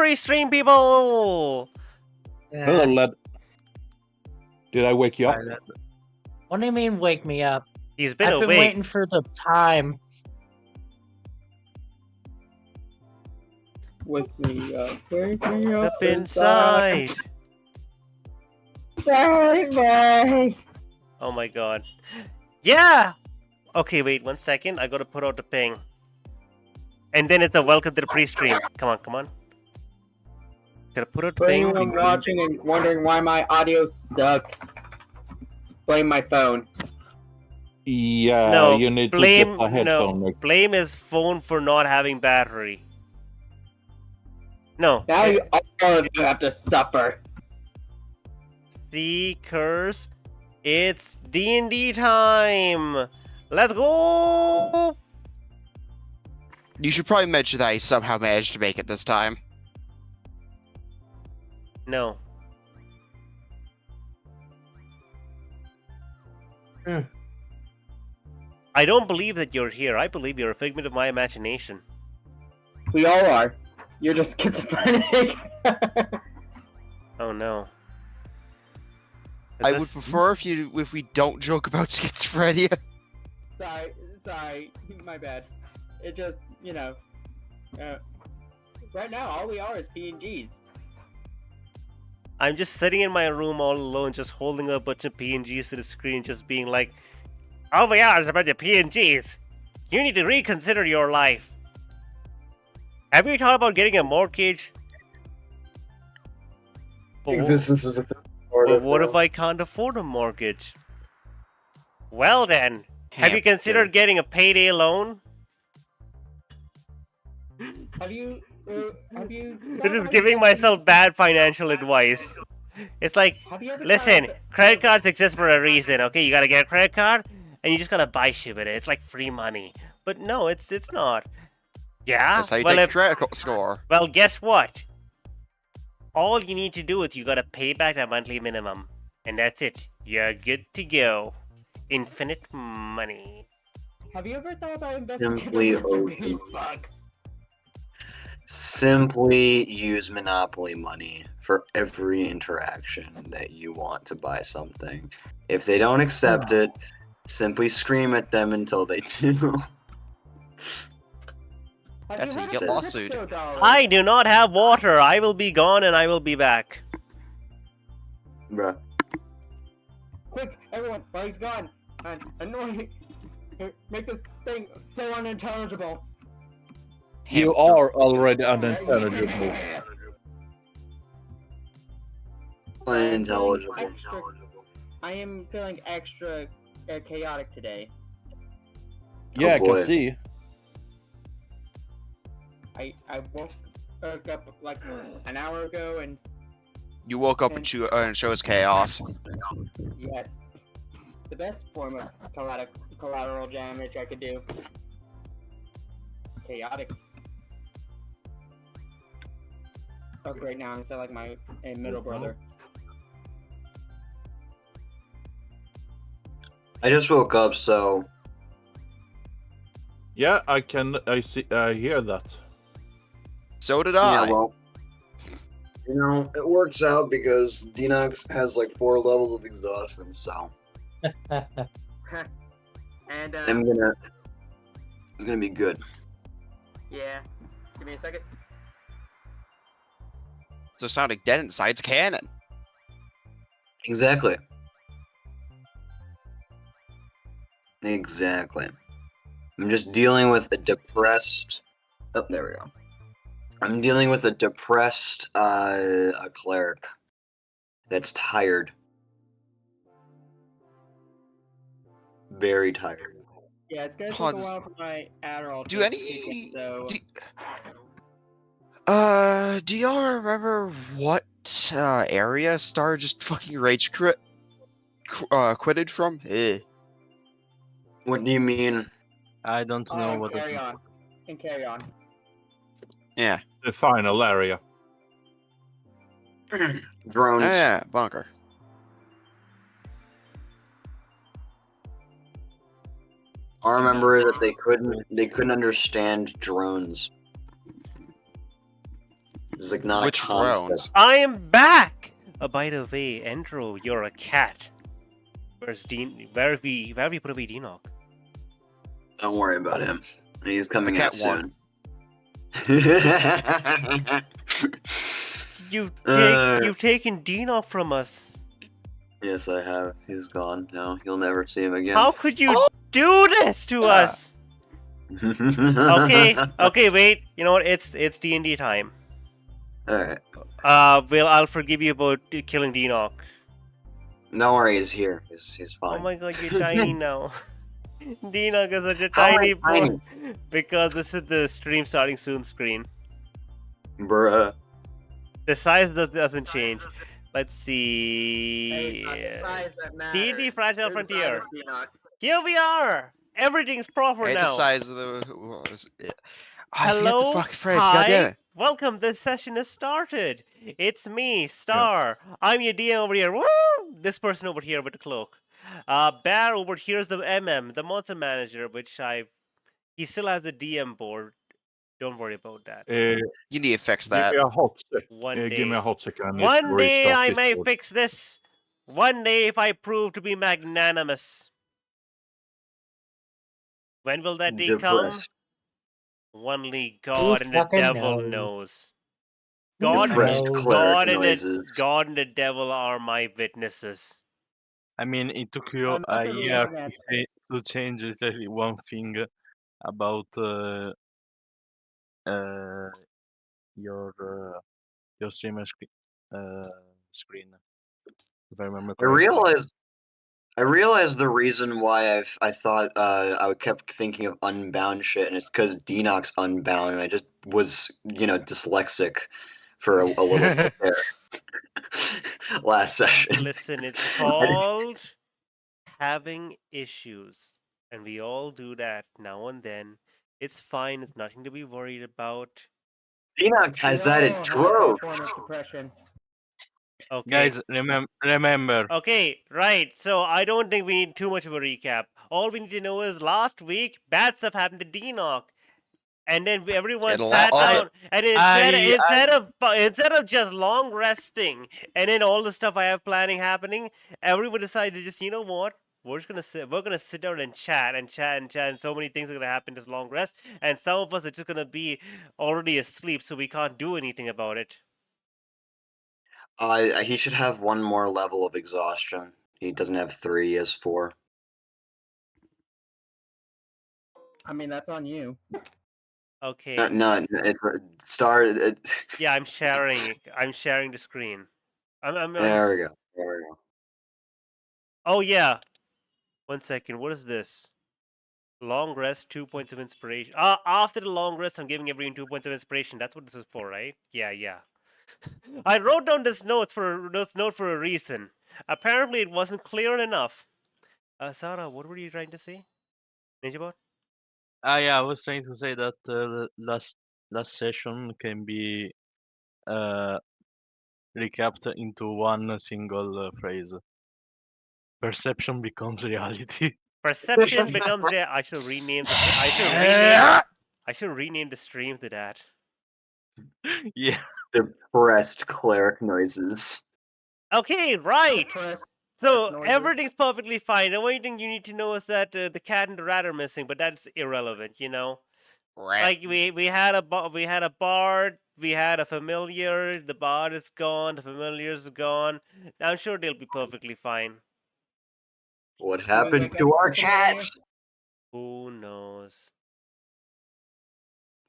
pre-stream, people! Hello, lad. Did I wake you up? What do you mean, wake me up? He's been I've been awake. waiting for the time. Wake me up Up inside. Save me! Oh my god. Yeah! Okay, wait 1 second. I gotta put out the ping. And then it's the welcome to the pre-stream. Come on, come on. Gotta put out the For ping. anyone watching and wondering why my audio sucks, blame my phone. Yeah, No, you need blame to get a headphone. no. Blame his phone for not having battery. No. Now all of you have to suffer. Seekers, it's D&D time. Let's go. You should probably mention that he somehow managed to make it this time. No. I don't believe that you're here. I believe you're a figment of my imagination. We all are. You're just schizophrenic. Oh no. I would prefer if we don't joke about schizophrenia. Sorry, my bad. It just, you know, right now all we are is PNGs. I'm just sitting in my room all alone, just holding a bunch of PNGs to the screen, just being like, "Oh my God, it's a bunch of PNGs. You need to reconsider your life. Have you thought about getting a mortgage?" But Business is a thing. but what if I can't afford a mortgage? Well then, have you considered getting a payday loan? Have you? This is giving myself bad financial advice. It's like, Have you ever listen, tried- credit cards exist for a reason, okay? You gotta get a credit card, and you just gotta buy shit with it. It's like free money. But no, it's not. Yeah? That's how you well, take a credit score. well, guess what? All you need to do is you gotta pay back that monthly minimum. And that's it. You're good to go. Infinite money. Have you ever thought about investing Simply in these bucks? Simply use Monopoly money for every interaction that you want to buy something. If they don't accept it, simply scream at them until they do. That's how you heard get of lawsuit. crypto dollars? I do not have water. I will be gone and I will be back. Bruh. Quick, everyone, while he's gone, annoy. Make this thing so unintelligible. You are already unintelligible. Unintelligible. I am feeling extra chaotic today. Yeah, I boy. can see. I woke up like an hour ago and You woke up and chose chaos. yes, the best form of collateral damage I could do. Chaotic. Oh great, now I'm still like my middle brother. I just woke up, so Yeah, I hear that. So did I. yeah, well, you know, it works out because Dinox has like 4 levels of exhaustion, so And it's gonna be good. yeah, give me a second. So sounding dead inside's canon. Exactly. Exactly. I'm just dealing with a depressed. Oh, there we go. I'm dealing with a depressed a cleric that's tired. Very tired. Yeah, it's gonna take Hold a on, while for my Adderall. do to any- kick in, so Do y'all remember what area Star just fucking rage quitted from? What do you mean? I don't know what carry on. And carry on. Yeah. The final area. Drones. Yeah, bunker. All I remember is that they couldn't understand drones. This is like not Which a concept. drones? I am back! By the way, Endro, you're a cat. Where's Dean? Where we put away Deanoch? Don't worry about him. He's coming cat out won. soon. You've taken Deanoch from us. Yes, I have. He's gone now. You'll never see him again. How could you do this to us? Okay, wait. You know what? It's D&D time. Alright. I'll forgive you about killing Deanoch. No worry, he's here. He's fine. Oh my god, you're tiny now. Deanoch is such a How am I tiny boy. tiny? Because this is the stream starting soon screen. Bruh. The size doesn't change. Let's see. D&D Fragile Frontier. Here we are. Everything's proper Hey, now. the size of the. What was it? I forget Hello, the fucking phrase. Goddamn hi, it. welcome. This session has started. It's me, Star. I'm your DM over here. Woo! This person over here with the cloak. Bear over here is the MM, the monster manager, which he still has a DM board. Don't worry about that. You need to fix Give that. me a hot sec. One Give me day. a hot second. I need to One day restart I may Discord. fix this. One day if I prove to be magnanimous. When will that day come? Depressed. Only God and the fucking devil knows? knows. Who God, Depressed knows? cleric noises. God and the devil are my witnesses. I mean, it took you Unless a it's the year internet. to change literally one thing about your streamer screen. If I remember correctly. I realized the reason why I thought I kept thinking of Unbound shit, and it's because Deanoch's Unbound, and I just was dyslexic for a little bit there last session. Listen, it's called having issues. And we all do that now and then. It's fine, it's nothing to be worried about. Deanoch has that in droves. Form of depression. Okay. Guys, remember. Okay, right. So I don't think we need too much of a recap. All we need to know is last week, bad stuff happened to Deanoch. And then everyone And a sat lot of down, and instead of just long resting, and then all the stuff I have planning happening, everyone decided to just, you know what? We're gonna sit down and chat, and so many things are gonna happen this long rest, and some of us are just gonna be already asleep, so we can't do anything about it. He should have one more level of exhaustion. He doesn't have 3, he has 4. I mean, that's on you. Okay. No, it's Star. Yeah, I'm sharing the screen. There we go. Oh yeah. 1 second. What is this? Long rest, 2 points of inspiration. After the long rest, I'm giving everyone 2 points of inspiration. That's what this is for, right? Yeah. I wrote down this note for a reason. Apparently, it wasn't clear enough. Sarah, what were you trying to say? Ninjabot? Yeah, I was trying to say that the last session can be recapped into one single phrase. Perception becomes reality. Perception becomes real. I should rename the stream to that. Yeah. Depressed cleric noises. Okay, right. Depressed So noises. everything's perfectly fine. The only thing you need to know is that the cat and the rat are missing, but that's irrelevant, you know. Like we had a bard, we had a familiar. The bard is gone. The familiar's gone. I'm sure they'll be perfectly fine. What happened to our cat? Who knows?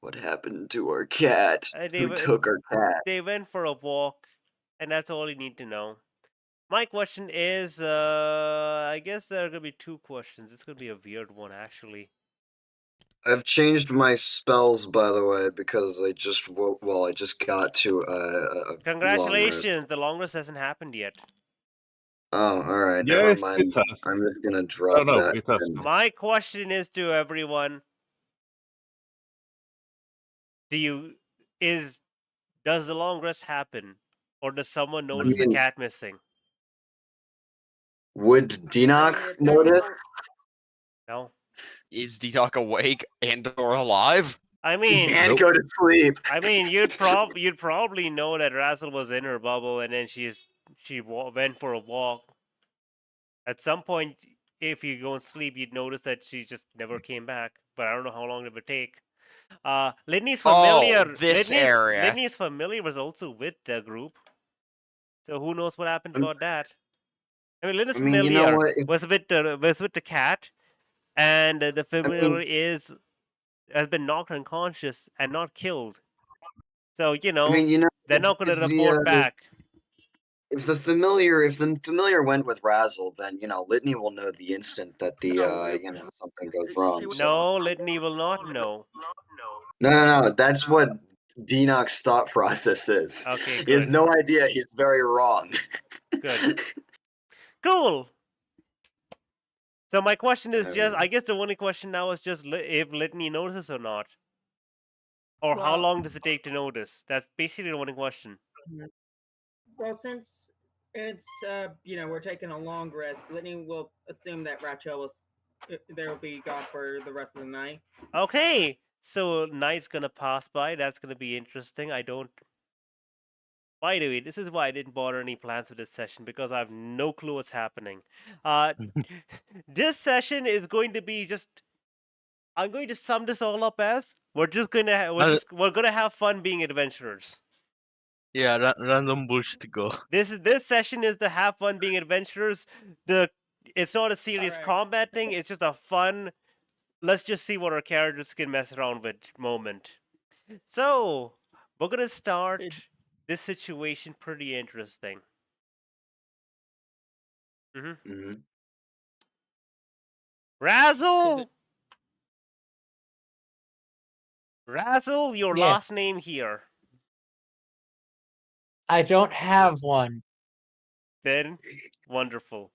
What happened to our cat? Who took our cat? They went for a walk, and that's all you need to know. My question is, I guess there are gonna be 2 questions. It's gonna be a weird one, actually. I've changed my spells, by the way, because I just got to Congratulations! The long rest hasn't happened yet. Oh, all right. Yes, Never mind. it has. I'm just gonna drop No, that. it has. and- My question is to everyone: does the long rest happen, or does someone notice the mean- cat missing? Would Deanoch notice? No. Is Deanoch awake and or alive? I You mean, can't Nope. go to sleep. I mean, you'd probably know that Razzle was in her bubble, and then she went for a walk. At some point, if you go and sleep, you'd notice that she just never came back. But I don't know how long it would take. Litney's familiar. Oh, this area. Litney's familiar was also with the group, so who knows what happened Um, about that? I mean, Litney's I mean, you know familiar what? If, was with the cat, and the I familiar mean, has been knocked unconscious and not killed. So I mean, you know, they're not going if to the report back. if the familiar went with Razzle, then Litney will know the instant that the something goes wrong. So No, Litney will not know. no, that's what Denox's thought process is. Okay, He has good. no idea. He's very wrong. Good. Cool. So my question is just, I guess the only question now is just if Litney notices or not. Or how Well- long does it take to notice? That's basically the only question. Well, since it's we're taking a long rest, Litney will assume that Rachel will they will be gone for the rest of the night. Okay, so night's gonna pass by. That's gonna be interesting. I don't. By the way, this is why I didn't bother any plans for this session because I have no clue what's happening. This session is going to be just. I'm going to sum this all up as we're just gonna we're gonna have fun being adventurers. Yeah, random bullshit go. This session is the have fun being adventurers. It's not a serious Alright. combat thing. It's just a fun. Let's just see what our characters can mess around with moment. So we're gonna start this situation pretty interesting. Mhm. Razzle, Razzle, your Yeah. last name here. I don't have one. Then wonderful.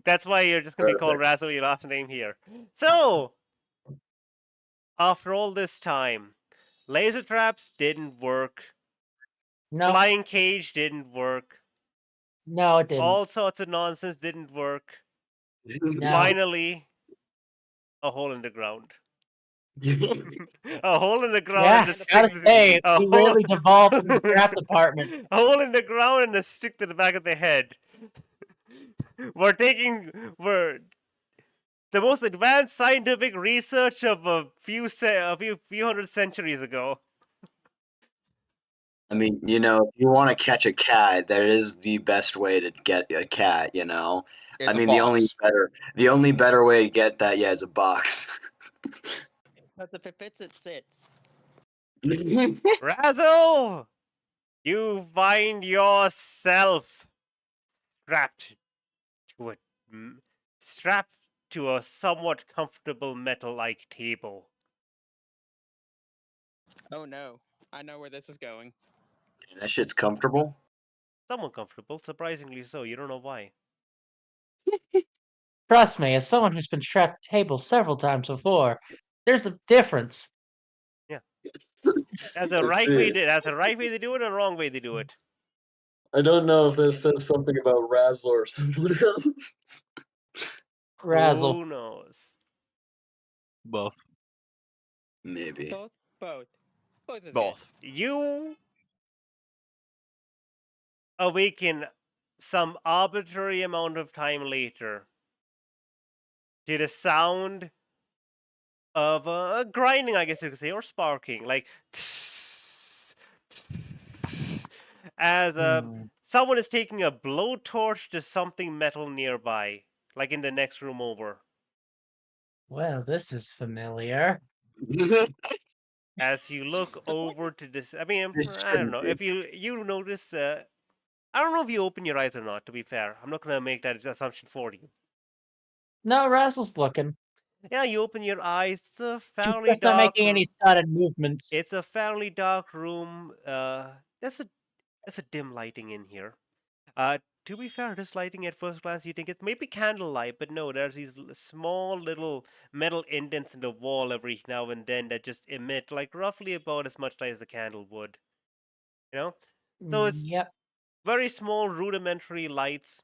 That's why you're just gonna be called Razzle, your last name here. So after all this time, laser traps didn't work. No, Flying cage didn't work. no, it didn't. All sorts of nonsense didn't work. No. Finally, a hole in the ground. A hole in the ground Yeah, and a gotta stick. say, a we hole- really devolved in the trap department. A hole in the ground and a stick to the back of the head. We're the most advanced scientific research of a few hundred centuries ago. I mean, if you want to catch a cat, that is the best way to get a cat. Is I a mean, box. the only better way to get that, is a box. Because if it fits, it sits. Razzle, you find yourself to a strapped to a somewhat comfortable metal-like table. Oh no, I know where this is going. That shit's comfortable. Somewhat comfortable, surprisingly so. You don't know why. Trust me, as someone who's been trapped to tables several times before, there's a difference. That's a right way. That's a right way to do it, and a wrong way to do it. I don't know if this says something about Razzle or someone else. Razzle. Who knows? Both. Maybe. Both is good. Both. You awaken some arbitrary amount of time later to the sound of a grinding, I guess you could say, or sparking, like as someone is taking a blowtorch to something metal nearby, like in the next room over. Well, this is familiar. As you look over to this, I mean, This I don't know shouldn't if you notice. I don't know if you open your eyes or not. To be fair, I'm not gonna make that assumption for you. No, Razzle's looking. Yeah, you open your eyes. It's a She's fairly just not dark. making any sudden movements. It's a fairly dark room. There's a dim lighting in here. To be fair, this lighting at first glance you think it's maybe candlelight, but no, there's these small little metal indents in the wall every now and then that just emit like roughly about as much light as a candle would. You know, so it's Yep. very small rudimentary lights,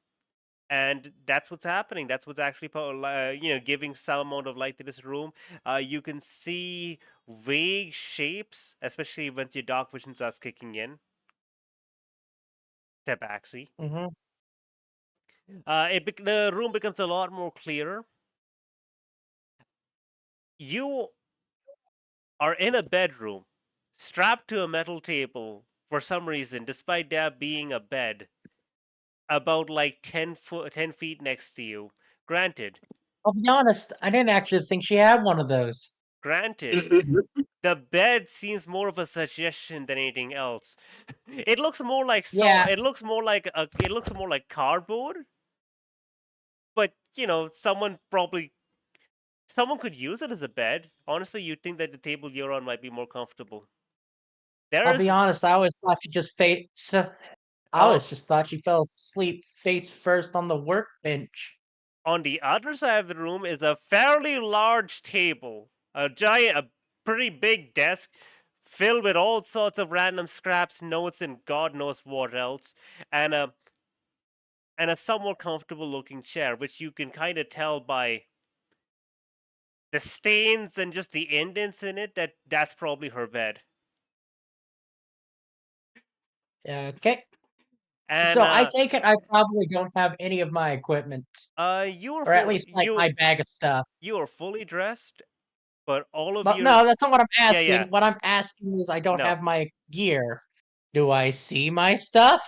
and that's what's happening. That's what's actually giving some amount of light to this room. You can see vague shapes, especially once your dark vision starts kicking in. Tabaxi. Mm-hmm. The room becomes a lot more clearer. You are in a bedroom, strapped to a metal table for some reason, despite there being a bed about like 10 feet next to you. Granted, I'll be honest, I didn't actually think she had one of those. the bed seems more of a suggestion than anything else. It looks more like Yeah. it looks more like cardboard. But someone could use it as a bed. Honestly, you'd think that the table you're on might be more comfortable. I'll be honest, I always thought she just I always just thought she fell asleep face first on the workbench. On the other side of the room is a fairly large table, a pretty big desk filled with all sorts of random scraps, notes, and God knows what else, and a somewhat comfortable looking chair, which you can kind of tell by the stains and just the indents in it that's probably her bed. Okay. And so I take it I probably don't have any of my equipment. You are or at least like my bag of stuff. You are fully dressed, but all of But your no, that's not what I'm asking. yeah. What I'm asking is I don't No. have my gear. Do I see my stuff?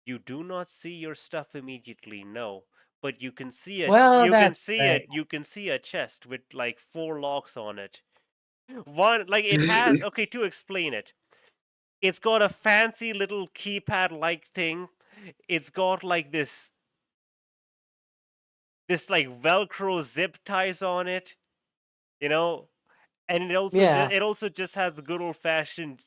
You do not see your stuff immediately, no. But you can see it. Well, You can see right. it. You can see a chest with like 4 locks on it. One like it has okay, to explain it. It's got a fancy little keypad-like thing. It's got like this like Velcro zip ties on it, and it also just has a good old-fashioned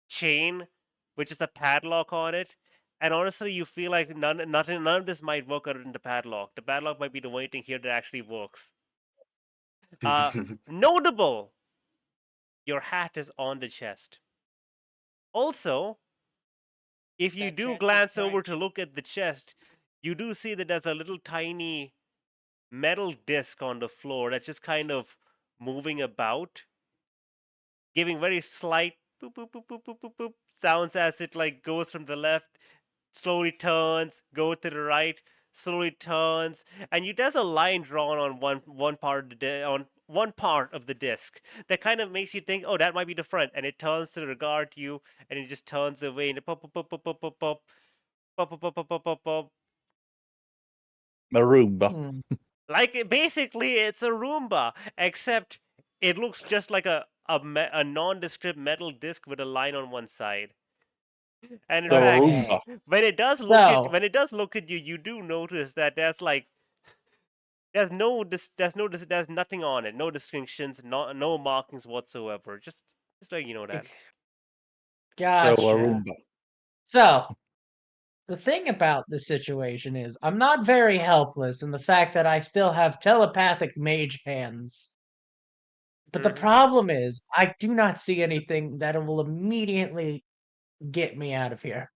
chain, which is a padlock on it. And honestly, you feel like none of this might work other than the padlock. The padlock might be the only thing here that actually works. Notable, your hat is on the chest. Also, if you do glance over to look at the chest, you do see that there's a little tiny metal disc on the floor that's just kind of moving about, giving very slight boop boop boop boop boop boop boop sounds as it like goes from the left, slowly turns, go to the right, slowly turns, and there's a line drawn on one part of the disc that kind of makes you think, oh, that might be the front, and it turns to regard you, and it just turns away, and pop pop pop pop pop pop pop pop pop pop pop pop pop. A Roomba. Like basically, it's a Roomba, except it looks just like a nondescript metal disc with a line on one side. And in fact, when it does look at you, you do notice that there's nothing on it, no distinctions, no markings whatsoever. Just so you know that. Gotcha. So, the thing about this situation is, I'm not very helpless in the fact that I still have telepathic mage hands. But the problem is, I do not see anything that will immediately get me out of here.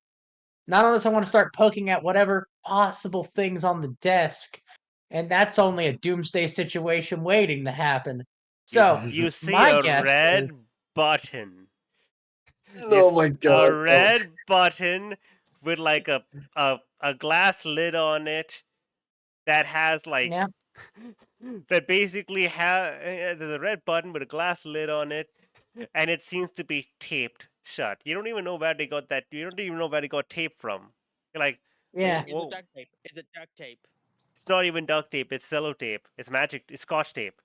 Not unless I want to start poking at whatever possible things on the desk. And that's only a doomsday situation waiting to happen. So, you see my a guess red is, button. Oh my god. A red button with like a glass lid on it that has like that basically there's a red button with a glass lid on it, and it seems to be taped shut. You don't even know where they got that. You don't even know where they got tape from. You're like, Is it duct tape? Is it duct tape? It's not even duct tape. It's sellotape. It's magic. It's Scotch tape.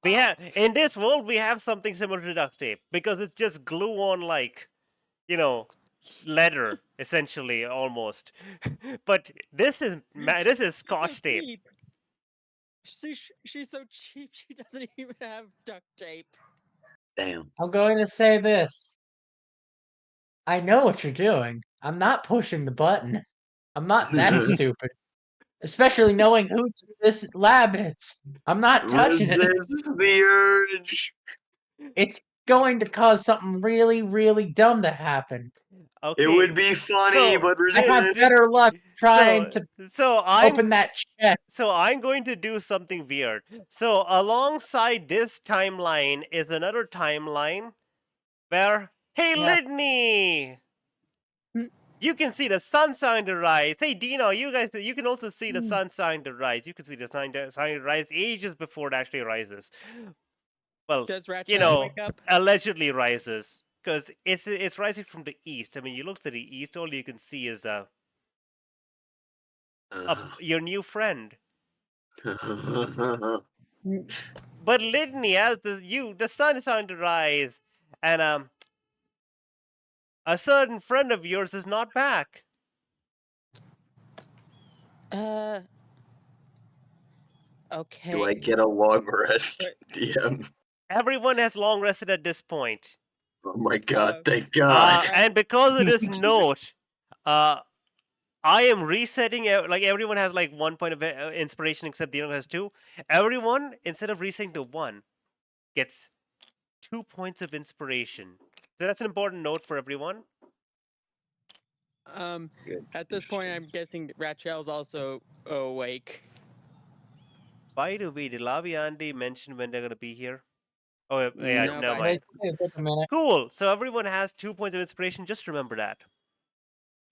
We have in this world we have something similar to duct tape because it's just glue on like, leather essentially almost. But this is Scotch tape. She's so cheap. She doesn't even have duct tape. Damn. I'm going to say this. I know what you're doing. I'm not pushing the button. I'm not that stupid. Especially knowing who this lab is. I'm not touching it. The urge. It's going to cause something really, really dumb to happen. Okay. It would be funny, but I have better luck trying to So I'm open that chest. So I'm going to do something weird. So alongside this timeline is another timeline where, hey, Yeah. Litney! Hmm. You can see the sun starting to rise. Hey, Dino, you guys, you can also see the Hmm. sun starting to rise. You can see the sun starting to rise ages before it actually rises. Well, Does you Razzle know, wake up? allegedly rises because it's rising from the east. I mean, you look to the east, all you can see is your new friend. But Litney, as the sun is starting to rise, and a certain friend of yours is not back. Okay. Do I get a long rest, Wait. DM? Everyone has long rested at this point. Oh my god, Uh, thank god. And because of this note, I am resetting. Like everyone has like 1 point of inspiration, except Dino has 2. Everyone, instead of resetting to 1, gets 2 points of inspiration. So that's an important note for everyone. Good. At this point, I'm guessing Razzle's also awake. By the way, did Lavi Andy mention when they're gonna be here? Oh yeah, No, never but- mind. Wait a minute. Cool. So everyone has 2 points of inspiration. Just remember that.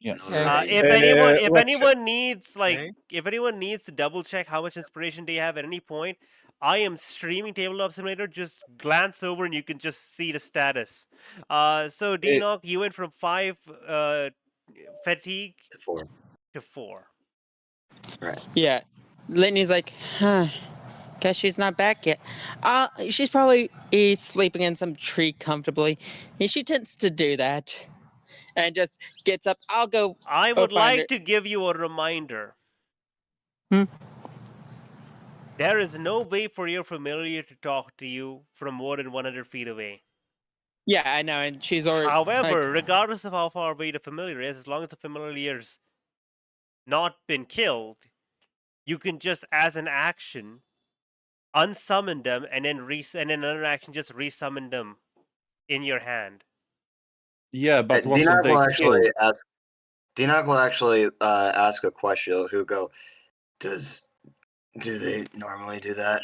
Yeah. Alright. If let's anyone needs Okay. if anyone needs to double check how much inspiration they have at any point, I am streaming Tabletop Simulator. Just glance over and you can just see the status. So Denock, you went from 5 fatigue 4. to 4. Yeah. Litney's like, huh. Guess she's not back yet. She's probably sleeping in some tree comfortably. She tends to do that. And just gets up. I'll go. I go would find her. like to give you a reminder. Hmm? There is no way for your familiar to talk to you from more than 100 feet away. Yeah, I know, and she's already. However, regardless of how far away the familiar is, as long as the familiar's not been killed, you can just, as an action, unsummon them and then another action just resummon them in your hand. Yeah, but wasn't Dinar they will killed? actually ask. Dinar will actually ask a question. He'll go, do they normally do that?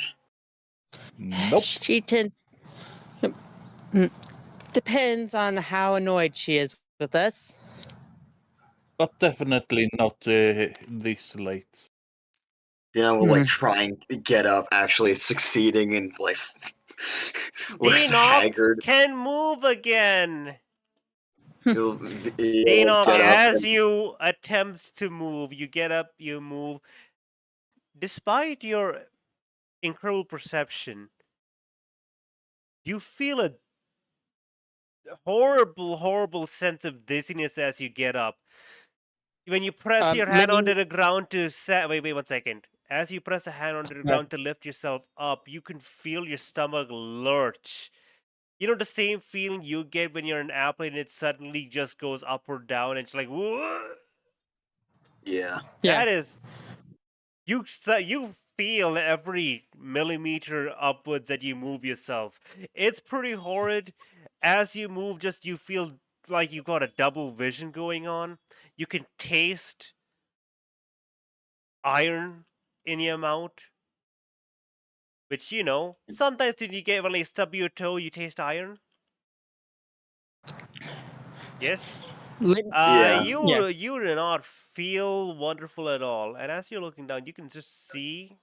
Nope. She tends. Depends on how annoyed she is with us. But definitely not this late. Dinar will like try and get up, actually succeeding and like looks Denock haggard. can move again. He'll Denock, get up as and- you attempt to move, you get up, you move. Despite your incredible perception, you feel a horrible sense of dizziness as you get up. When you press your hand onto the ground to wait 1 second. As you press a hand onto the ground to lift yourself up, you can feel your stomach lurch. You know the same feeling you get when you're in an airplane and it suddenly just goes up or down and it's like, whoa. Yeah. That is, you feel every millimeter upwards that you move yourself. It's pretty horrid. As you move, just you feel like you've got a double vision going on. You can taste iron in your mouth. Which, you know, sometimes when you stub your toe, you taste iron. Yes? Yeah. You do not feel wonderful at all. And as you're looking down, you can just see.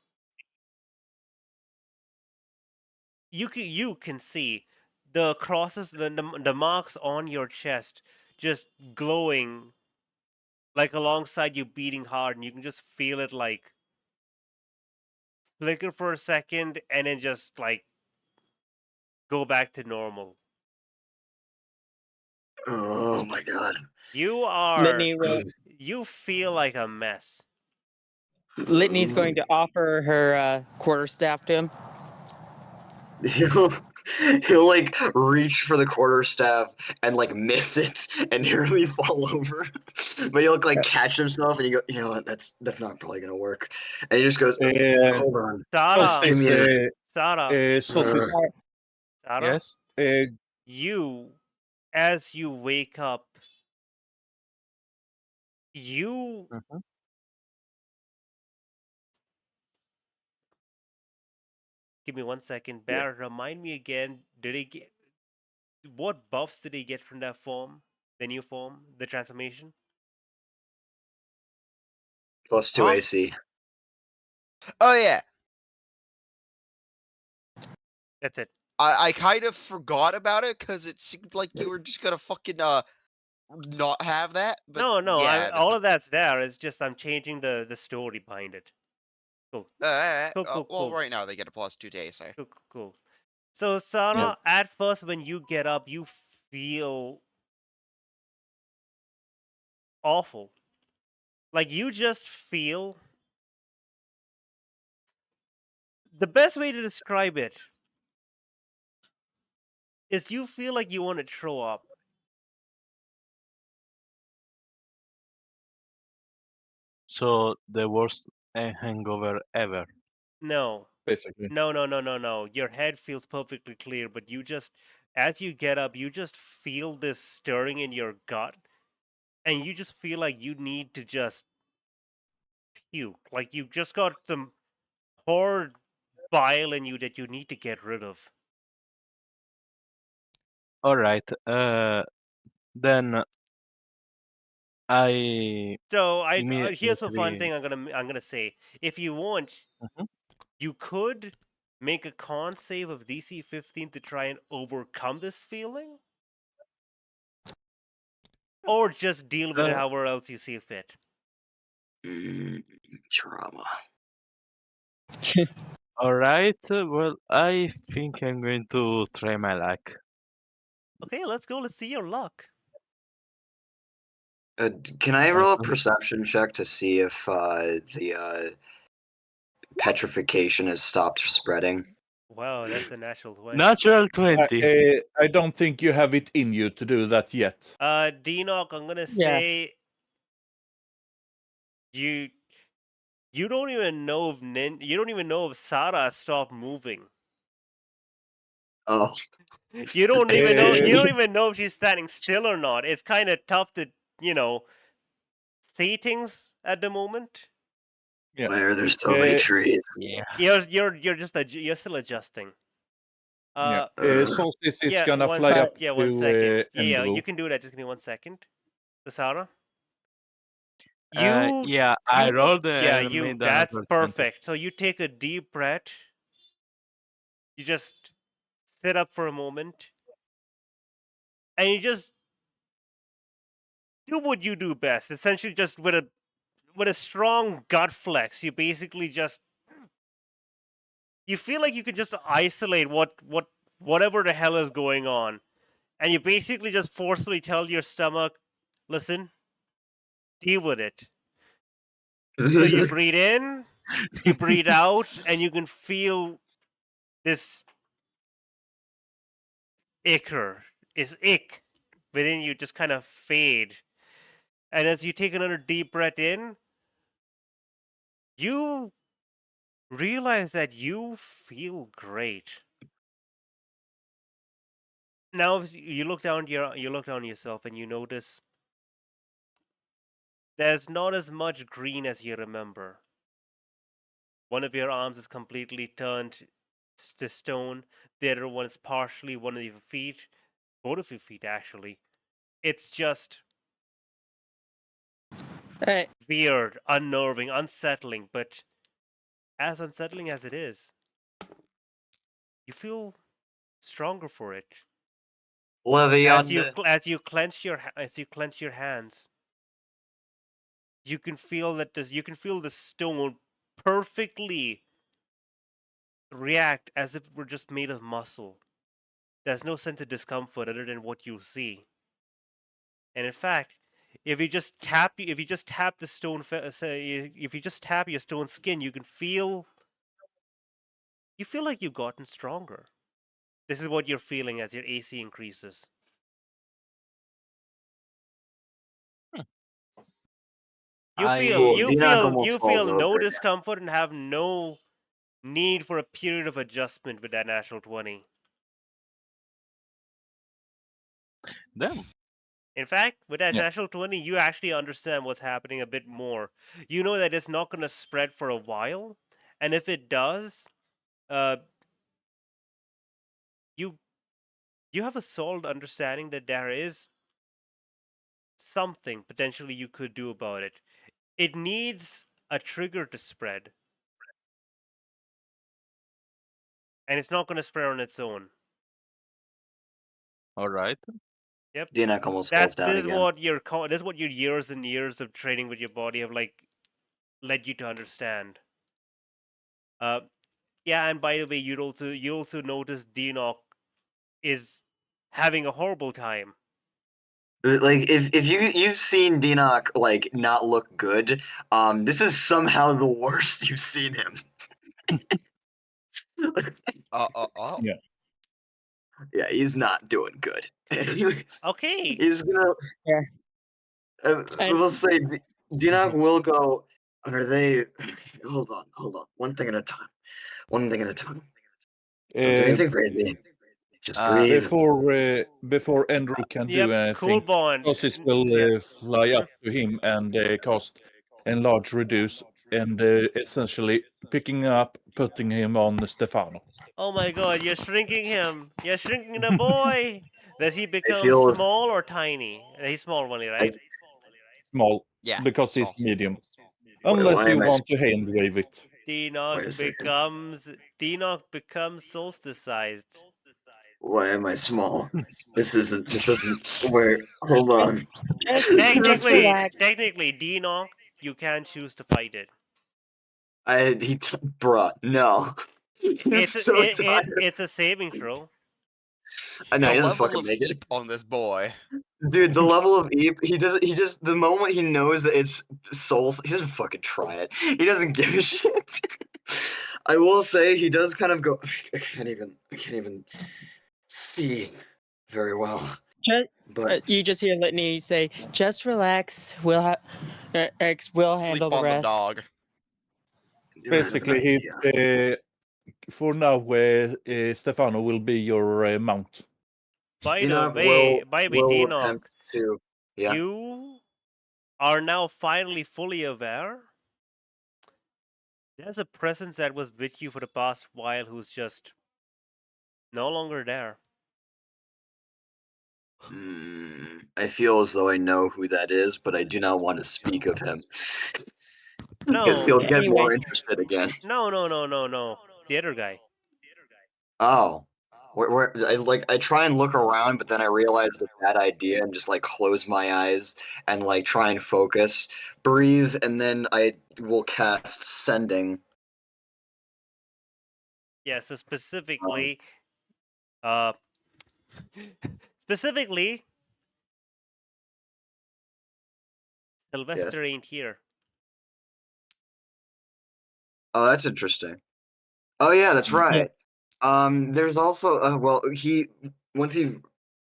You can see the crosses, the marks on your chest, just glowing, like alongside you beating hard, and you can just feel it like flicker for a second, and then just like go back to normal. Oh my god. You are. Litney will. You feel like a mess. Litney's going to offer her quarterstaff to him. He'll like reach for the quarterstaff and like miss it and nearly fall over. But he'll like catch himself and you go, you know what, that's not probably gonna work. And he just goes, hold on. Sarah, Give me a Sarah, Solstice, Sarah, Yes. you, as you wake up, you Give me 1 second. Yeah. Bear, remind me again. Did he get what buffs did he get from that form? The new form, the transformation. Plus 2 Huh? AC. Oh yeah, That's it. I kind of forgot about it because it seemed like you were just gonna fucking not have that. But No. yeah, All of that's there. It's just I'm changing the story behind it. Cool. well, right now they get a +2 to AC. Cool. So Sarah, at first when you get up, you feel awful. Like you just feel. The best way to describe it is you feel like you want to throw up. So the worst hangover ever. No. Basically. No. Your head feels perfectly clear, but you just, as you get up, you just feel this stirring in your gut, and you just feel like you need to just puke. Like you just got some poured bile in you that you need to get rid of. All right. Then I So here's a fun immediately. thing I'm gonna say. If you want, Mhm. you could make a con save of DC 15 to try and overcome this feeling, or just deal with it Uh, however else you see fit. Trauma. All right. Well, I think I'm going to try my luck. Okay, let's go. Let's see your luck. Can I roll a Okay. perception check to see if the petrification has stopped spreading? Wow, that's a natural 20. Natural 20. I don't think you have it in you to do that yet. D-Knock, I'm gonna Yeah. say you don't even know if you don't even know if Sarah stopped moving. Oh. You don't even know Eh, if she's standing still or not. It's kind of tough to, see things at the moment. Yeah. Why are there so many trees? Yeah. You're still adjusting. Yeah. Solstice is Yeah, gonna fly up yeah, to 1 second. Yeah, Envelope. you can do that. Just give me 1 second. Sarah? You Yeah, I rolled and made the that's natural 20. perfect. So you take a deep breath. You just sit up for a moment. And you just do what you do best. Essentially just with a strong gut flex, you basically just you feel like you could just isolate whatever the hell is going on. And you basically just forcefully tell your stomach, listen, deal with it. So you breathe in, you breathe out, and you can feel this ick within you just kind of fade. And as you take another deep breath in, you realize that you feel great. Now you look down yourself and you notice there's not as much green as you remember. One of your arms is completely turned to stone. The other one is partially one of your feet. Both of your feet, actually. It's just Hey, weird, unnerving, unsettling, but as unsettling as it is, you feel stronger for it. Levion. As you clench your hands, you can feel the stone perfectly react as if it were just made of muscle. There's no sense of discomfort other than what you see. And in fact, if you just tap the stone, if you just tap your stone skin, you feel like you've gotten stronger. This is what you're feeling as your AC increases. You feel no discomfort and have no need for a period of adjustment with that natural 20. Damn. In fact, with that Yeah. natural 20, you actually understand what's happening a bit more. You know that it's not going to spread for a while, and if it does, you have a solid understanding that there is something potentially you could do about it. It needs a trigger to spread, and it's not going to spread on its own. All right. Yep. Dinak almost falls down This is again. what this is what your years and years of training with your body have like led you to understand. Yeah, and by the way, you also notice Dinok is having a horrible time. Like if you've seen Dinok like not look good, this is somehow the worst you've seen him. Oh. Yeah, he's not doing good. Anyways, Okay. he's gonna. Yeah. We'll say Dinok will go. Are they? Hold on. One thing at a time. Don't do anything crazy. Just breathe. Before Andrew can do Yep. anything, Cool bond. Solstice will Yeah. fly up to him and cast Enlarge Reduce, and essentially picking up, putting him on Stefano. Oh my God! You're shrinking him. You're shrinking the boy. Does he become feel- small or tiny? He's small only, right? Small, Yeah. because he's small. medium. Why Unless you am I want to hand wave it. Wait a Dinok becomes solstice sized. Why am I small? This isn't where. Hold on. Technically, Dinok, you can choose to fight it. Bruh, no. He's so tired. It's a saving throw. No, The he doesn't level fucking of make it. eep on this boy. Dude, the level of Eep, he just, the moment he knows that it's Souls, he doesn't fucking try it. He doesn't give a shit. I will say, he does kind of go, I can't even see very well. But You just hear Litney say, "Just relax. We'll handle Sleep the on the rest." dog. Basically, for now, Stefano will be your mount. By the Dinok way, will Dinok, attempt to, yeah. you are now finally fully aware. There's a presence that was with you for the past while who's just no longer there. I feel as though I know who that is, but I do not want to speak of him. Because he'll get Anyway. more interested again. No. The other guy. Oh. I try and look around, but then I realize it's a bad idea and just like close my eyes and like try and focus, breathe, and then I will cast Sending. Yeah, so specifically, Sylvester ain't here. Oh, that's interesting. Oh yeah, that's right. There's also once he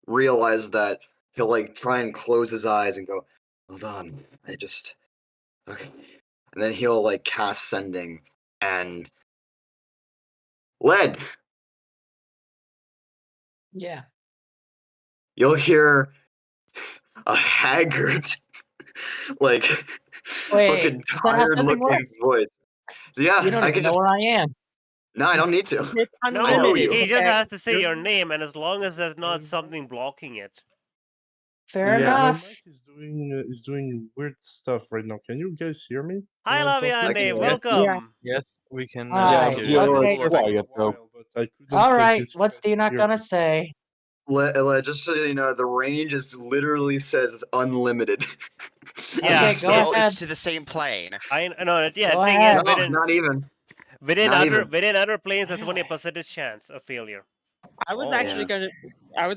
realized that, he'll like try and close his eyes and go, hold on, okay. And then he'll like cast Sending and lead. Yeah. You'll hear a haggard, like Wait, fucking is that how tired Sending looking works? voice. So, yeah, You don't I even can know just. where I am. No, I don't need to. It's I know unlimited. you. He just Okay. has to say your name, and as long as there's not something blocking it. Fair Yeah. My enough. mic is doing weird stuff right now. Can you guys hear me? Hi, when I'm talking? Laviande, can- welcome. Yes, we can. Hi, hear you. You're okay. quiet though. But I couldn't All get right, it to what's Dina hear gonna me. say? Just so you know, the range is literally says unlimited. Yeah, Okay, go Well, ahead. it's to the same plane. I know. Yeah, Go the thing ahead. is, No, not even. within not even. other planes, there's only a Really? percentage chance of failure. I was Oh.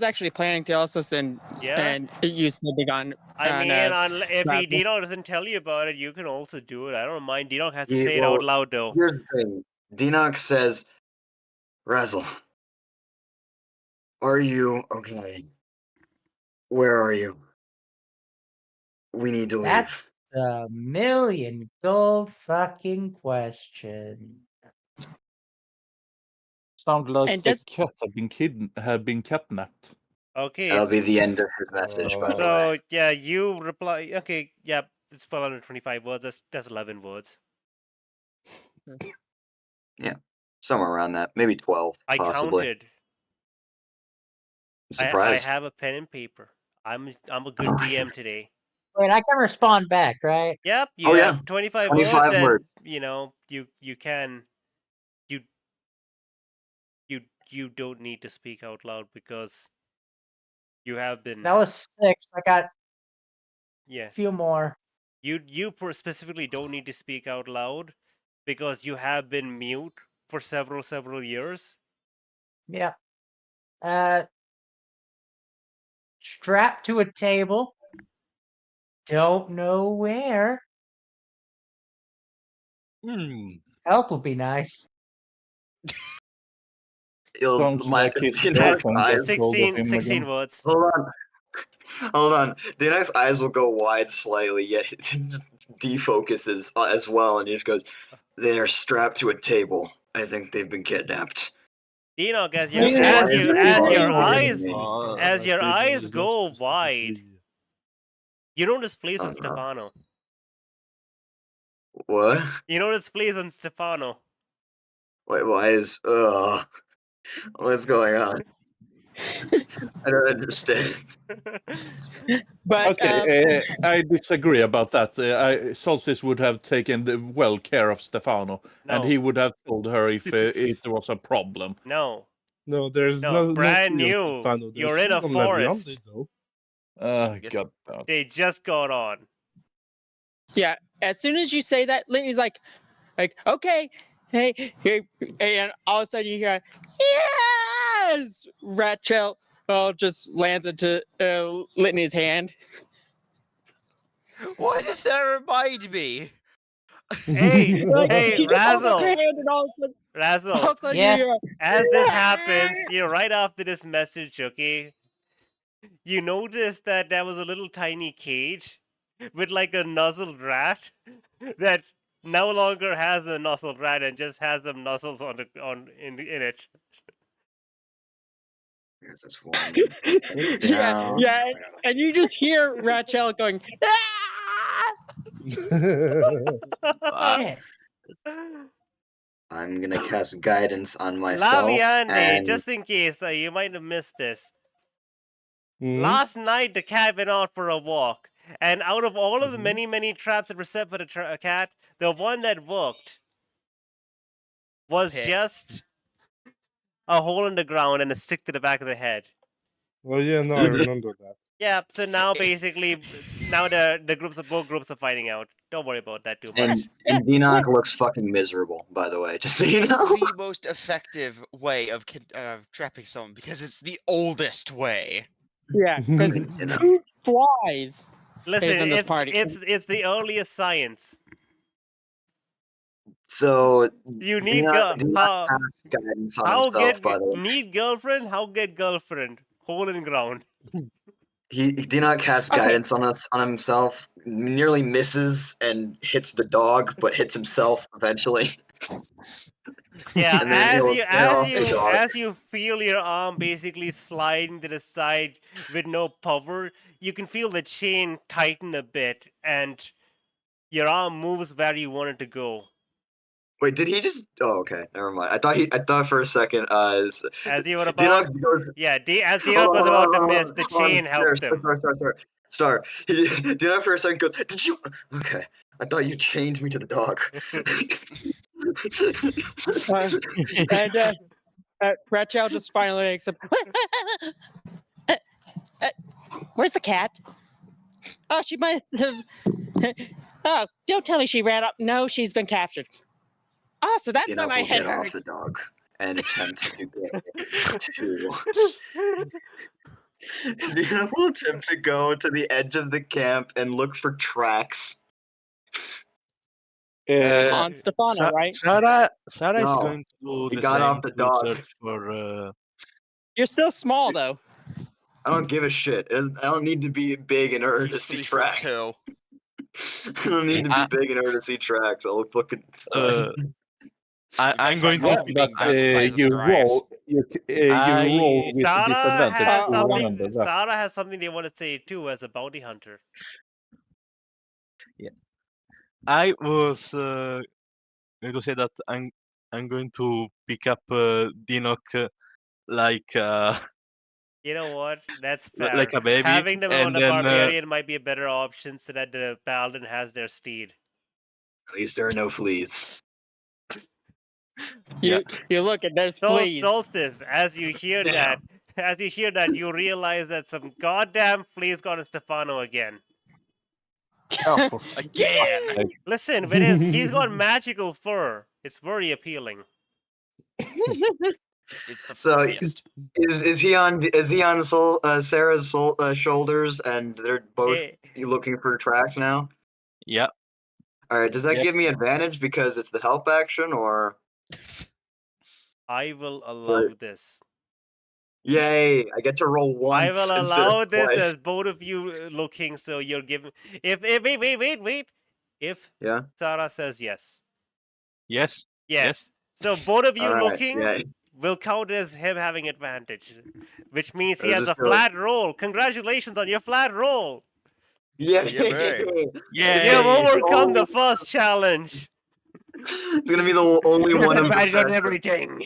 actually planning to also send Yeah. and use Sending on. I mean, if Razzle. Dino doesn't tell you about it, you can also do it. I don't mind. Dino has to Yeah, say it well, out loud, though. Here's the thing. Dinok says, Razzle, are you okay? Where are you? We need to leave. That's the million gold fucking question. Sound like And the just- cat have been kidnapped. Okay. That'll be the end of his message, by the way. So yeah, you reply. Okay, yeah, it's 425 words. That's 11 words. Somewhere around that. Maybe 12, I possibly. counted. I Surprised. have a pen and paper. I'm a good DM today. Wait, I can respond back, right? Yep, you Oh, yeah. have 25 25 words, and words. you know you can you don't need to speak out loud because you have been That was 6. I got yeah. a few more. You specifically don't need to speak out loud because you have been mute for several years. Yeah. Strapped to a table. Don't know where. Help would be nice. Sounds like his girlfriend got hold of him 16 again. words. Hold on. Dinok's eyes will go wide slightly, yet it just defocuses as well, and he just goes, "They're strapped to a table. I think they've been kidnapped." Dinok, as Yes, your as your eyes go wide, you notice fleas on Uh-huh. Stefano. What? You notice fleas on Stefano. Wait, why is what's going on? I don't understand. But Okay, I disagree about that. Solstice would have taken well care of Stefano, and No. he would have told her if it was a problem. No. No, there's No, brand no new. Stefano. There's You're in a freedom level on forest. it, though. Yes. God damn it. They just got on. yeah, as soon as you say that, Litney's like, okay, hey, and all of a sudden you hear, yes, Razzle just lands into Litney's hand. Why did that remind me? Hey, Like, hey, you just hold up Razzle. your hand and all of a sudden, Razzle. Yes. you hear, As this happens, right after this message, okay, you notice that there was a little tiny cage with like a nuzzled rat that no longer has the nuzzled rat and just has them nuzzles in it. Yes, that's one. yeah, and you just hear Razzle going, ah! Shit. I'm gonna cast guidance on myself. Laviande, and just in case you might have missed this. Mhm. Last night, the cat went out for a walk, and out of all of the many traps that were set for the cat, the one that worked was Pit. just a hole in the ground and a stick to the back of the head. Oh yeah, no, I remember that. Yeah, so now basically, now both groups are fighting out. Don't worry about that too much. and Dinok looks fucking miserable, by the way, just so you It's know. the most effective way of trapping someone because it's the oldest way. Yeah, because who flies? Listen, in this party. it's the earliest science. So You need Dinok cast guidance on how himself, get by the way. need girlfriend? How get girlfriend? Hole in ground. He Dinok casts Okay. guidance on himself, nearly misses and hits the dog, but hits himself eventually. Yeah, And then as you feel your arm basically sliding to the side with no power, you can feel the chain tighten a bit, and your arm moves where you want it to go. Wait, did he just? Oh, okay, never mind. I thought for a second, As you were about, Dinok goes. as Dinok was about to miss, the chain helped him. Star. Dinok for a second goes. Did you? Okay, I thought you chained me to the dog. And Razzle just finally wakes up. Where's the cat? Oh, she might have. Oh, don't tell me she ran up. No, she's been captured. Oh, so that's why Dinok my will head get off the hurts. dog and attempt to get to. Dinok will attempt to go to the edge of the camp and look for tracks. On Stefano, right? Sarah is No, going to do he the got same off the to dog. search for. You're still small, though. I don't give a shit. I don't need to be big in order He's to see 3 foot tracks. 2. I don't need to be big in order to see tracks. I'll look fucking. I'm going Yeah, to. be big about the size of you their eyes. roll. You roll with Sarah disadvantage. has to something. remember that. Sarah has something they want to say too as a bounty hunter. I was going to say that I'm going to pick up Dinok like Yeah, You know what? That's Li- fair. like a baby, Having them on and the then barbarian might be a better option so that the paladin has their steed. At least there are no fleas. You look and there's fleas. Solstice, as you hear that, you realize that some goddamn fleas got in Stefano again. Oh, again. Listen, he's got magical fur. It's very appealing. It's the So fluffiest. is he on Sarah's shoulders, and they're both looking for tracks now? Yep. All right. Does that Yep. give me advantage because it's the help action, or? I will allow this. Yay! I get to roll once. I will instead allow of this twice. as both of you looking. So you're giving. If wait. If Yeah. Sarah says yes. Yes. Yes. So both of you All right, looking yay. will count as him having advantage, which means he I'll has a just go- flat roll. Congratulations on your flat roll. Yay! Yay. You have overcome the first challenge. It's gonna be the only one of Advantage on the everything.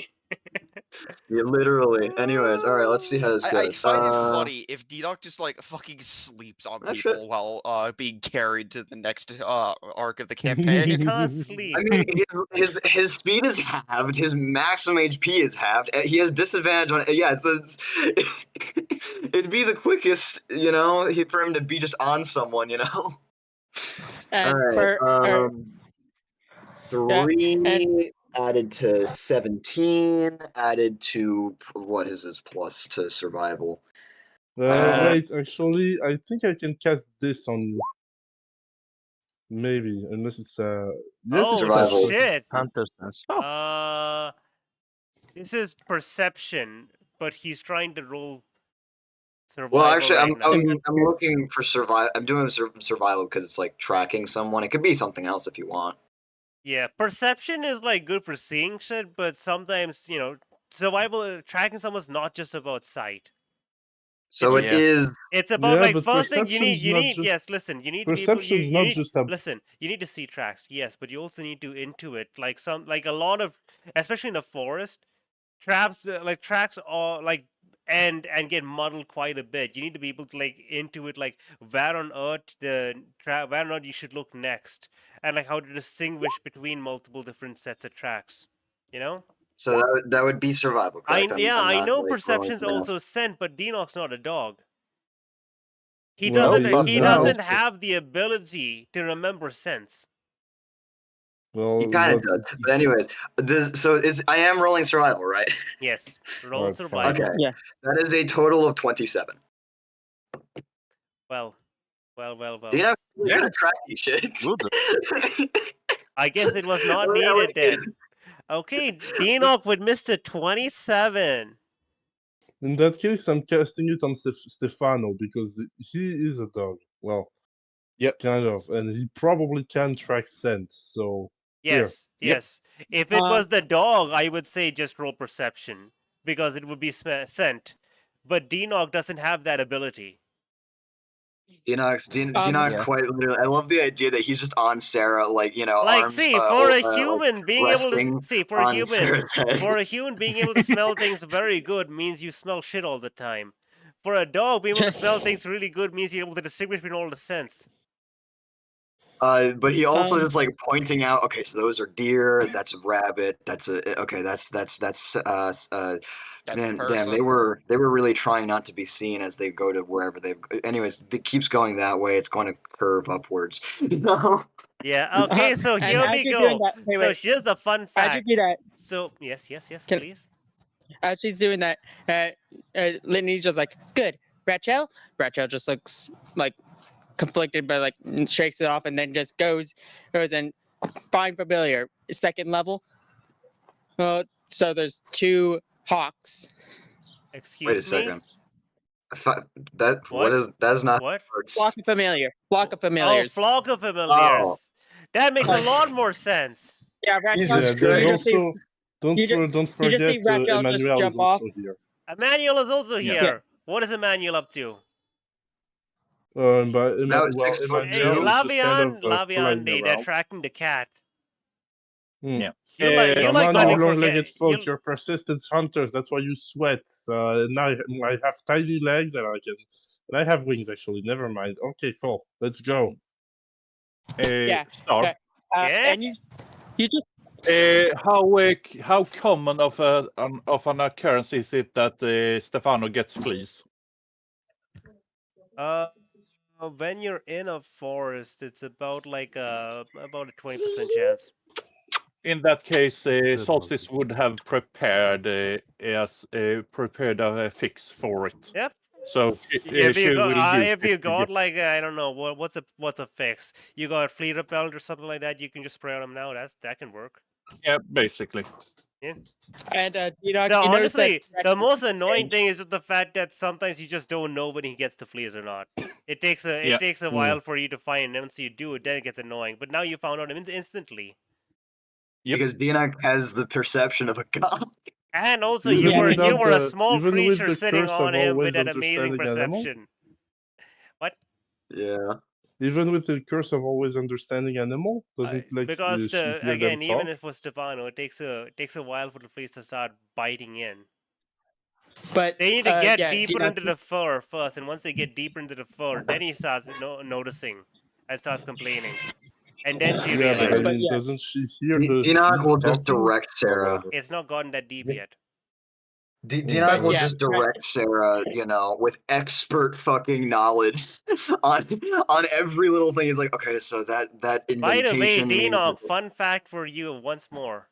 Yeah, literally. Anyways, all right. Let's see how this goes. I'd find it funny if D-Doc just like fucking sleeps on That people should- while being carried to the next arc of the You campaign. can't sleep. I mean, his speed is halved. His maximum HP is halved. He has disadvantage on. Yeah, so it'd be the quickest, for him to be just on someone, And All right. for 3 added to 17, added to what is his plus to survival? Wait, actually, I think I can cast this on you. Maybe, unless it's yes, Oh survival. shit! Hunter's sense. Oh. This is perception, but he's trying to roll survival. Well, actually, right now. I'm looking for survival. I'm doing survival because it's like tracking someone. It could be something else if you want. Yeah, perception is like good for seeing shit, but sometimes survival tracking someone's not just about sight. So It's- it is. It's about Yeah, like but first thing you perception's not need just- yes, listen, you need to be able, Perception's you not need, just a listen, you need to see tracks, yes, but you also need to intuit like a lot of, especially in the forest, tracks are like and get muddled quite a bit. You need to be able to like intuit like where on earth where on earth you should look next, and like how to distinguish between multiple different sets of tracks. So that would be survival. Correct? I'm I not, know like, perception's rolling also scent, but Denox's not a dog. He Well, doesn't. he He is doesn't now. have the ability to remember scents. Well, He kind of what- does. But anyways, I am rolling survival, right? Yes, roll Alright, survival. fine. Okay. Yeah. That is a total of 27. Well. You know, we Yeah. gotta track these shit. Good. I guess it was not Oh, yeah, needed wait. then. Okay, Denox with Mr. 27. In that case, I'm casting it on Stefano because he is a dog. Well, Yep. kind of, and he probably can track scent. So Here. Yes, yes. If it Uh, was the dog, I would say just roll perception because it would be scent. But Denox doesn't have that ability. Denox Yeah. quite literally. I love the idea that he's just on Sarah, like Like, arms, see, for a like, human being able to resting see for a on human Sarah's head. for a human being able to smell things very good means you smell shit all the time. For a dog, being able to smell things really good means you're able to distinguish between all the scents. But he also Um, just like pointing out, okay, so those are deer, that's a rabbit, that's That's man, a damn, they person. were really trying not to be seen as they go to wherever they. Anyways, it keeps going that way. It's going to curve upwards. Yeah. Okay. So and here as we you're go. doing that, wait, So wait. here's the fun As fact. you do that, So yes, Can- please. as she's doing that, Litney's just like, good. Rachel just looks like conflicted, but like shakes it off and then just goes and find familiar. Second level. So there's 2 hawks. Excuse Wait a me. second. That What? that is not What? words. Flock of familiars. Oh, flock of familiars. That makes a lot more sense. Yeah, Rachel. Jesus yeah, Christ. there's you just see- also don't you ju- don't you just see forget Razzle just Emmanuel is jump also off. here. Emmanuel is also Yeah. here. What is Emmanuel up to? But Now it's 6 foot Hey, Emmanuel is just kind Lavian, of flying they're around. tracking the cat. Yeah. You like Come on, hunting you for long-legged you, folk, you're persistent hunters. That's why you sweat. Now I have tiny legs and I have wings actually. Never mind. Okay, cool. Let's go. Yeah. Star. And Yes. you just How common of an occurrence is it that Stefano gets fleas? When you're in a forest, it's about like about a 20% chance. In that case, Solstice would have prepared a fix for it. Yep. So If she you got will use if it you to got get- like I don't know what's a fix. You got fleet repellent or something like that. You can just spray on them now. That can work. yeah, basically. Yeah. and No, you notice that honestly, the most annoying thing is just the fact that sometimes you just don't know when he gets the fleas or not. It takes Yeah. a while for you to find, and once you do it, then it gets annoying. But now you found out instantly. Yep. Because Dinok has the perception of a god. And also, Even you without were a the- small even with creature the sitting curse on of him always with that amazing understanding animal? perception. What? Yeah. Even with the curse of always understanding animal, doesn't Because she hear again, them even talk? if for Stefano, it takes a while for the fleas to start biting in. But They need to get yeah, deeper into the fur first, and once they get deeper into the fur, then he starts noticing and starts complaining, and then she Yeah, but I realizes. mean, doesn't she hear the Dinok fleas will just talking? direct Or Sarah. whatever? It's not gotten that deep yet. Dinok But will yeah, just direct Sarah, with expert fucking knowledge on every little thing. He's like, okay, so that indentation. By the way, means Dinok, that- fun fact for you once more.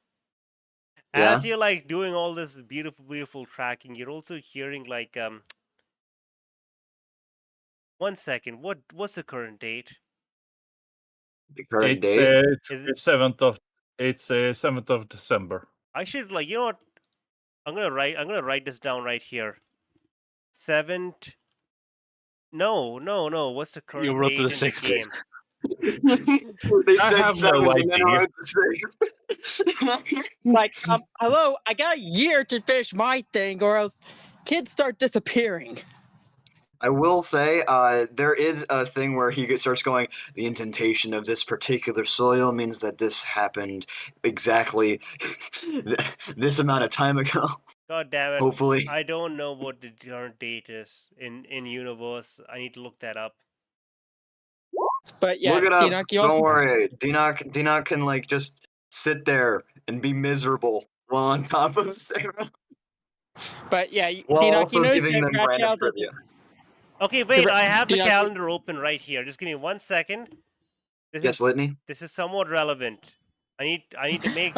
Yeah? As you're like doing all this beautiful tracking, you're also hearing like 1 second. What's the current date? The current It's date. Is it? 7th of December. I should you know what? I'm gonna write this down right here. 7th. No. What's the current wrote date the in the 6th. game? They I said have seven, no and then I idea. wrote the six. like, hello, I got a year to finish my thing, or else kids start disappearing. I will say, there is a thing where he starts going, the indentation of this particular soil means that this happened exactly this amount of time ago. God damn it! Hopefully. I don't know what the current date is in universe. I need to look that up. But yeah, Look it up. Dinok, you Don't also- worry. Dinok can just sit there and be miserable while on top of Sarah. But yeah, While Dinok, also you notice giving that them random Razzle doesn't- trivia. Okay, wait. I have the Dinok- calendar open right here. Just give me 1 second. Yes, Litney? This is somewhat relevant. I need to make.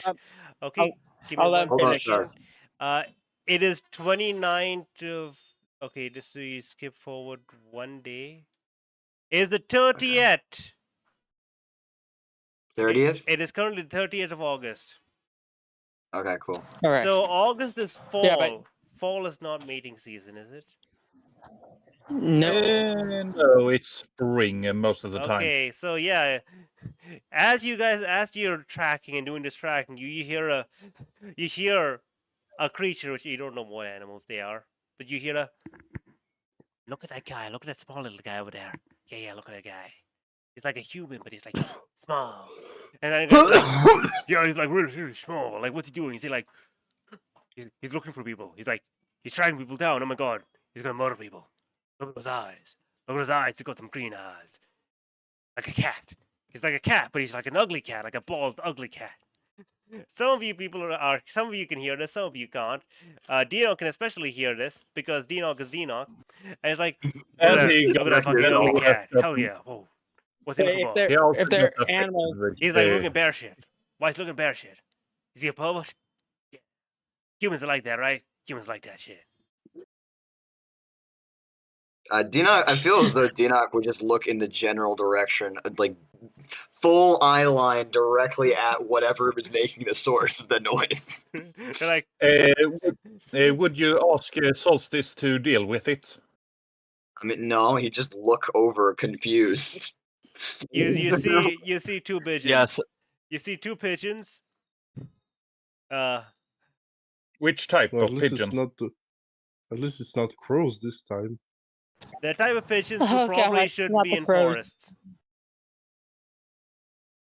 Okay, give I'll me let him one finish. second. It is 29th of. Okay, just so you skip forward 1 day. Is the 30th. 30th? It is currently the 30th of August. Okay, cool. All right. So August is fall. Yeah, but- Fall is not mating season, is it? No. No, it's spring most of the time. Okay, so yeah, as you're tracking and doing this tracking, you hear a creature which you don't know what animals they are, but you hear a look at that guy, look at that small little guy over there. Yeah, look at that guy. He's like a human, but he's like small. And then yeah, he's like really small. Like what's he doing? Is he like he's looking for people? He's like he's tracking people down. Oh my god, he's gonna murder people. Look at his eyes. Look at his eyes. He's got them green eyes. Like a cat. He's like a cat, but he's like an ugly cat, like a bald, ugly cat. Some of you people some of you can hear this, some of you can't. Dinok can especially hear this because Dinok is Dinok, and it's like, And look he at got that fucking that ugly all cat. that Hell yeah! Whoa, what's he looking If for? they're, He also if they're got affected animals, with He's like looking bear shit. Why is he looking bear shit? Is he a pervert? Yeah. Humans are like that, right? Humans like that shit. Dinok, I feel as though Dinok would just look in the general direction, like full eye line directly at whatever is making the source of the noise. They're like, would you ask Solstice to deal with it? I mean, no, he just look over confused. you see two pigeons. Yes. You see two pigeons. Which type Well, of pigeon? at least it's not crows this time. The type of pigeons Oh, who probably God, should not be the in crows. forests.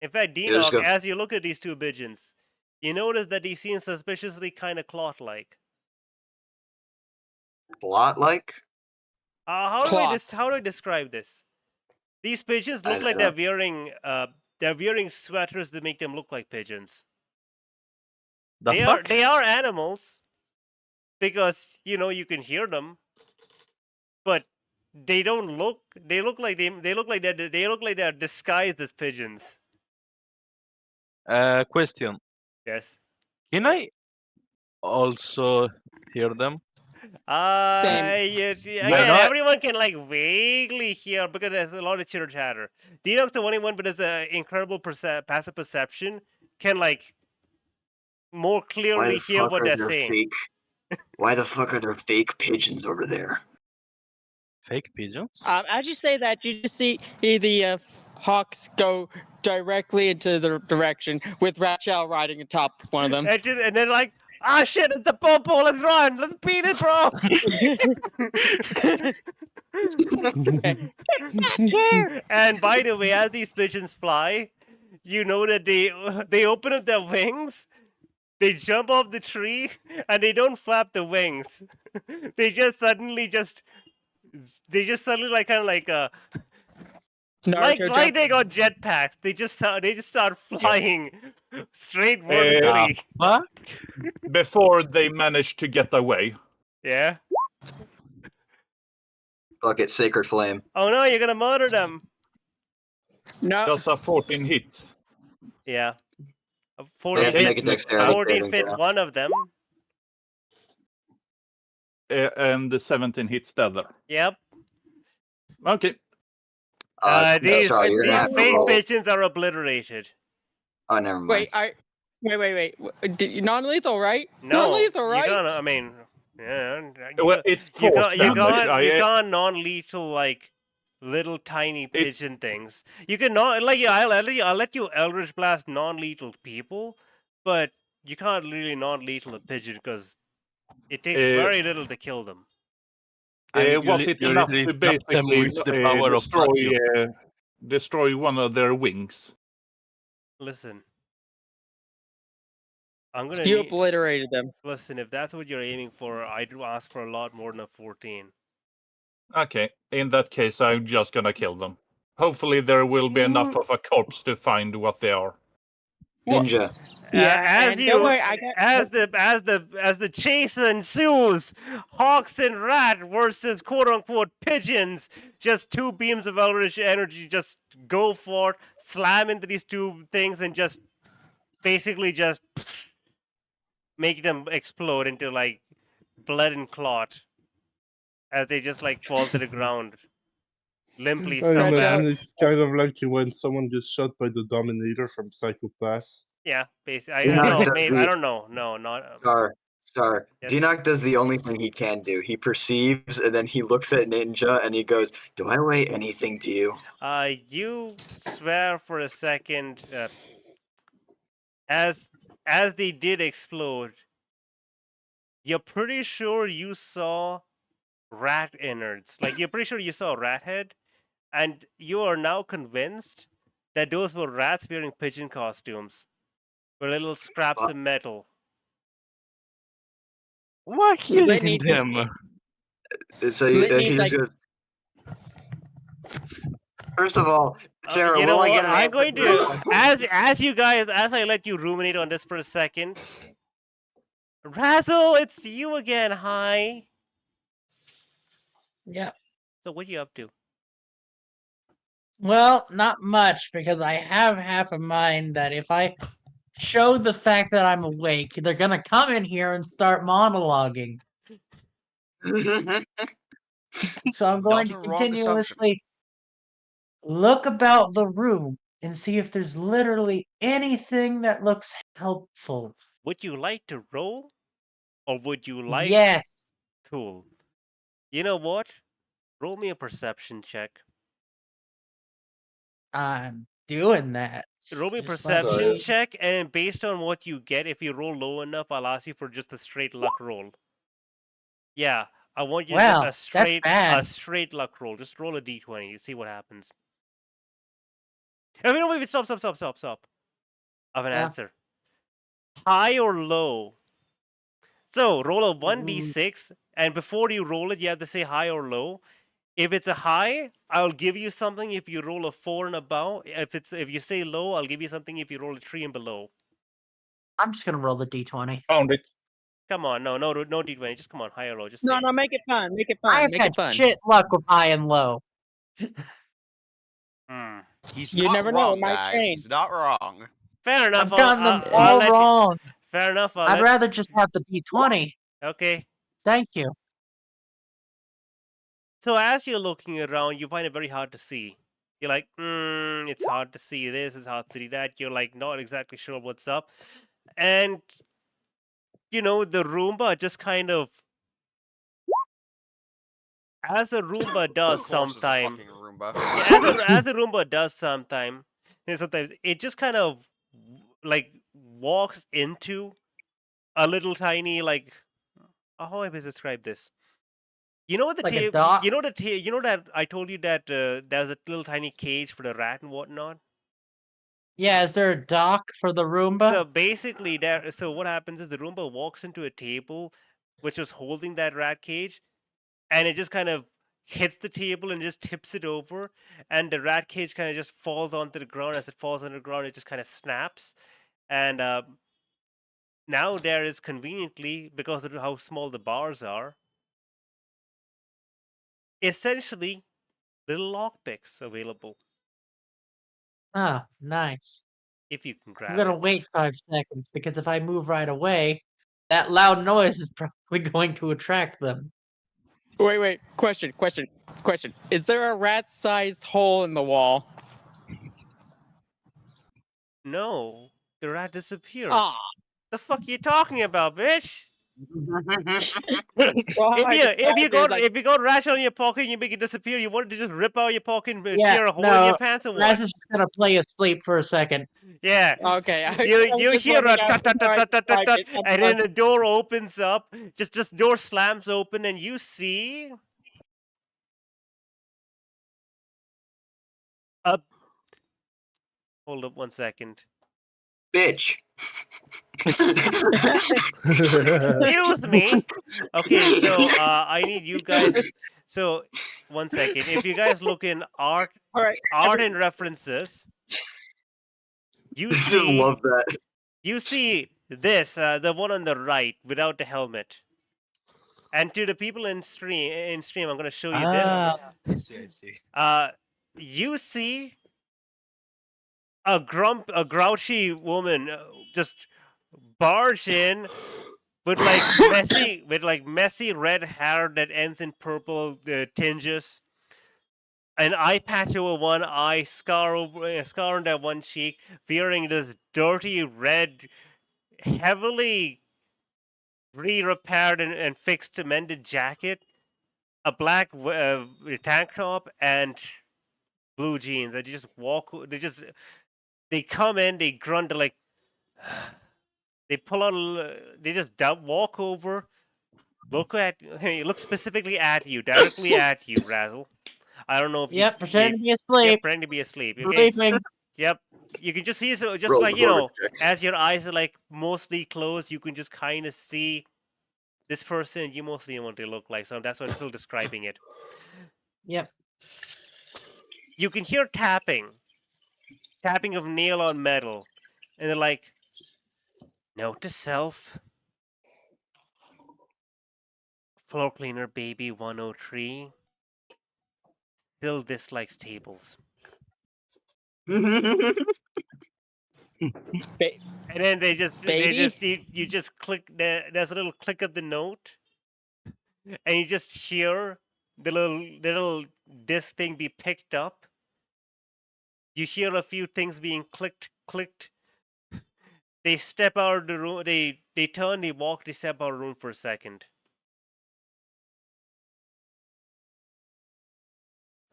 In fact, let's Dinok, go. as you look at these two pigeons, You notice that they seem suspiciously kind of cloth-like. Blot-like? How do Cloth. I describe this? These pigeons I look like don't they're wearing sweaters that make them look like pigeons. The fuck? They are animals because you can hear them, but they don't look. They look like they're disguised as pigeons. Question. Yes. Can I also hear them? Same. Again, not- everyone can like vaguely hear because there's a lot of chitter chatter. Dinox the only one, but has an incredible passive perception, can like more Why clearly the hear fuck what are they're there saying. fake? Why the fuck are there fake pigeons over there? Fake pigeons? As you say that, you just see the hawks go directly into the direction with Rachel riding atop one of them. And then like, ah shit, it's the popo, let's run, let's beat it, bro. And by the way, as these pigeons fly, you know that they open up their wings, they jump off the tree, and they don't flap the wings. they just suddenly like kind of like Naruto like jump. they got jetpacks. They just start flying straight vertically. Fuck? Before they manage to get away. Yeah. Fuck it, Sacred Flame. Oh no, you're gonna murder them. No. Does a 14 hit. Yeah. They 14 have to make a hit, dexterity 14 saving fit throw. one of them. And the 17 hits the other. Yep. Okay. These sorry, you're gonna have to fake roll. pigeons are obliterated. Oh, never mind. Wait. Non-lethal, right? No, Non-lethal, right? you can't. I mean, yeah, Well, it's you force damage. you can't non-lethal like little tiny pigeon things. You can not like I'll let you Eldritch Blast non-lethal people, but you can't really non-lethal a pigeon because it takes very little to kill them. Was it you enough literally to zap them basically with the power of destroy one of their wings? Listen, I'm gonna You obliterated them. listen. If that's what you're aiming for, I'd ask for a lot more than a 14. Okay, in that case, I'm just gonna kill them. Hopefully, there will be enough of a corpse to find what they are. Ninja. Yeah, as and you don't worry, as the chase ensues, hawks and rat versus quote unquote pigeons. Just two beams of eldritch energy just go for it, slam into these two things, and just basically just make them explode into like blood and clot as they just like fall to the ground limply. Hey, So man, bad. it's kind of like when someone gets shot by the Dominator from Psychopath. Yeah, basically. I Dinoc don't know. does Maybe the- I don't know. No, not. Star. Yes. Dinoc does the only thing he can do. He perceives, and then he looks at Ninja, and he goes, "Do I weigh anything to you?" You swear for a second, as they did explode, you're pretty sure you saw rat innards. Like you're pretty sure you saw a rat head, and you are now convinced that those were rats wearing pigeon costumes, with little scraps of metal. Why killing Litney- them? So he Litney's just like- goes. First of all, Sarah, you know will I what? get an I'm answer going to this to question? as I let you ruminate on this for a second. Razzle, it's you again. Hi. Yeah. So what are you up to? Well, not much, because I have half a mind that if I show the fact that I'm awake, they're gonna come in here and start monologuing. So I'm going to Not a wrong assumption. continuously look about the room and see if there's literally anything that looks helpful. Would you like to roll, or would you like? Yes, Cool. You know what? Roll me a perception check. I'm doing that. Roll me a Just like- perception Sorry. check, and based on what you get, if you roll low enough, I'll ask you for just a straight luck roll. Yeah, I want you to Wow, just that's a bad. straight luck roll. Just roll a d20. You see what happens. Oh, wait, stop. I have an Yeah. answer. high or low. So roll a 1d6, and before you roll it, you have to say high or low. If it's a high, I'll give you something if you roll a 4 and above. If you say low, I'll give you something if you roll a 3 and below. I'm just gonna roll the d20. Found it. Come on, no d20. Just come on, high or low. Just No, say. no, make it fun. Make it fun. I've Make had it fun. shit luck with high and low. Hmm. He's You not never know, it wrong, might guys. change. He's not wrong. Fair enough. I've gotten them I'll all let you- wrong. Fair enough. I'd rather just have the d20. Okay. Thank you. So as you're looking around, you find it very hard to see. You're like, it's hard to see this, it's hard to see that. You're like not exactly sure what's up. And the Roomba just kind of, as a Roomba does Of course, it's a sometime. fucking Roomba. As a Roomba does sometimes it just kind of like walks into a little tiny like how I best describe this. You know the Like a table. dock? You know that I told you that there's a little tiny cage for the rat and whatnot. Yeah, is there a dock for the Roomba? So basically, so what happens is the Roomba walks into a table, which was holding that rat cage, and it just kind of hits the table and just tips it over, and the rat cage kind of just falls onto the ground. As it falls on the ground, it just kind of snaps, and now there is conveniently, because of how small the bars are, essentially little lockpicks available Ah, nice. if you can grab I'm gonna it. wait 5 seconds because if I move right away, that loud noise is probably going to attract them. Wait. Question. Is there a rat-sized hole in the wall? No, the rat disappeared. Ah. The fuck you talking about, bitch? Well, If you got Razzle in your pocket and you make it disappear, you wanted to just rip out your pocket and tear a hole in your pants or what? Raz is just gonna play asleep for a second. Yeah. Okay. You hear a tut tut tut tut tut tut tut, and then the door opens up. Just door slams open, and you see a. Hold up 1 second. Bitch. Excuse me. Okay, so I need you guys. So 1 second. If you guys look in art and references, you I just see love that. you see this, the one on the right without the helmet. And to the people in stream, I'm gonna show you this. I see. You see a grouchy woman just barge in with messy red hair that ends in purple tinges, an eye patch over one eye, scar on that one cheek, wearing this dirty red, heavily re-repaired and fixed mended jacket, a black tank top, and blue jeans. They just walk. They come in. They grunt. They're like. They pull out. They just walk over. Look specifically at you, directly at you, Razzle. I don't know if Yep, pretend to be asleep. Yep, pretend to be asleep. Okay. Sleeping. Yep. You can just see, so just Roll like the performance check. as your eyes are like mostly closed, you can just kind of see this person. You mostly know what they look like, so that's why I'm still describing it. Yep. You can hear tapping of nail on metal, and they're like, "Note to self: floor cleaner baby 103 still dislikes tables." And then you just click there's a little click of the note, and you just hear the little disc thing be picked up. You hear a few things being clicked. They step out of the room. They turn. They walk. They step out of the room for a second.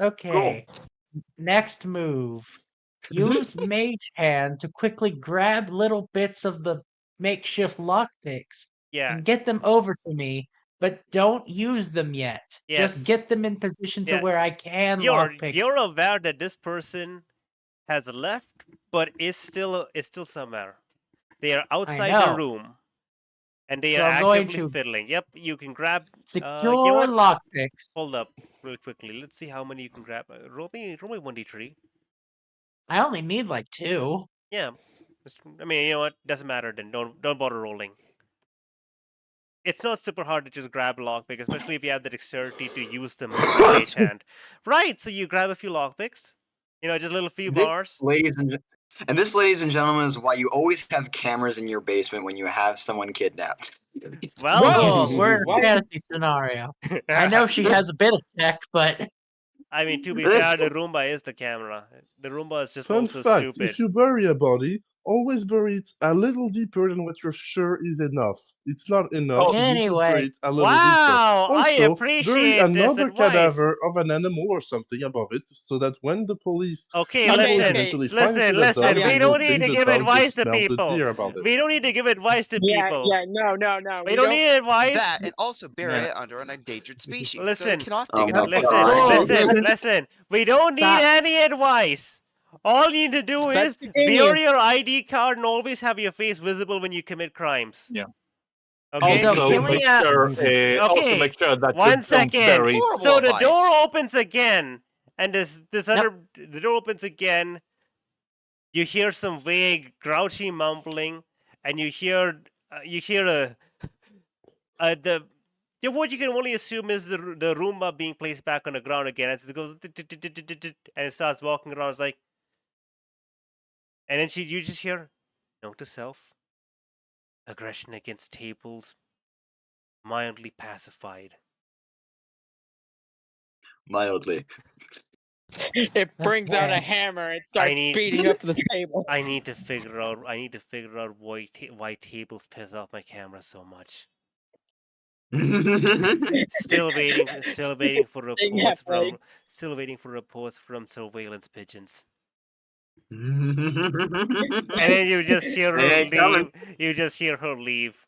Okay. Next move. Use Mage Hand to quickly grab little bits of the makeshift lockpicks Yeah. and get them over to me, but don't use them yet. Yes. Just get them in position to Yeah. where I can You're lockpick. aware that this person has left, but is still somewhere. They are outside the know. room, and they So are I'm going actively to fiddling. Yep, you can grab. You know secure what? lockpicks. Hold up, real quickly. Let's see how many you can grab. Roll me 1d3. I only need like 2. Yeah, I mean, you know what? Doesn't matter then. Don't bother rolling. It's not super hard to just grab a lockpick, especially if you have the dexterity to use them with your mage hand. Right, so you grab a few lockpicks. You know, just a little few bars. Ladies and gentlemen, is why you always have cameras in your basement when you have someone kidnapped. Well, Cool. We're in a fantasy scenario. I know she has a bit of tech, but I mean, to be fair, the Roomba is the camera. The Roomba is just Fun also fact: stupid. if you bury a body, always bury it a little deeper than what you're sure is enough. It's not enough. You need to bury anyway. it a little Wow, deeper. I Also, bury appreciate this another advice. cadaver of an animal or something above it, so that when the police Okay, keep Okay, listen, looking okay. until they finally listen, get a dog, listen. they We don't will need think to the give dog advice just to smelled the people. deer about it. We don't need to give advice to people. No. We don't need advice. That and also bury Yeah. it under an endangered species. So Listen. they cannot Oh dig it my up. Listen, God. listen. We don't need Stop. any advice. All you need to do Let's is continue. wear your ID card and always have your face visible when you commit crimes. Yeah. Okay. So Also, can we, make sure, also Okay, make sure that you One don't second. bury. Horrible So the advice. door opens again, and the door opens again. You hear some vague, grouchy mumbling, and you hear what you can only assume is the Roomba being placed back on the ground again. As it goes and it starts walking around. It's like, and then you just hear, note to self, aggression against tables, mildly pacified. Mildly. It brings out a Okay. hammer and I starts need- beating up the table. I need to figure out why tables piss off my camera so much. Still waiting for reports from surveillance pigeons. And then you just hear her Hey, leave. coming. You just hear her leave.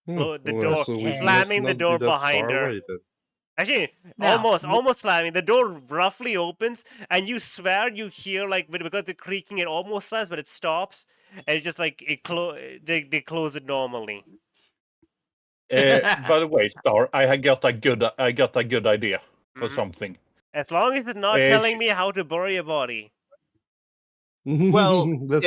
The Well, door, so we must slamming the not be door that behind far her. away, then. Actually, Now, almost slamming. The door roughly opens, and you swear you hear because the creaking, it almost slams, but it stops, and it just they close it normally. By the way, Star, I got a good idea for Mhm. something. As long as it's not Uh, telling me how to bury a body. Well, That's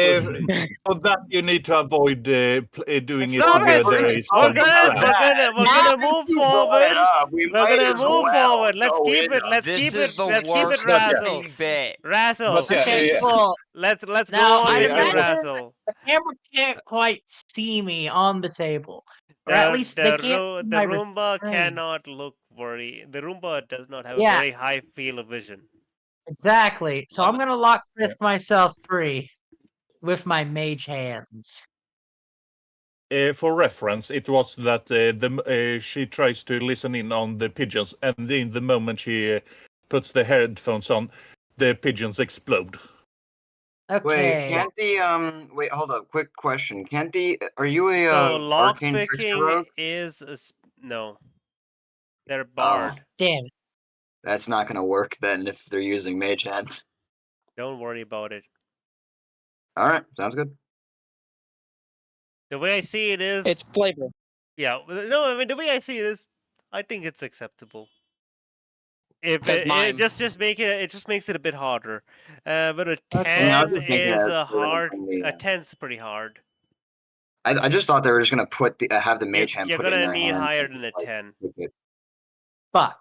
for that you need to avoid doing it Stop where it! there is We're some gonna crap. move forward. We We're might gonna as move well forward. Let's go keep in it. on Let's This keep is it. the Let's keep it worst Razzle. fucking bit. Razzle. But yeah, okay, yeah. cool. Let's go Now, on I with you, imagine Razzle. the camera can't quite see me on the table. Or at least they can't see The my Roomba restraint. cannot look very. The Roomba does not have Yeah. a very high field of vision. Exactly. So I'm gonna lock myself free with my mage hands. For reference, it was that she tries to listen in on the pigeons, and in the moment she puts the headphones on, the pigeons explode. Okay. Wait, can't the wait, hold up, quick question. Can't the are you a So arcane trickster rogue? lockpicking no. They're barred. Damn it. That's not gonna work then if they're using mage hand. Don't worry about it. Alright, sounds good. The way I see it is, It's flavor. yeah. No, I mean the way I see it is, I think it's acceptable. If Says mime. it just makes it a bit harder. But a Okay. Yeah, I was 10 just thinking is that's hard. really, A 10's pretty hard. I just thought they were just gonna put the have the mage hand You're put it in gonna their need hand higher and than a like, 10. click it. Fuck.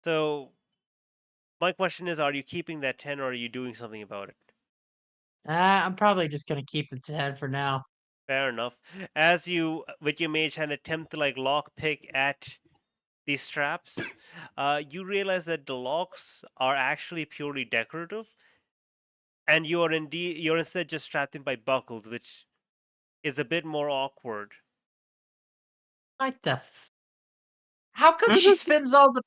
So my question is, are you keeping that 10 or are you doing something about it? I'm probably just gonna keep the 10 for now. Fair enough. As you, with your mage hand, attempt to lockpick at these straps, you realize that the locks are actually purely decorative, and you're instead just strapped in by buckles, which is a bit more awkward. What the How come she spends all the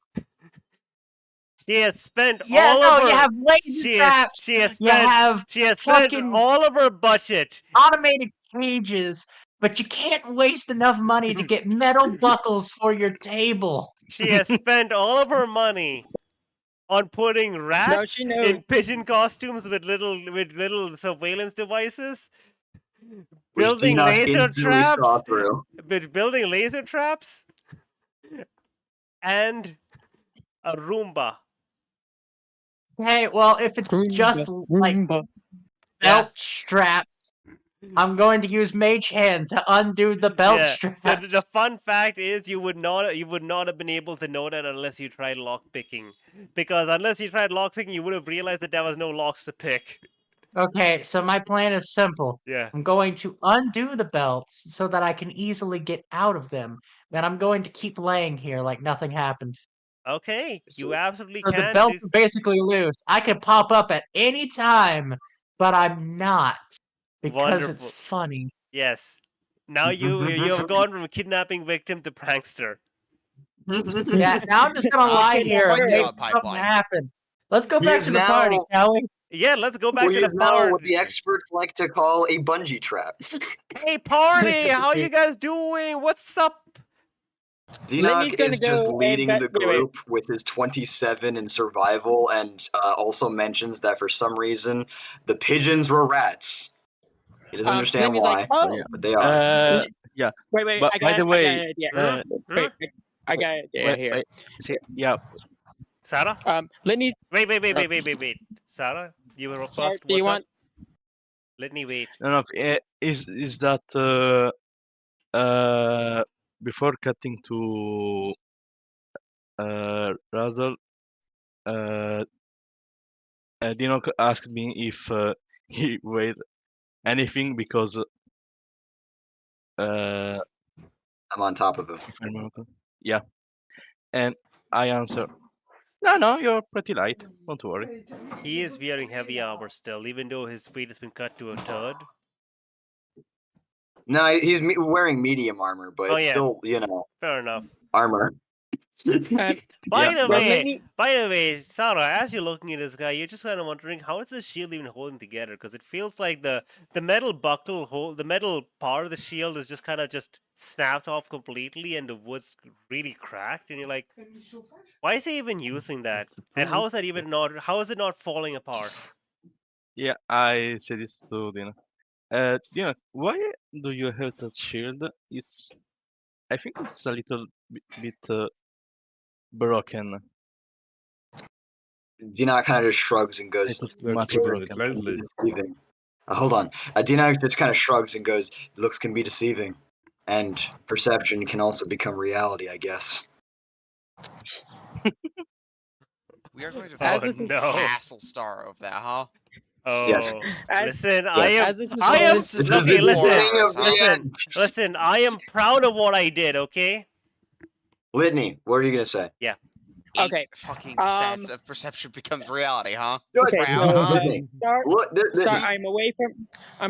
She has spent Yeah, all no, of her. you have laser traps, She has you spent. have She has spent fucking all of her budget. automated cages, but you can't waste enough money to get metal buckles for your table. She has spent all of her money on putting rats she knows. in pigeon costumes with little surveillance devices, Which building Dinoc laser instantly saw traps, through. building laser traps, and a Roomba. Okay, well, if it's just like belt Yeah. straps, I'm going to use Mage Hand to undo the belt Yeah. straps. So the fun fact is, you would not have been able to know that unless you tried lockpicking. Because unless you tried lockpicking, you would have realized that there was no locks to pick. Okay, so my plan is simple. Yeah. I'm going to undo the belts so that I can easily get out of them. Then I'm going to keep laying here like nothing happened. Okay, you absolutely So the can. belts are basically loose. I can pop up at any time, but I'm not. Because it's Wonderful. funny. Yes. Now you have gone from a kidnapping victim to prankster. Yeah, now I'm just gonna lie here and wait for something to happen. Let's go back to the party, shall we? Yeah, let's go back We to the use now party. what the experts like to call a bungee trap. Hey, party! How you guys doing? What's up? Dinoc gonna is just go and leading wait, the wait. group with his 27 in survival, and also mentions that for some reason the pigeons were rats. He doesn't understand Lenny's why, like, oh, but they are. Yeah. wait, But I by got, the way, I got an idea. Wait, I got an idea here. Yeah. Sarah? Lenny, Wait. Sarah, you were sorry, first. do you What's up? want? Litney, wait. No. Is that before cutting to Razzle, Dino asked me if he weighed anything because I'm on top of him. if I remember correctly. Yeah, and I answer, no, you're pretty light. Don't worry. He is wearing heavy armor still, even though his weight has been cut to a third. No, he's wearing medium armor, but Oh, it's yeah. still, Fair enough. armor. By the Lenny, way, Sarah, as you're looking at this guy, you're just kind of wondering how is this shield even holding together? Because it feels like the metal buckle the metal part of the shield is just kind of just snapped off completely, and the wood's really cracked. And you're like, why is he even using that? And how is that even not? How is it not falling apart? Yeah, I said this to Dino. Dino, why do you have that shield? I think it's a little bit broken. Dinoc kind of just shrugs and goes, It was Let's much put broken. it lightly. deceiving. Hold on. Dinoc just kind of shrugs and goes, looks can be deceiving. And perception can also become reality, I guess. We are going to Oh, fucking no. hassle Star of that, huh? Oh, Yes. listen, Yes. I am. This is Okay, the listen, beginning of the listen, listen. I am proud of what I did. Okay. Litney, what are you going to say? Okay, Fucking um, sense of perception becomes reality, huh? okay, Wow, so huh? Litney, start. look, So I'm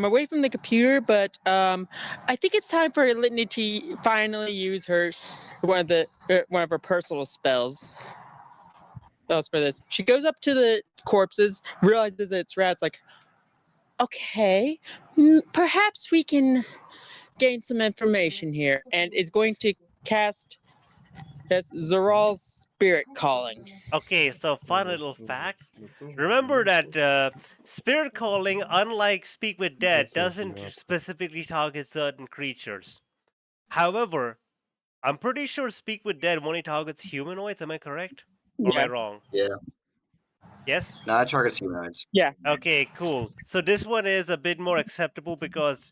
away from the computer, but I think it's time for Litney to finally use one of her personal spells. Spells for this. She goes up to the corpses, realizes that it's rats. Like, okay, perhaps we can gain some information here, and is going to cast Zaral's spirit calling. Okay, so fun little fact. Remember that spirit calling, unlike Speak with Dead, doesn't specifically target certain creatures. However, I'm pretty sure Speak with Dead only targets humanoids. Am I correct? Or am I wrong? Yeah. Yes? No, that targets humanoids. Yeah. Okay, cool. So this one is a bit more acceptable because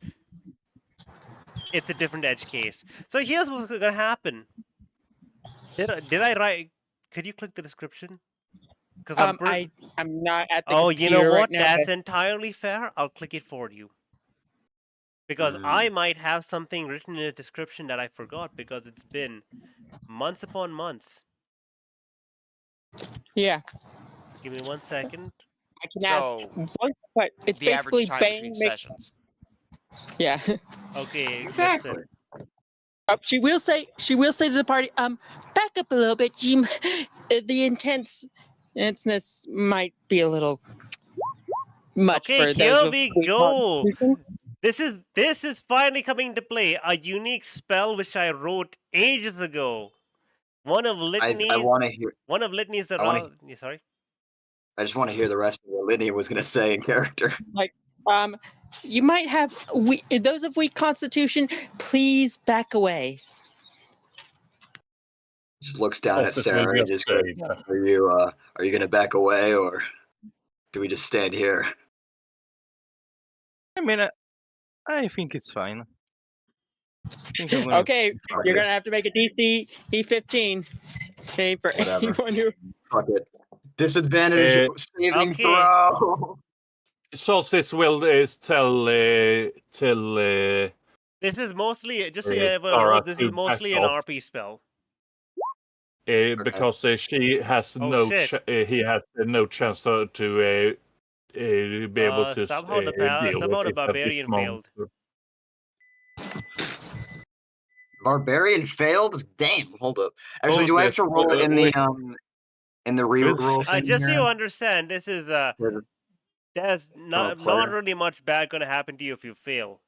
it's a different edge case. So here's what's gonna happen. Did I write? Could you click the description? Because I'm not at the Oh, computer you know what? right now. That's entirely fair. I'll click it for you. Because I might have something written in the description that I forgot because it's been months upon months. Yeah. Give me 1 second. I can ask one question. It's the basically average time Bane between makes. sessions. Yeah. Okay, Exactly. listen. She will say to the party, back up a little bit, Jim. The intenseness might be a little much Okay, for here those we of go. This is finally coming into play. A unique spell which I wrote ages ago. One of Litney's. I want to hear. One of Litney's. I wanna- Yeah, sorry. I just want to hear the rest of what Litney was gonna say in character. You might have those of weak constitution. Please back away. Just looks down at Solstice will Sarah and just goes, say, "Are you gonna back away, or do we just stand here?" I mean, I think it's fine. I think I'm gonna Okay, be fine. you're gonna have to make a DC E15. Okay, for Whatever. anyone who. Fuck it. Disadvantage saving Okay. throw. Solstice will tell This is mostly just so Uh, you have a Sarah note, this to is mostly back an off. RP spell. because she has Oh, shit. he has no chance to be able to Somehow the deal with it at this barbarian moment. failed. Barbarian failed. Damn. Hold up. Actually, Oh, do I have that's, to roll it in wait. the reroll thing? Just so here? you understand, this is there's not player. really much bad gonna happen to you if you fail.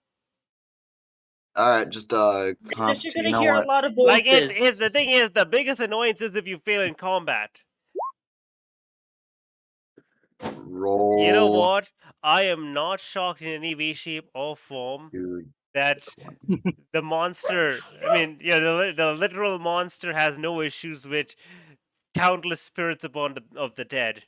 All right, just You're const. gonna You know hear what? a lot of Like voices. it's the thing is the biggest annoyance is if you fail in combat. Roll. You know what? I am not shocked in any way, shape, or form Dude. that the monster. I mean, yeah, the literal monster has no issues with countless spirits of the dead.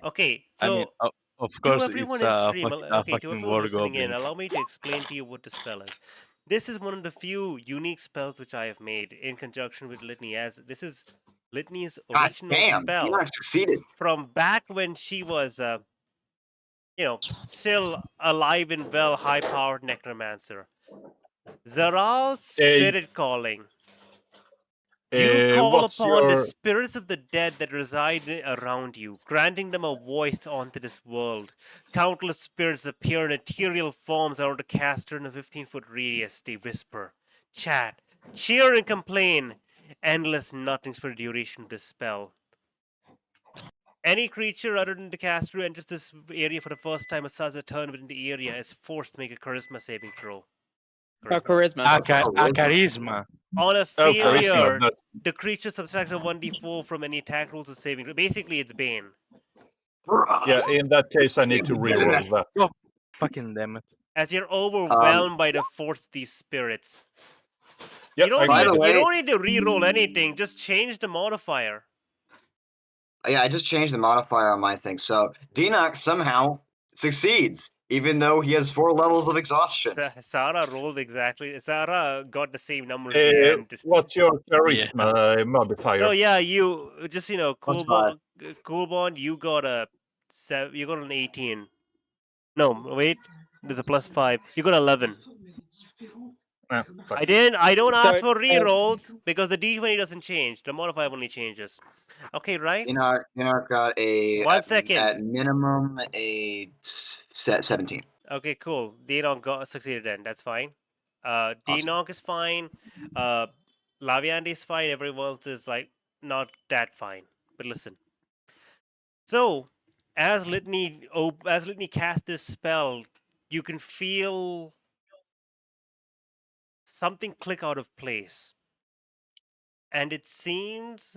Okay, I mean, so of to course, everyone it's in a, stream, a okay, to fucking everyone war listening in, goblin. allow me to explain to you what the spell is. This is one of the few unique spells which I have made in conjunction with Litney, as this is Litney's God original damn. spell You succeeded. from back when she was, still alive and well, high-powered necromancer. Zaral's spirit calling. You call What's upon the your spirits of the dead that reside around you, granting them a voice onto this world. Countless spirits appear in ethereal forms around the caster in a 15-foot radius. They whisper, chat, cheer, and complain. Endless nothings for the duration of this spell. Any creature other than the caster who enters this area for the first time or starts a turn within the area is forced to make a charisma saving throw. Charisma. A charisma. On a Oh, failure, charisma, that- the creature subtracts a 1d4 from any attack rolls or saving. Basically, it's Bane. yeah, in that case, I need to reroll that. Oh, fucking damn it. As you're overwhelmed by the force of these spirits. Yep, you don't By need the way- you don't need to re-roll anything, just change the modifier. Yeah, I just changed the modifier on my thing. So Dinox somehow succeeds, even though he has 4 levels of exhaustion. Sarah rolled exactly. Sarah got the same number at the end. What's your charisma modifier? So yeah, you just Plus 5. Cool Bond, you got an 18. No, wait, there's a plus 5. You got 11. Ah, fuck. I don't ask So, for re-rolls because the d20 doesn't change. The modifier only changes. Okay, right? Dinox got a 1 second. at minimum a 17. Okay, cool. Dinok succeeded then. That's fine. Dinok is fine. Laviande is fine. Everyone else is like not that fine. But listen. So, as Litney casts this spell, you can feel something click out of place. And it seems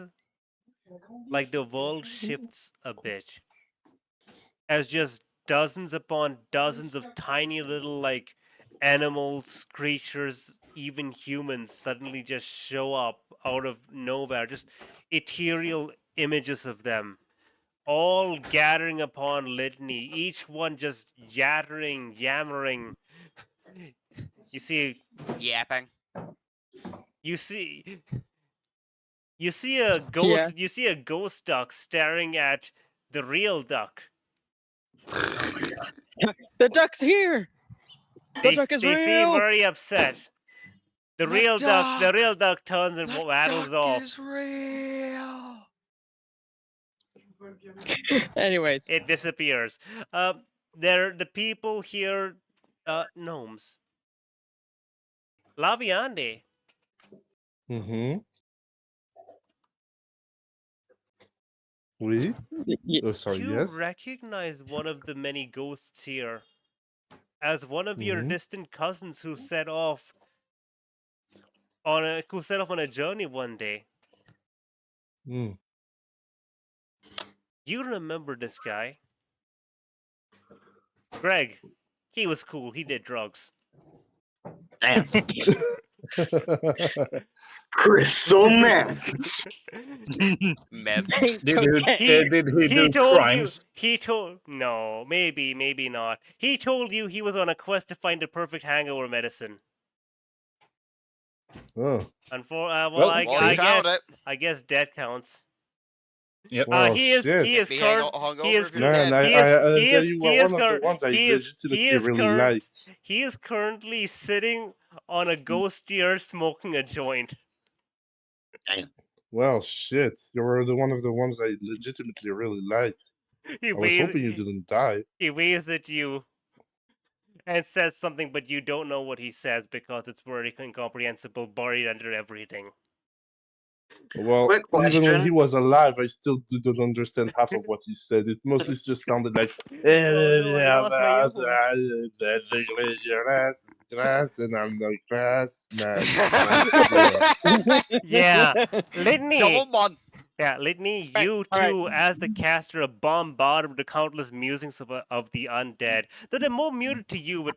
like the world shifts a bit. As just dozens upon dozens of tiny little like animals, creatures, even humans suddenly just show up out of nowhere. Just ethereal images of them. All gathering upon Litney, each one just yammering. You see, Yapping. you see a ghost. Yeah. You see a ghost duck staring at the real duck. The duck's here. The duck is they real. seem very upset. The My real duck turns and The waddles duck off. is real. Anyways, It disappears. The people here, gnomes. Laviande. Mm-hmm. Oui. Oh, sorry. You Yes. recognize one of the many ghosts here as one of your Mhm. distant cousins who set off on a journey one day. Mm. You remember this guy? Greg. He was cool. He did drugs. Damn. Crystal meth. Meth. Did he do told crimes? No, maybe not. He told you he was on a quest to find the perfect hangover medicine. Oh. Well, I he found guess it. I guess death counts. Yep. Well, he is shit. he is If he hang current. hungover, He is if you're Man, dead. he is I he tell is you he what, is one of the ones I legitimately really liked. He is currently sitting on a ghost deer smoking a joint. Damn. Well, shit. You were one of the ones I legitimately really liked. He I was waves. hoping you didn't die. He waves at you and says something, but you don't know what he says because it's very incomprehensible, buried under everything. Well, Quick even when he question. was alive, I still didn't understand half of what he said. It mostly just sounded like, no, I lost my earphones. grass, and I'm the grass man. Yeah, Litney. Come on. Yeah, Litney, Right, you alright. too, as the caster, are bombarded with the countless musings of the undead. Though they're more muted to you with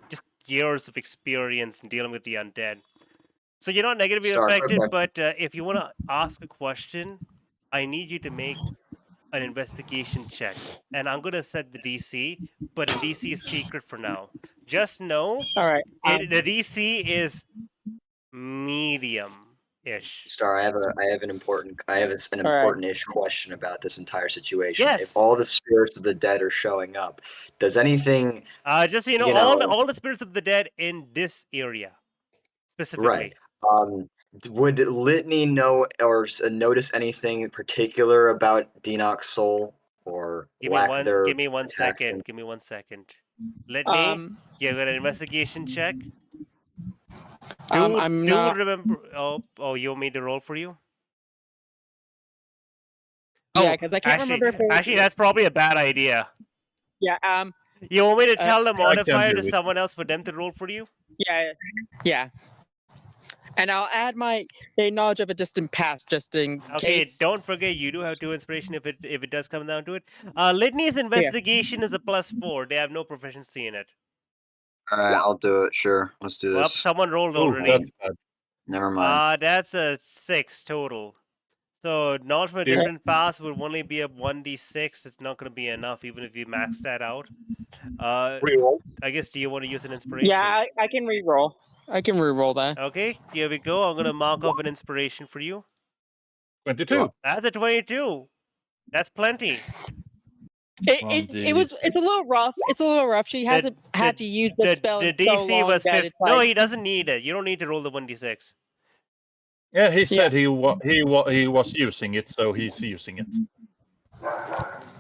just years of experience in dealing with the undead. So you're not negatively Star, quick affected, question. but if you want to ask a question, I need you to make an investigation check. And I'm going to set the DC, but the DC is secret for now. Just know All right. the DC is medium-ish. Star, I have an important-ish question about this entire situation. Yes. If all the spirits of the dead are showing up, does anything Just so you know, all the spirits of the dead in this area, specifically. right? Would Litney know or notice anything particular about Dinok's soul or Give lack me thereof? one second. Give me 1 second. Litney, give it an investigation check. I'm not. Remember. Oh, you want me to roll for you? Yeah, because I can't remember if it was... Actually, that's probably a bad idea. Yeah. You want me to tell the I can modifier do to it. someone else for them to roll for you? Yeah. And I'll add my knowledge of a distant past just in Okay, case. don't forget you do have 2 inspiration if it does come down to it. Litney's investigation is a +4. They have no proficiency in it. Alright, I'll do it. Sure, let's do Well, this. someone rolled Oh, already. that's bad. Never mind. That's a 6 total. So knowledge from a Yeah. different past would only be a 1d6. It's not going to be enough, even if you max that out. Reroll. I guess, do you want to use an inspiration? Yeah, I can re-roll. I can re-roll that. Okay, here we go. I'm going to mark off an inspiration for you. 22. That's a 22. That's plenty. It's a little rough. It's a little rough. She hasn't had to use the spell The in so DC long was that 50. it's No, like... he doesn't need it. You don't need to roll the 1d6. Yeah, he said he was using it, so he's using it.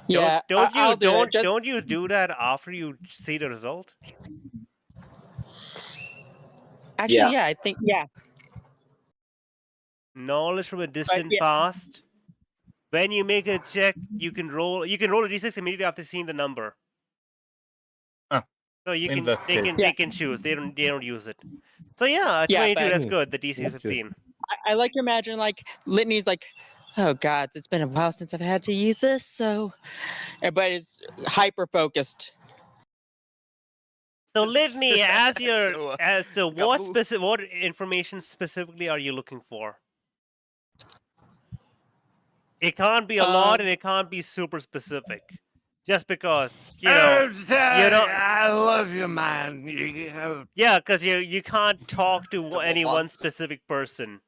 Yeah, Don't you do that after you see the result? Actually, yeah, I think, yeah. Knowledge from a distant past. When you make a check, you can roll a d6 immediately after seeing the number. So you can they can choose. They don't use it. So yeah, 22. That's good. The DC is 15. I like to imagine like Litney's like, oh god, it's been a while since I've had to use this. So, but it's hyper focused. So Litney, what information specifically are you looking for? It can't be a lot, and it can't be super specific. Just because, I love you, man. Yeah, because you can't talk to any one specific person.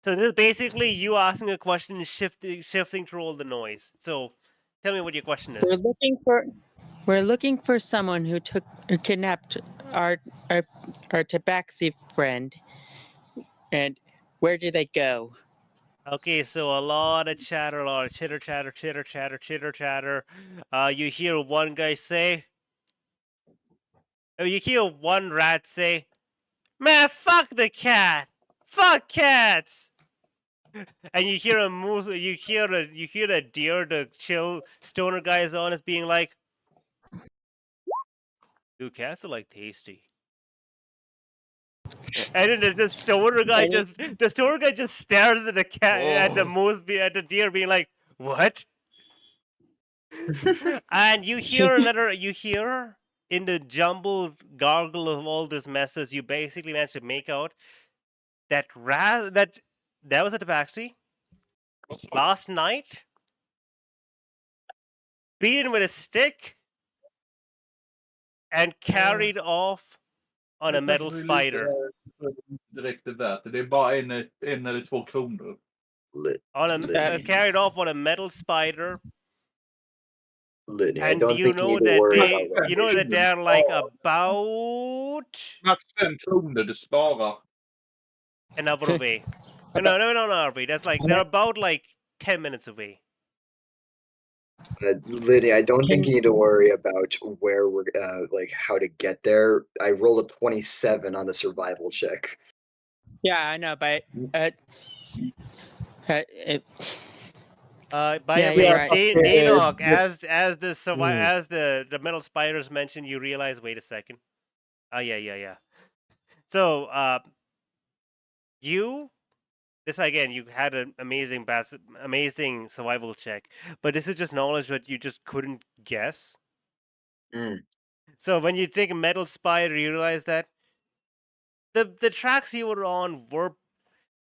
So this is basically you asking a question and shifting through all the noise. So tell me what your question is. We're looking for someone who kidnapped our Tabaxi friend. And where do they go? Okay, so a lot of chatter, a lot of chitter chatter. You hear one guy say, you hear one rat say, "Man, fuck the cat, fuck cats." And you hear a moose, you hear the deer, the chill stoner guy is on, is being like, "Dude, cats are like tasty." And then the stoner guy just stares at the cat, at the moose, at the deer, being like, "What?" And you hear in the jumbled gargle of all this messes, you basically managed to make out that that was a Tabaxi last night, beaten with a stick and carried off on a metal spider. Direkt det där. Det är bara en eller två kronor. Carried off on a metal spider. Litney, I And don't you think know need to that worry about you know that they're like about Max 5 kronor du sparar. an hour away. No, away. That's like they're about like 10 minutes away. Litney, I don't think you need to worry about where we're like how to get there. I rolled a 27 on the survival check. Yeah, I know, but By Yeah, the way, you're right. Daynok, as the metal spiders mentioned, you realize. Wait a second. Yeah. So this again, you had an amazing survival check, but this is just knowledge that you just couldn't guess. So when you think metal spider, you realize that the tracks you were on were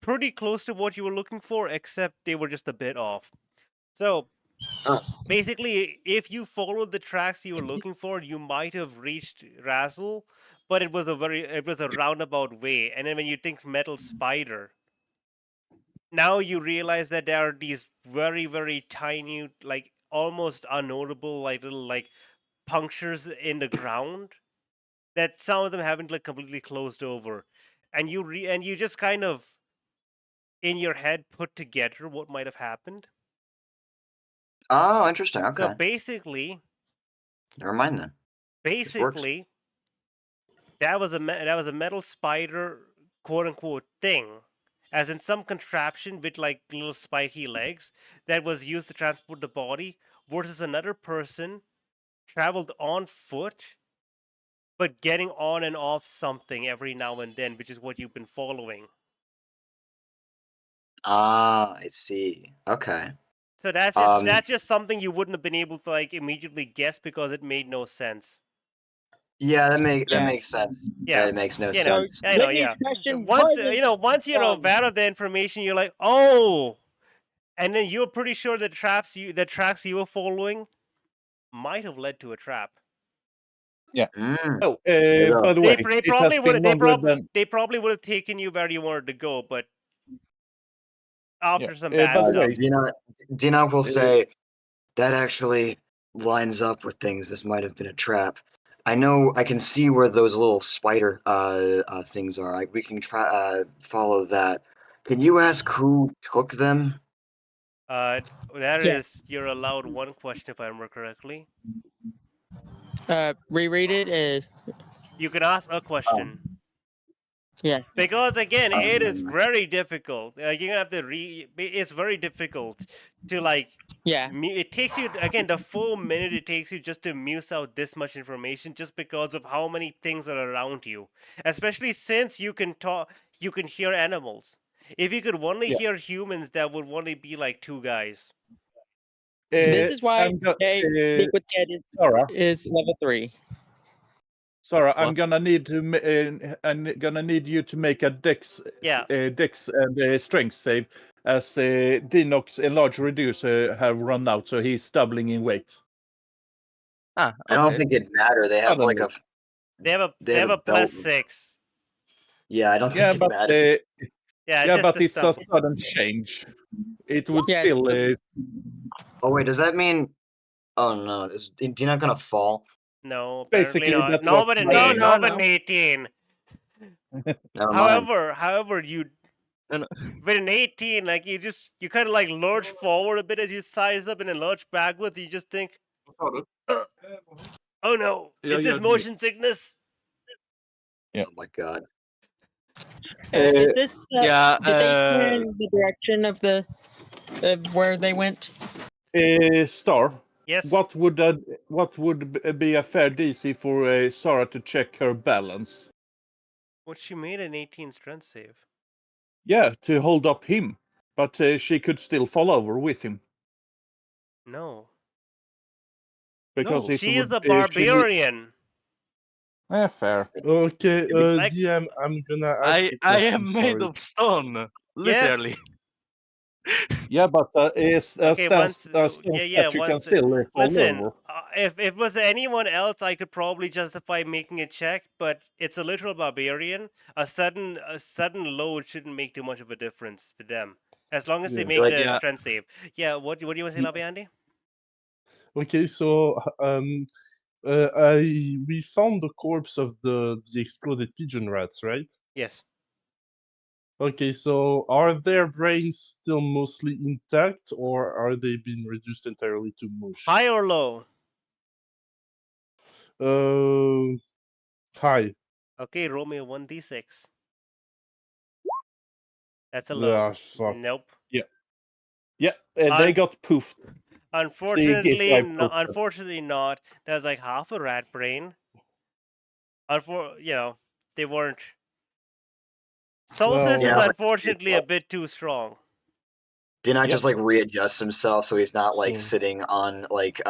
pretty close to what you were looking for, except they were just a bit off. So basically, if you followed the tracks you were looking for, you might have reached Razzle, but it was a roundabout way. And then when you think metal spider, now you realize that there are these very, very tiny, like almost unnotable, like little like punctures in the ground that some of them haven't like completely closed over, and you just kind of in your head put together what might have happened. Oh, interesting. Okay. So basically, never mind then. Basically, that was a metal spider, quote unquote, thing, as in some contraption with like little spiky legs that was used to transport the body, versus another person traveled on foot, but getting on and off something every now and then, which is what you've been following. Ah, I see. Okay. So that's just something you wouldn't have been able to like immediately guess because it made no sense. Yeah, that makes sense. Yeah, it makes no sense. sense. I know, yeah. Once you're aware of the information, you're like, oh, and then you're pretty sure the tracks you were following might have led to a trap. Yeah. Oh, by the way, they probably would have taken you where you wanted to go, but after some bad by the stuff. way, Dina will say that actually lines up with things. This might have been a trap. I know. I can see where those little spider things are. We can try follow that. Can you ask who took them? You're allowed one question if I remember correctly. Reread it. You can ask a question. Yeah. Because again, it is very difficult. You're gonna have to it's very difficult to like. Yeah. It takes you again the full minute it takes you just to muse out this much information, just because of how many things are around you. Especially since you can hear animals. If you could only hear humans, that would only be like two guys. This is why Liquid Dead is level 3. Sarah, I'm gonna need you to make a dex and strength save, as Dinox enlarge reducer have run out, so he's doubling in weight. I don't think it'd matter. They have like They have a +6. Yeah, I don't think it'd matter. But it's a sudden change. It would still. Oh wait, does that mean? Oh no, is Dina gonna fall? No, basically not. No, but an 18. However, you with an 18, like you kind of like lurch forward a bit as you size up, and then lurch backwards. You just think, oh no, is this motion sickness? Yeah. Oh my god. Is this? Did they turn the direction of where they went? Star. Yes. What would be a fair DC for Sarah to check her balance? What, she made an 18 strength save. Yeah, to hold up him, but she could still fall over with him. No. Because No. it She is the would, she need- barbarian. fair. Okay, Like- DM, I'm gonna ask I a I question, am made sorry. of stone. Literally. Yeah, but it's a Okay, stone once, yeah, that you can once. still fall Listen, over. if it was anyone else, I could probably justify making a check, but it's a literal barbarian. A sudden load shouldn't make too much of a difference to them, as long as they Yeah. make Like- the Yeah. strength save. Yeah, what do you want to say, Lavi Andy? Okay, so we found the corpse of the exploded pigeon rats, right? Yes. Okay, so are their brains still mostly intact, or are they being reduced entirely to mush? High or low? High. Okay, roll me a 1d6. That's a Yeah, low. fuck. Nope. Yeah, they got poofed. Unfortunately, I pooped them. unfortunately not. There's like half a rat brain. They weren't. Solstice Well, is Yeah. unfortunately a bit too strong. Did not Yep. just like readjust himself so he's not like So- sitting on like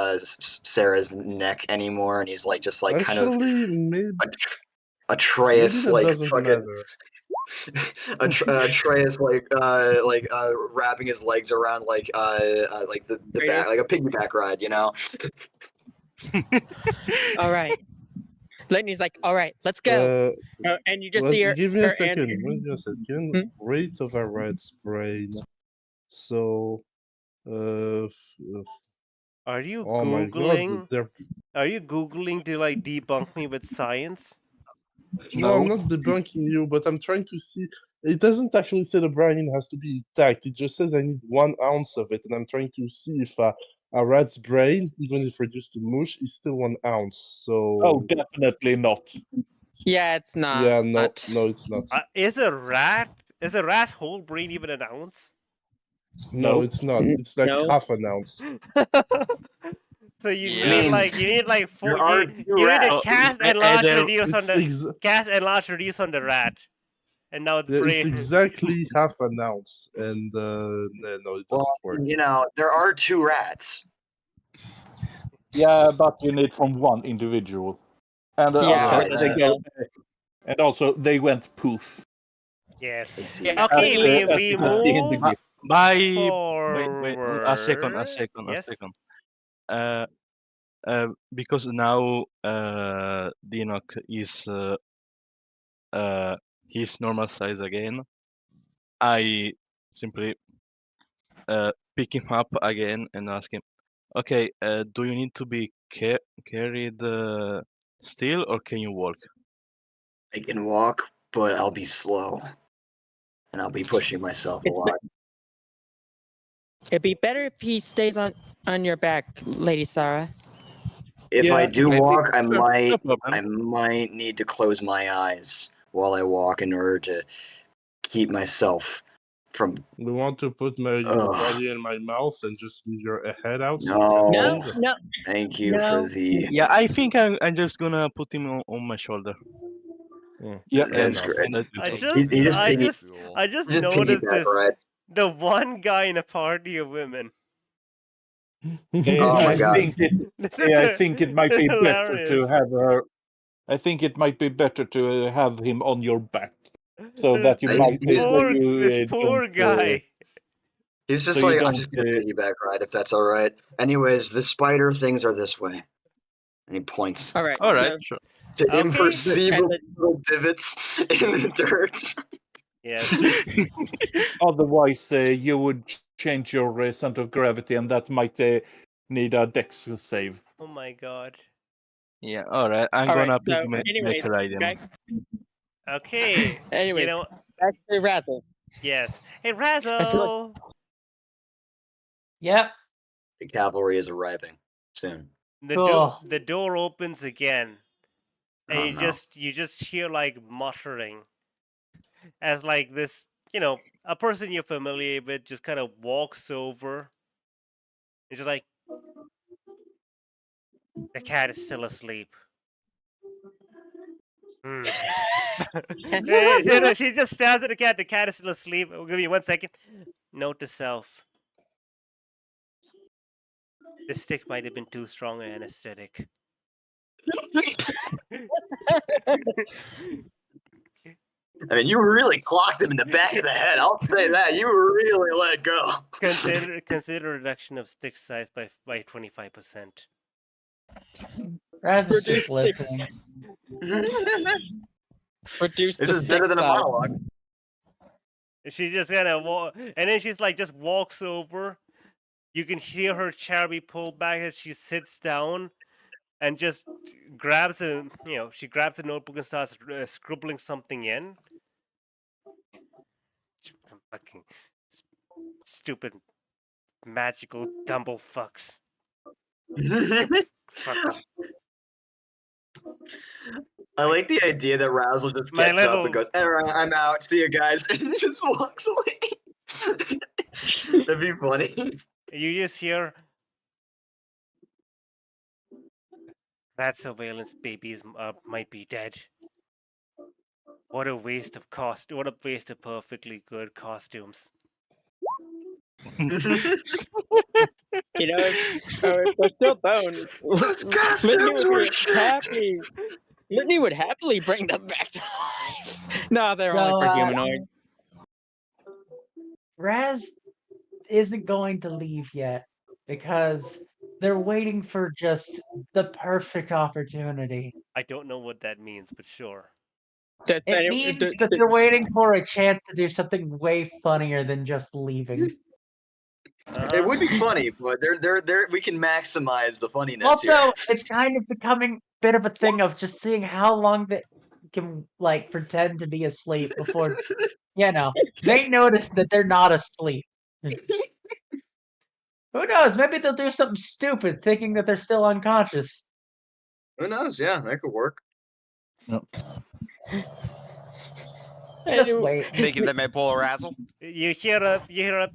Sarah's neck anymore, and he's like just like kind of actually, maybe Atreus that like doesn't fucking matter. Atreus like wrapping his legs around like the back, like a piggyback ride, you know. All right. Litney's like, all right, let's go. And you just see her. Give me a her second. and- Give me a second. Hmm? Rate of a rat's brain. So, Are you oh my god, googling? they're Are you googling to like debunk me with science? No, I'm not debunking you, but I'm trying to see. It doesn't actually say the brain has to be intact. It just says I need 1 ounce of it, and I'm trying to see if a rat's brain, even if reduced to mush, is still 1 ounce. So. Oh, definitely not. Yeah, it's not. Yeah, no, it's not. Is a rat's whole brain even an ounce? No, it's not. It's like No. half an ounce. So you Yeah. need like four. There are You two need to rats. cast and enlarge there- reduce on It's the cast enlarge reduce on the rat, and now it's Yeah, brain. it's exactly half an ounce, and no, it doesn't Well, work. you know, there are 2 rats. Yeah, but you need from one individual. And Yeah, for and also they went poof. Yes. I see. Yeah. Okay, That's we because the move individual. By forward. wait, a second. Yes. Because now Dinok is his normal size again. I simply pick him up again and ask him, okay, do you need to be carried still, or can you walk? I can walk, but I'll be slow, and I'll be pushing myself a It's lot. It'd be better if he stays on your back, Lady Sarah. If I Yeah, do maybe. walk, I No problem. I might need to close my eyes while I walk in order to keep myself from. We want to put my Ugh. body in my mouth and just leave your head out. so No. you No, can breathe? no. Thank you No. for the. Yeah, I think I'm just gonna put him on my shoulder. Yeah, That's enough. great. And that- I He just Just noticed piggyback this. ride. The one guy in a party of women. Oh my God. I think it might be better to Hilarious. have her. I think it might be better to have him on your back, so that you This might. poor- This poor guy. He's just So you like, I'm don't, just gonna piggyback ride if that's all right. Anyways, the spider things are this way, and he points All right. All right, so- sure. to Okay. imperceivable little divots in the dirt. Yes. Otherwise, you would change your center of gravity, and that might need a dex save. Oh my god. Yeah, all right. I'm All right, gonna so make anyways, a ride him. back, Okay. anyways, You know. back to Razzle. Yes. Hey, Razzle. Yep. The cavalry is arriving soon. Cool. The door opens again, and Oh, you no. just hear like muttering, as like this a person you're familiar with just kind of walks over. It's just like the cat is still asleep. Hmm. She just stares at the cat. The cat is still asleep. Give me 1 second. Note to self. The stick might have been too strong an anesthetic. I mean, you really clocked him in the back of the head. I'll say that. You really let go. Consider reduction of stick size by 25%. Raz is Reduce just stick- listening. Reduce This the is better stick than a size. monologue. She just kind of and then she's like just walks over. You can hear her chair be pulled back as she sits down, and just grabs she grabs a notebook and starts scribbling something in. Fucking stupid magical dumble fucks. Fuck 'em. I like the idea that Razzle just My gets up little- and goes, "All right, I'm out. See you guys," and just walks away. That'd be funny. You just hear that surveillance babies might be dead. What a waste of What a waste of perfectly good costumes. You know, if they're still bone, Litney would be happy. Litney would happily bring them back to life. No, they're only for humanoids. Raz isn't going to leave yet because they're waiting for just the perfect opportunity. I don't know what that means, but sure. It means that they're waiting for a chance to do something way funnier than just leaving. It would be funny, but we can maximize the funniness. Also, here. it's kind of becoming a bit of a thing of just seeing how long they can like pretend to be asleep before they notice that they're not asleep. Who knows? Maybe they'll do something stupid thinking that they're still unconscious. Who knows? Yeah, that could work. Just wait. Making them a pull a Razzle. You hear a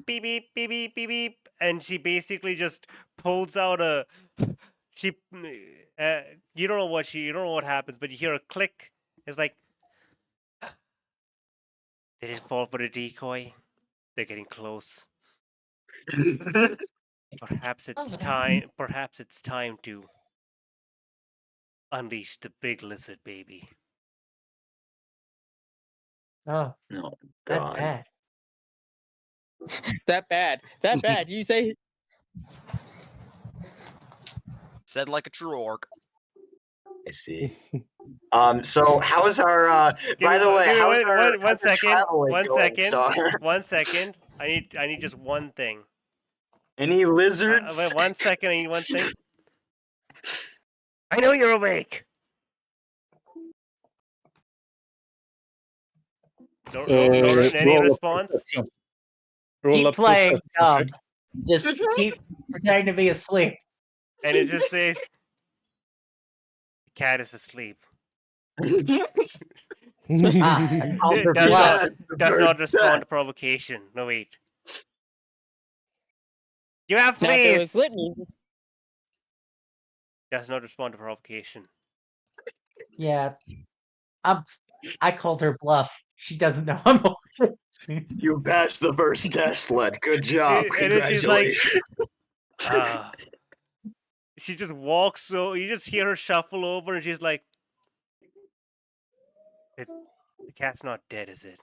beep beep beep beep beep beep, and she basically just pulls out a you don't know what happens, but you hear a click. It's like they didn't fall for the decoy. They're getting close. Perhaps it's time to unleash the big lizard baby. Oh, no, that God. bad. That bad. You say Said like a true orc. I see. So how is our? By the way, how is our? One second. Star? 1 second. I need just one thing. Any lizards? Wait, 1 second. I need one thing. I know you're awake. Any response? Keep playing dumb. Just keep pretending to be asleep. And it just says, "The cat is asleep." Does not respond to provocation. No, wait. You have Not if it was fleas. Litney. Does not respond to provocation. Yeah. I called her bluff. She doesn't know I'm awake. You passed the first test, Led. Good job. And then she's like, Congratulations. she just walks, so you just hear her shuffle over, and she's like, the cat's not dead, is it?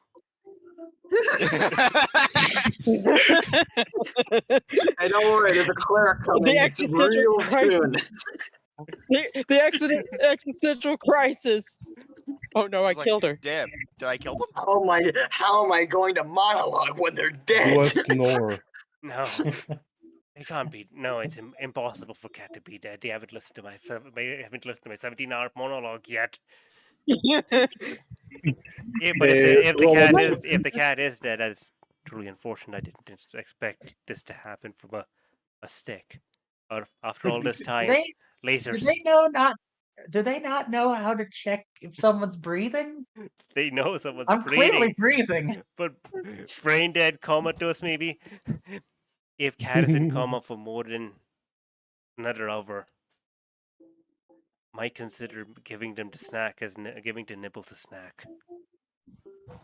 Hey, don't worry, there's a cleric coming real soon. The existential crisis. Oh no, I It's like, killed her. Damn, did I kill them? How am I going to monologue when they're dead? Do a snore. No. They can't be. No, it's impossible for cat to be dead. They haven't listened to my 17-hour monologue yet. Yeah, but if the cat is dead, that's truly unfortunate. I didn't expect this to happen from a stick. Or after all this time, lasers. Do they not know how to check if someone's breathing? They know someone's I'm breathing. clearly breathing. But brain dead, comatose, maybe. If cat is in coma for more than another hour, might consider giving them to snack as giving to nibble to snack.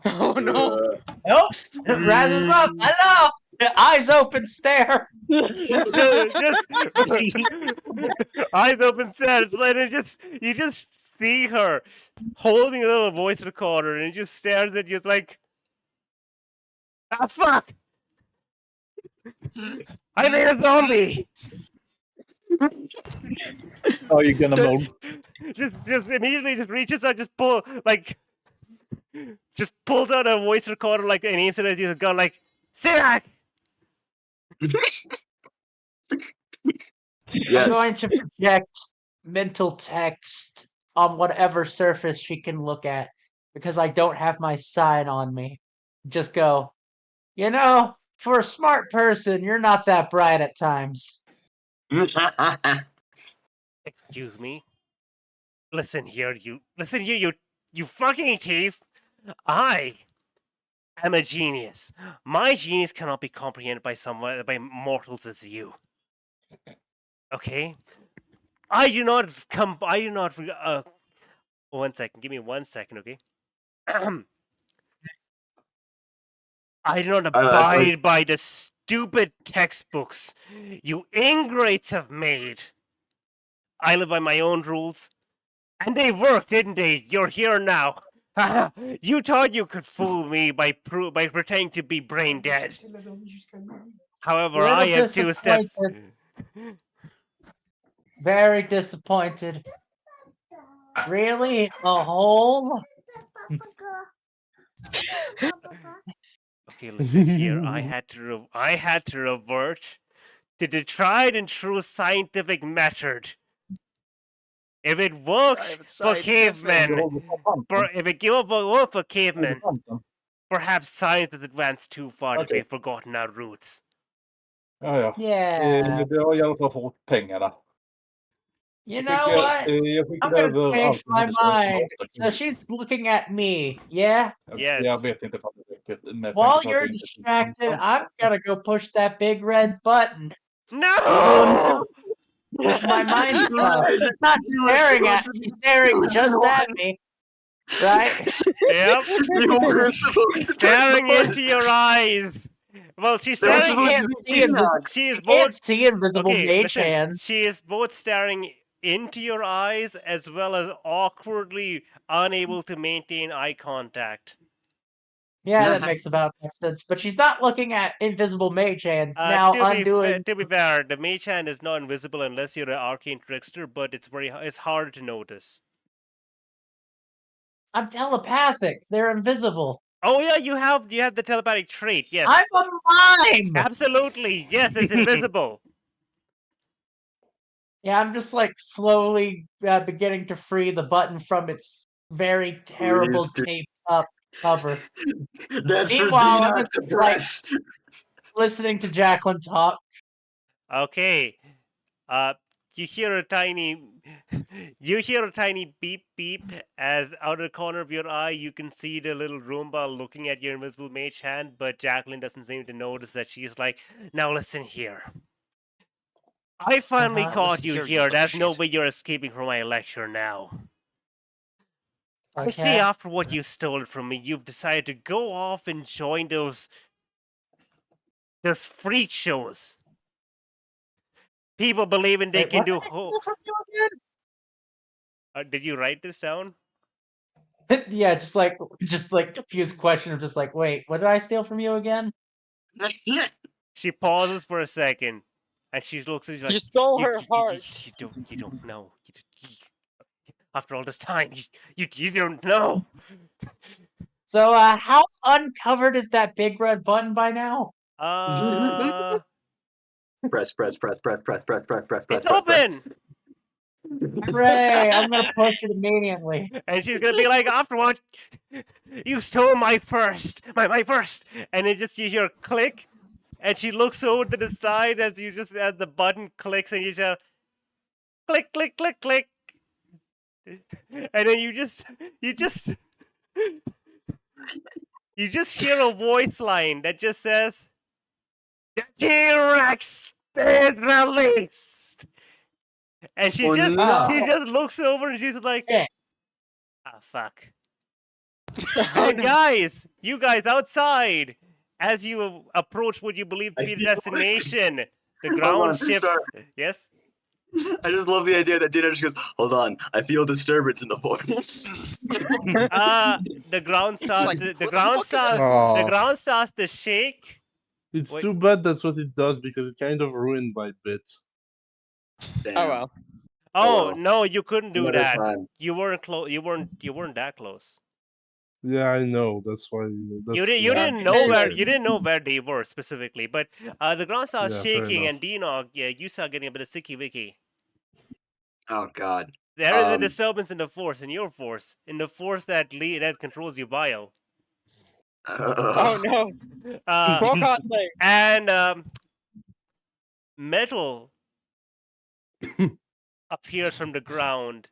Oh no! Nope. Razzle's up. Hello. Eyes open. Stare. just eyes open, sad, and you just see her holding a little voice recorder, and it just stares at you, it's like, ah, fuck! I made a zombie. Are you gonna mold? Just immediately just reaches out, just pulls out a voice recorder, like, and aims it at you with a gun, like, sit back. Yes. I'm going to project mental text on whatever surface she can look at because I don't have my sign on me. Just go, for a smart person, you're not that bright at times. Excuse me. Listen here, you fucking thief. I am a genius. My genius cannot be comprehended by mortals as you. Okay? I do not. 1 second. Give me 1 second, okay? I do not abide by the stupid textbooks you ingrates have made. I live by my own rules. And they worked, didn't they? You're here now. You thought you could fool me by pretending to be brain dead. However, I am 2 steps. Very disappointed. Really? A hole? Okay, listen here. I had to revert to the tried and true scientific method. If it works for cavemen, if it worked for cavemen, perhaps science has advanced too far that they've forgotten our roots. Ja. Yeah. Det har i alla fall fått pengarna. You know what? I'm gonna change my mind. So she's looking at me, yeah? Yes. Jag vet inte vad det räcker. While you're distracted, I'm gonna go push that big red button. No! My mind's it's not staring at me, she's staring just at me. Right? Yep. Staring into your eyes. Well, she's staring. She is both. Can't see invisible mage hands. She is both staring into your eyes as well as awkwardly unable to maintain eye contact. Yeah, that makes about sense. But she's not looking at invisible mage hands. Now undoing. To be fair, the mage hand is not invisible unless you're an arcane trickster, but it's hard to notice. I'm telepathic. They're invisible. Oh yeah, you have the telepathic trait. Yes. I'm a mime. Absolutely. Yes, it's invisible. Yeah, I'm just like slowly beginning to free the button from its very terrible taped up cover. That's Meanwhile, I'm for just to press. listening to Jacqueline talk. Okay. You hear a tiny beep beep as out of the corner of your eye you can see the little Roomba looking at your invisible mage hand, but Jacqueline doesn't seem to notice that. She's like, now listen here. I finally caught you here. There's no way you're escaping from my lecture now. I see after what you stole from me, you've decided to go off and join those freak shows. People believing they can do. Did you write this down? Yeah, just like confused question of just like, wait, what did I steal from you again? She pauses for a second, and she looks at you like, you stole her heart. You don't know. After all this time, you don't know. So, how uncovered is that big red button by now? Press. It's open. Hooray! I'm gonna push it immediately. And she's gonna be like, afterwards, you stole my first, my first. And then you hear a click, and she looks over to the side as the button clicks, and you just click, click, click, click. And then you just hear a voice line that just says, "The T-Rex is released." And she just looks over and she's like, ah, fuck. And you guys outside, as you approach what you believe to be the destination, The Hold ground on, shifts. sorry. Yes. I just love the idea that Dina just goes, "Hold on, I feel disturbance in the voice." The ground starts. like, the "What the ground fuck is starts. The Aw. ground starts to shake. It's Wait. too bad that's what it does because it kind of ruined my bit. Damn. Oh well. Oh well. no, you couldn't do Another that. time. You weren't close. You weren't that close. Yeah, I know. That's why. You That's, didn't know where they were specifically, but the ground starts Yeah, fair shaking, enough. and Dinog, yeah, you start getting a bit of sicky wicky. Oh God. There is a disturbance in the force, in your force, in the force that that controls your bile. Oh no. Walk on there. And metal appears from the ground.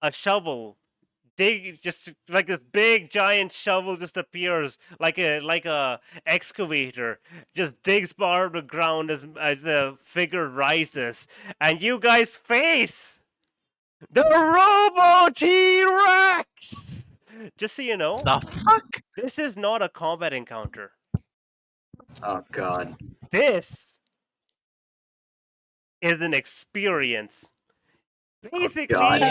A shovel, just like this big giant shovel, just appears like a excavator. Just digs bar of the ground as the figure rises, and you guys face the Robo T-Rex. Just so you know, The fuck? this is not a combat encounter. Oh God. This is an experience. Basically, God.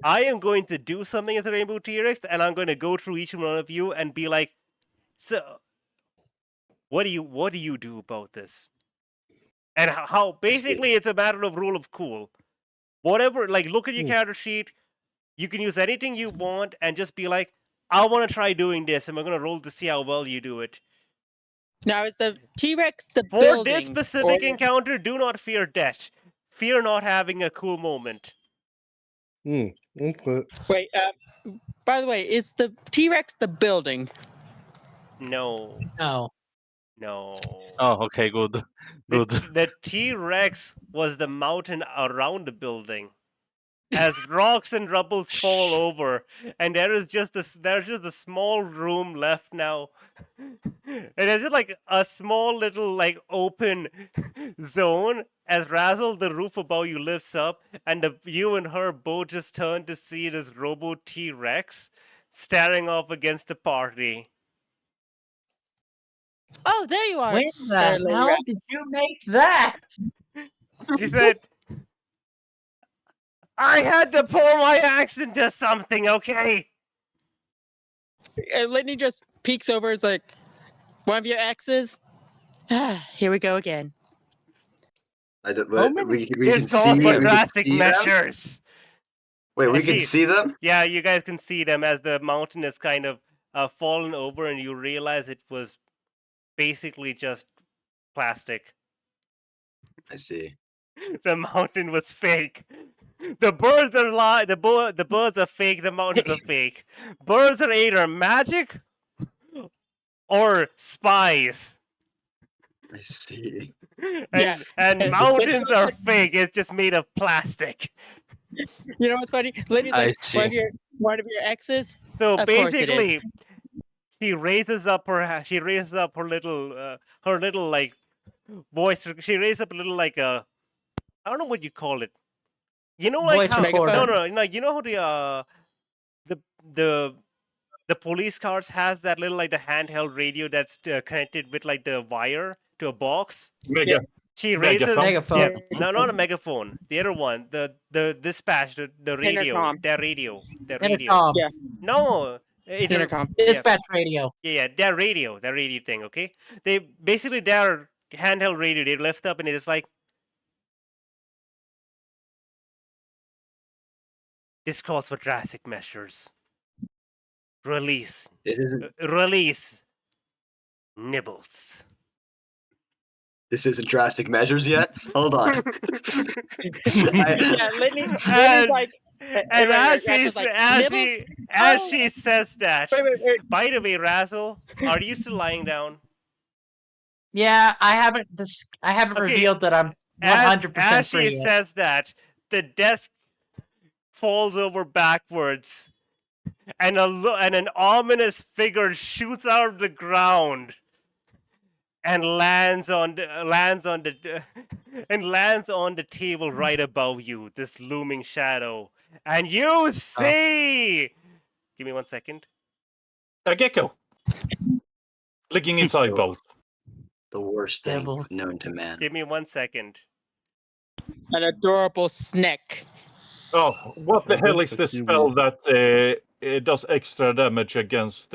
I am going to do something as a Rainbow T-Rex, and I'm going to go through each one of you and be like, so, what do you do about this? And how basically it's a matter of rule of cool. Whatever, like, look at your character sheet. You can use anything you want and just be like, I want to try doing this, and we're going to roll to see how well you do it. Now is the T-Rex the For building? this specific or- encounter, do not fear death. Fear not having a cool moment. Okay. Wait. By the way, is the T-Rex the building? No. No. No. Oh, okay, good. Good. The T-Rex was the mountain around the building. As rocks and rubble fall over, and there's just a small room left now. And there's just like a small little like open zone as Razzle, the roof above you, lifts up, and you and her both just turn to see this Robo T-Rex staring off against the party. Oh, there you are. When the Lady hell Rat. did you make that? She said, I had to pour my axe into something, okay? And Litney just peeks over. It's like, one of your exes. Here we go again. We It's can called see. for We can drastic see them? measures. Wait, we And can see them. Yeah, you guys can see them as the mountain is kind of fallen over, and you realize it was basically just plastic. I see. The mountain was fake. The birds are the birds are fake. The mountains are fake. Birds are either magic or spies. I see. And mountains are fake. It's just made of plastic. You know what's funny? Litney's I like, one see. of your exes. So Of course it basically, is. she raises up her little like voice. She raises up a little like a, I don't know what you call it. You know, like Voice how recorder. no, you know how the police cars has that little like the handheld radio that's connected with like the wire to a box. Mega. She raises Megaphone. Yeah, no, not a megaphone. The other one, the dispatch, the radio, Intercom. their radio. Intercom. Yeah. No, Intercom. Dispatch radio. Yeah, their radio thing. Okay, they basically their handheld radio. They lift up and it's like, this calls for drastic measures. Release. This isn't. Release. Nibbles. This isn't drastic measures yet. Hold on. Yeah, Litney's And- like. And Right, as Razzle's like, "Nibbles?" she says that. Wait. By the way, Razzle, are you still lying down? Yeah, I haven't Okay, revealed that I'm 100% As free she yet. says that, the desk falls over backwards, and an ominous figure shoots out of the ground and lands on the table right above you. This looming shadow, and you see. Give me 1 second. A gecko. Licking its eyeball. The worst thing Devils. known to man. Give me 1 second. An adorable snake. Oh, what the Oh, hell that's is a the kiwi. spell that it does extra damage against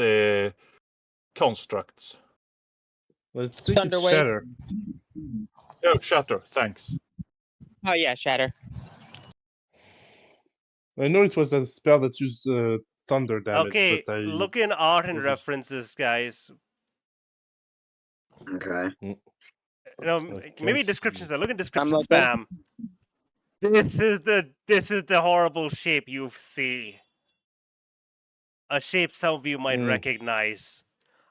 constructs? I think it's Thunderwave. Shatter. Oh, Shatter, thanks. Oh yeah, Shatter. I know it was a spell that used thunder damage, Okay, but I look in art and was it- references, guys. Okay. No, I maybe can't descriptions. see. Look at description looking. spam. This is the horrible shape you see. A shape some of you might recognize.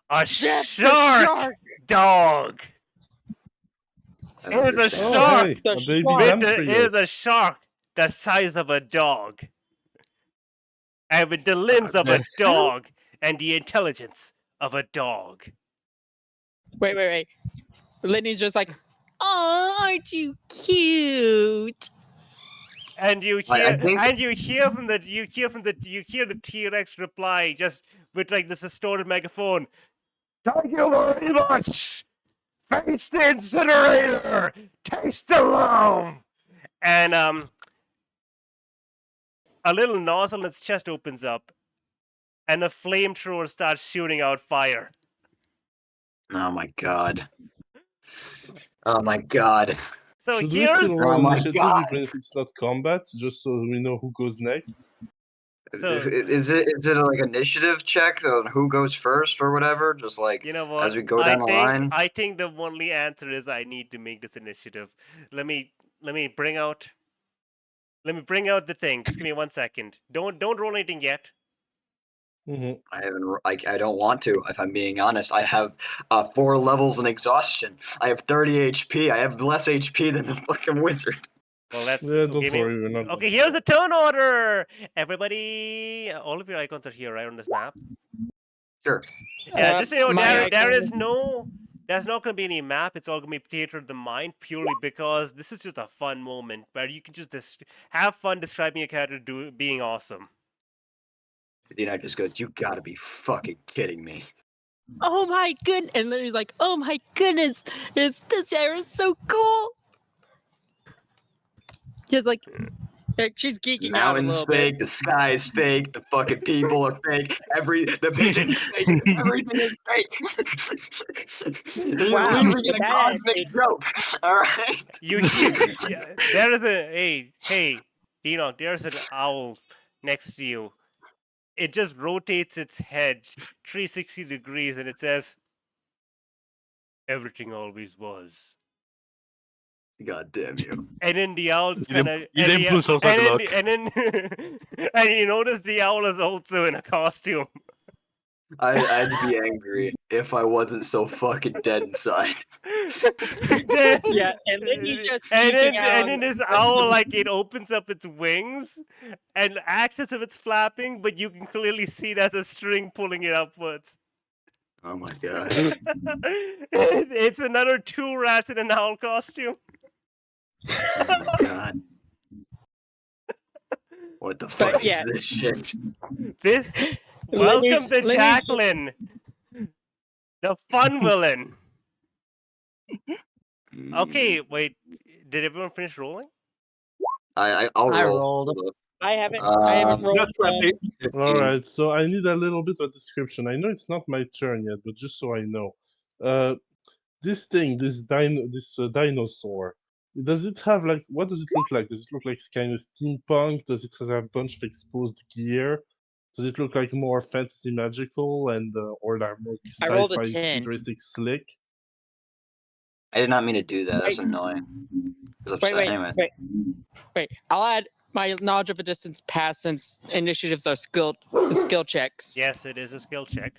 A shark dog. I It is a understand. Oh, shark. hey, The a baby shark. It is a Lamprius. shark the size of a dog. And with the limbs of a dog and the intelligence of a dog. Wait. Litney's just like, oh, aren't you cute? And you I hear, think- and you hear the T-Rex reply just with like this distorted megaphone. Thank you very much. Face the incinerator. Taste the loam. And a little nozzle in its chest opens up, and the flamethrower starts shooting out fire. Oh my god. Oh my god. So Should we here's still roll Oh my initiative God. even if it's not combat, just so we know who goes next? So- Is it like initiative check on who goes first or whatever? Just like you know what? as we go down the line. I think the only answer is I need to make this initiative. Let me bring out the thing. Just give me 1 second. Don't roll anything yet. Mm-hmm. I don't want to. If I'm being honest, I have 4 levels in exhaustion. I have 30 HP. I have less HP than the fucking wizard. Well, that's Yeah, don't give me- worry, we're not. Okay, here's the turn order. Everybody, all of your icons are here, right, on this map. Sure. Yeah, just so you know, my there's not going to be any map. It's all going to be theater of the mind, purely because this is just a fun moment where you can just have fun describing a character being awesome. Dina just goes, "You gotta be fucking kidding me." Oh my goodness! And Litney's like, oh my goodness, this area is so cool. He's like she's geeking out a Mountain's little fake, bit. the sky is fake, the fucking people are fake, the pigeons are fake, everything is fake. He's Wow, leaving in a that cosmic is- joke. Alright. You hear, there is a hey, Dino, there's an owl next to you. It just rotates its head 360 degrees and it says, "Everything always was." God damn you. And then the owl just You didn't- kind of, you didn't pull some luck. and then and you notice the owl is also in a costume. I'd be angry if I wasn't so fucking dead inside. Yeah, and then he's just geeking out. and then this owl, like, it opens up its wings and acts as if it's flapping, but you can clearly see there's a string pulling it upwards. Oh my god. It's another 2 rats in an owl costume. Oh my god. What the fuck yeah. is this shit? This, welcome to Lenny- Jacqueline, the fun villain. Okay, wait, did everyone finish rolling? I'll I roll. rolled. I haven't rolled. Not 20. 15. Alright, so I need a little bit of description. I know it's not my turn yet, but just so I know. This thing, this dinosaur, does it have like, what does it look like? Does it look like kind of steampunk? Does it have a bunch of exposed gear? Does it look like more fantasy magical and or like more I rolled a sci-fi 10. futuristic slick? I did not mean to do that. That's Wait. annoying. I was upset. Anyway. Wait. I'll add my knowledge of a distance pass since initiatives are skill checks. Yes, it is a skill check.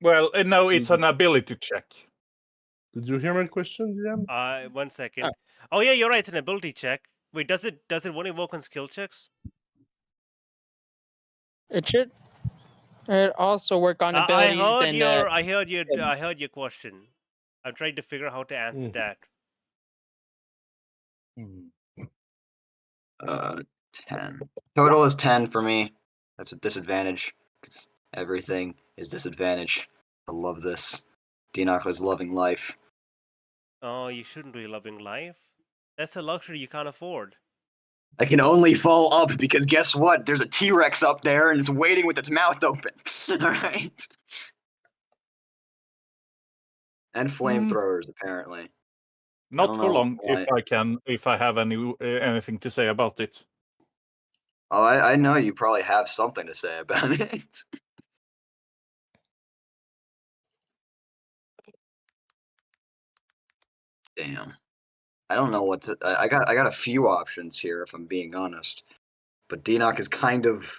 Well, no, it's an ability check. Did you hear my question, DM? 1 second. Oh yeah, you're right. It's an ability check. Wait, does it only work on skill checks? It should. It also work on abilities I heard your question. I'm trying to figure out how to answer that. 10. Total is 10 for me. That's a disadvantage. 'Cause everything is disadvantage. I love this. Dinok is loving life. Oh, you shouldn't be loving life. That's a luxury you can't afford. I can only fall up because guess what? There's a T-Rex up there and it's waiting with its mouth open. Alright? And flamethrowers, apparently. Not for know long, why. if I have anything to say about it. Oh, I know you probably have something to say about it. Damn. I don't know what to. I got a few options here, if I'm being honest. But Denock is kind of.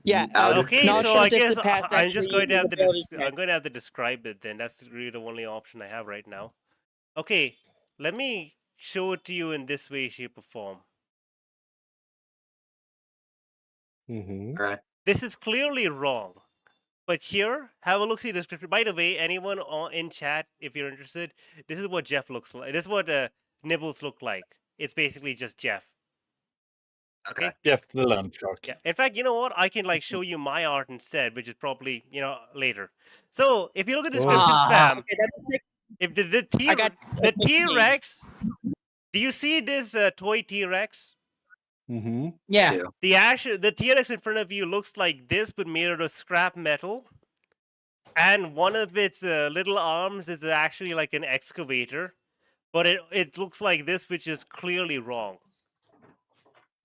Yeah. Out of Okay, knowledge so from I a distant guess past I'm just actually going to have uses to ability I'm going to have to describe it then. That's really the only option I have right now. Okay, let me show it to you in this way, shape, or form. Mm-hmm. Right. This is clearly wrong. But here, have a look see the description. By the way, anyone in chat, if you're interested, this is what Jeff looks like. This is what Nibbles look like. It's basically just Jeff. Okay. Jeff the land shark. Yeah. In fact, you know what? I can like show you my art instead, which is probably later. So if you look at the description spam, Okay, that's if the I got the T-Rex, do you see this toy T-Rex? Mm-hmm. Yeah. The T-Rex in front of you looks like this, but made out of scrap metal. And one of its little arms is actually like an excavator, but it looks like this, which is clearly wrong.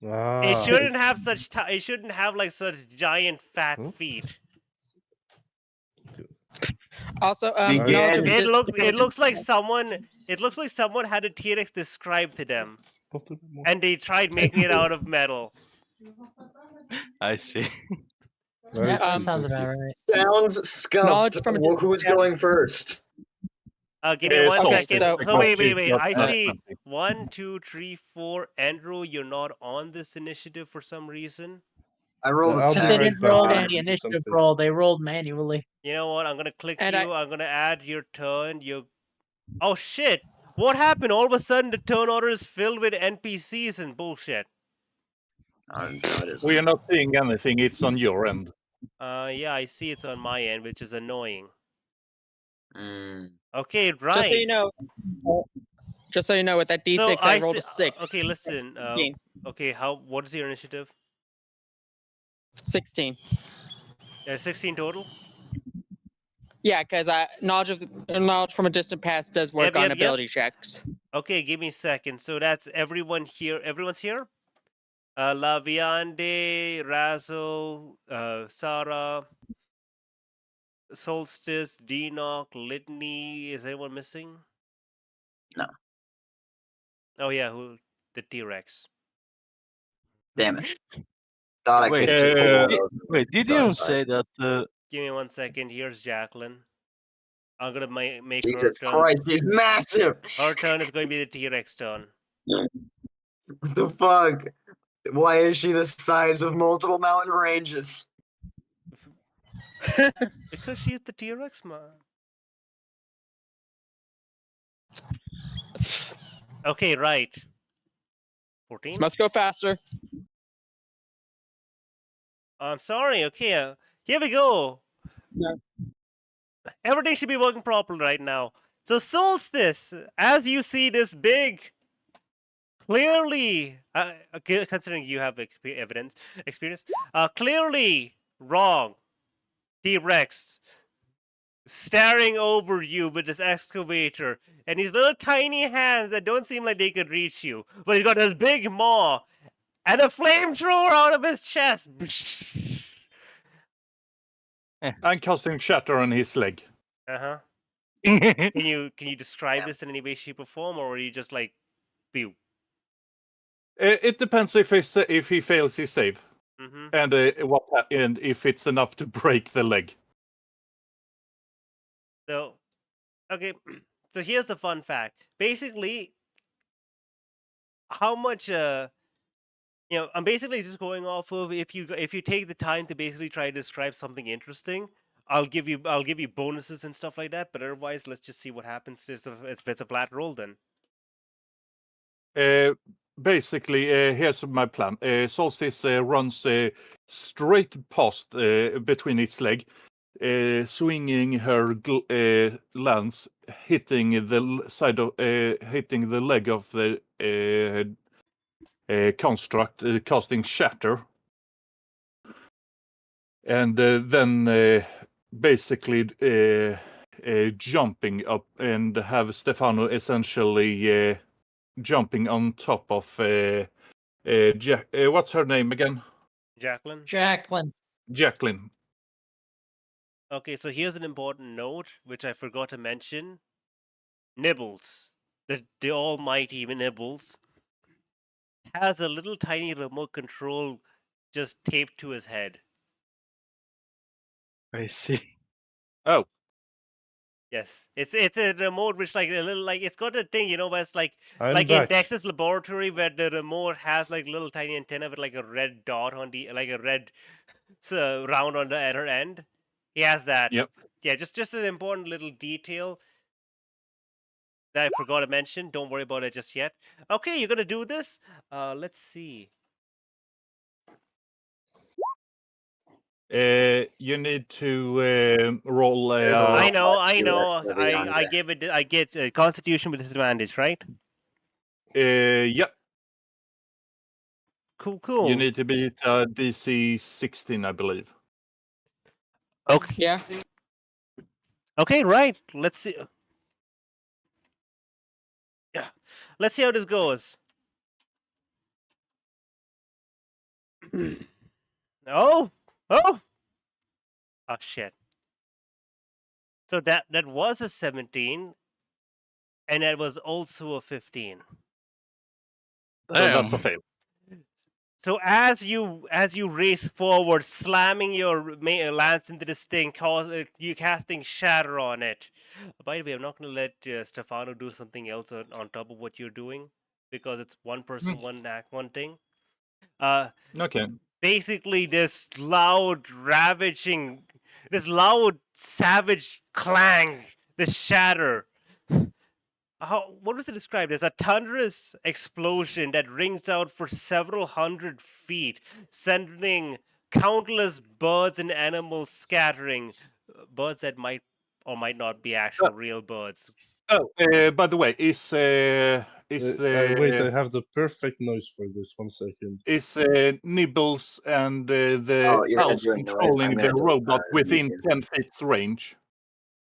It Ah. shouldn't have such it shouldn't have like such giant fat feet. Also, Begin. It looks like someone had a T-Rex described to them, and they tried making it out of metal. I see. Yeah, that sounds about right. Sounds scuffed. Knowledge from a distant Who's past. going first? Give me 1 Okay, second. so- Oh, wait. I Got see something. 1, 2, 3, 4. Andrew, you're not on this initiative for some reason. I rolled Yeah, a I'll be 'Cause 10. they right didn't back. roll I any have to do initiative something. roll. They rolled manually. You know what? I'm gonna click And you. I'm gonna add your turn. Oh shit! What happened? All of a sudden, the turn order is filled with NPCs and bullshit. No, it isn't. We are not seeing anything. It's on your end. Yeah, I see it's on my end, which is annoying. Mm. Okay, right. Just so you know, with that D6, I rolled a 6. Okay, listen. Okay, what is your initiative? 16. 16 total. Yeah, because knowledge from a distant past does work on ability checks. Okay, give me a second. So that's everyone here. Everyone's here. La Viande, Razzle, Sarah, Solstice, Denock, Litney. Is anyone missing? No. Oh yeah, the T-Rex. Damn it. Thought I Wait, could. did you say that? Give me 1 second. Here's Jacqueline. I'm gonna make Jesus her turn. Christ, he's massive. Her turn is going to be the T-Rex turn. What the fuck? Why is she the size of multiple mountain ranges? Because she's the T-Rex, man. Okay, right. 14? Must go faster. I'm sorry. Okay, here we go. No. Everything should be working properly right now. So Solstice, as you see this big, clearly, considering you have experience, clearly wrong T-Rex staring over you with this excavator and his little tiny hands that don't seem like they could reach you, but he's got this big maw and a flamethrower out of his chest. I'm casting shatter on his leg. Uh-huh. Can you describe this in any way, shape, or form, or are you just like, pew? It depends if he fails his save, Mm-hmm. and if it's enough to break the leg. So, okay. So here's the fun fact. Basically, how much I'm basically just going off of if you take the time to basically try to describe something interesting, I'll give you bonuses and stuff like that. But otherwise, let's just see what happens if it's a flat roll then. Basically, here's my plan. Solstice runs straight past between its leg, swinging her lance, hitting the side of, hitting the leg of the construct, casting shatter, and then basically jumping up and have Stefano essentially jumping on top of what's her name again? Jacqueline? Jacqueline. Okay, so here's an important note, which I forgot to mention. Nibbles, the almighty Nibbles, has a little tiny remote control just taped to his head. I see. Oh. Yes, it's a remote which like a little like it's got a thing, you know, where it's like I'm in back. Dex's laboratory where the remote has like little tiny antenna with like a red dot on the like a red round on the other end. He has that. Yep. Yeah, just an important little detail that I forgot to mention. Don't worry about it just yet. Okay, you're gonna do this. Let's see. You need to roll. I know. Every I give it. I get Constitution with disadvantage, right? Yep. Cool. You need to beat DC 16, I believe. Okay. Yeah. Okay, right. Let's see. Yeah. Let's see how this goes. Oh. Oh shit. So that was a 17, and that was also a 15. So that's a fail. So as you race forward, slamming your lance into this thing, you casting shatter on it. By the way, I'm not going to let Stefano do something else on top of what you're doing, because it's one person, one act, one thing. Okay. Basically, this loud, savage clang, this shatter. What was it described as? A thunderous explosion that rings out for several hundred feet, sending countless birds and animals scattering. Birds that might or might not be actual real birds. Oh, by the way, wait, I have the perfect noise for this. 1 second. Is Nibbles and you're the gonna elves do a noise. controlling I'm the gonna do robot within muted. 10 feet range?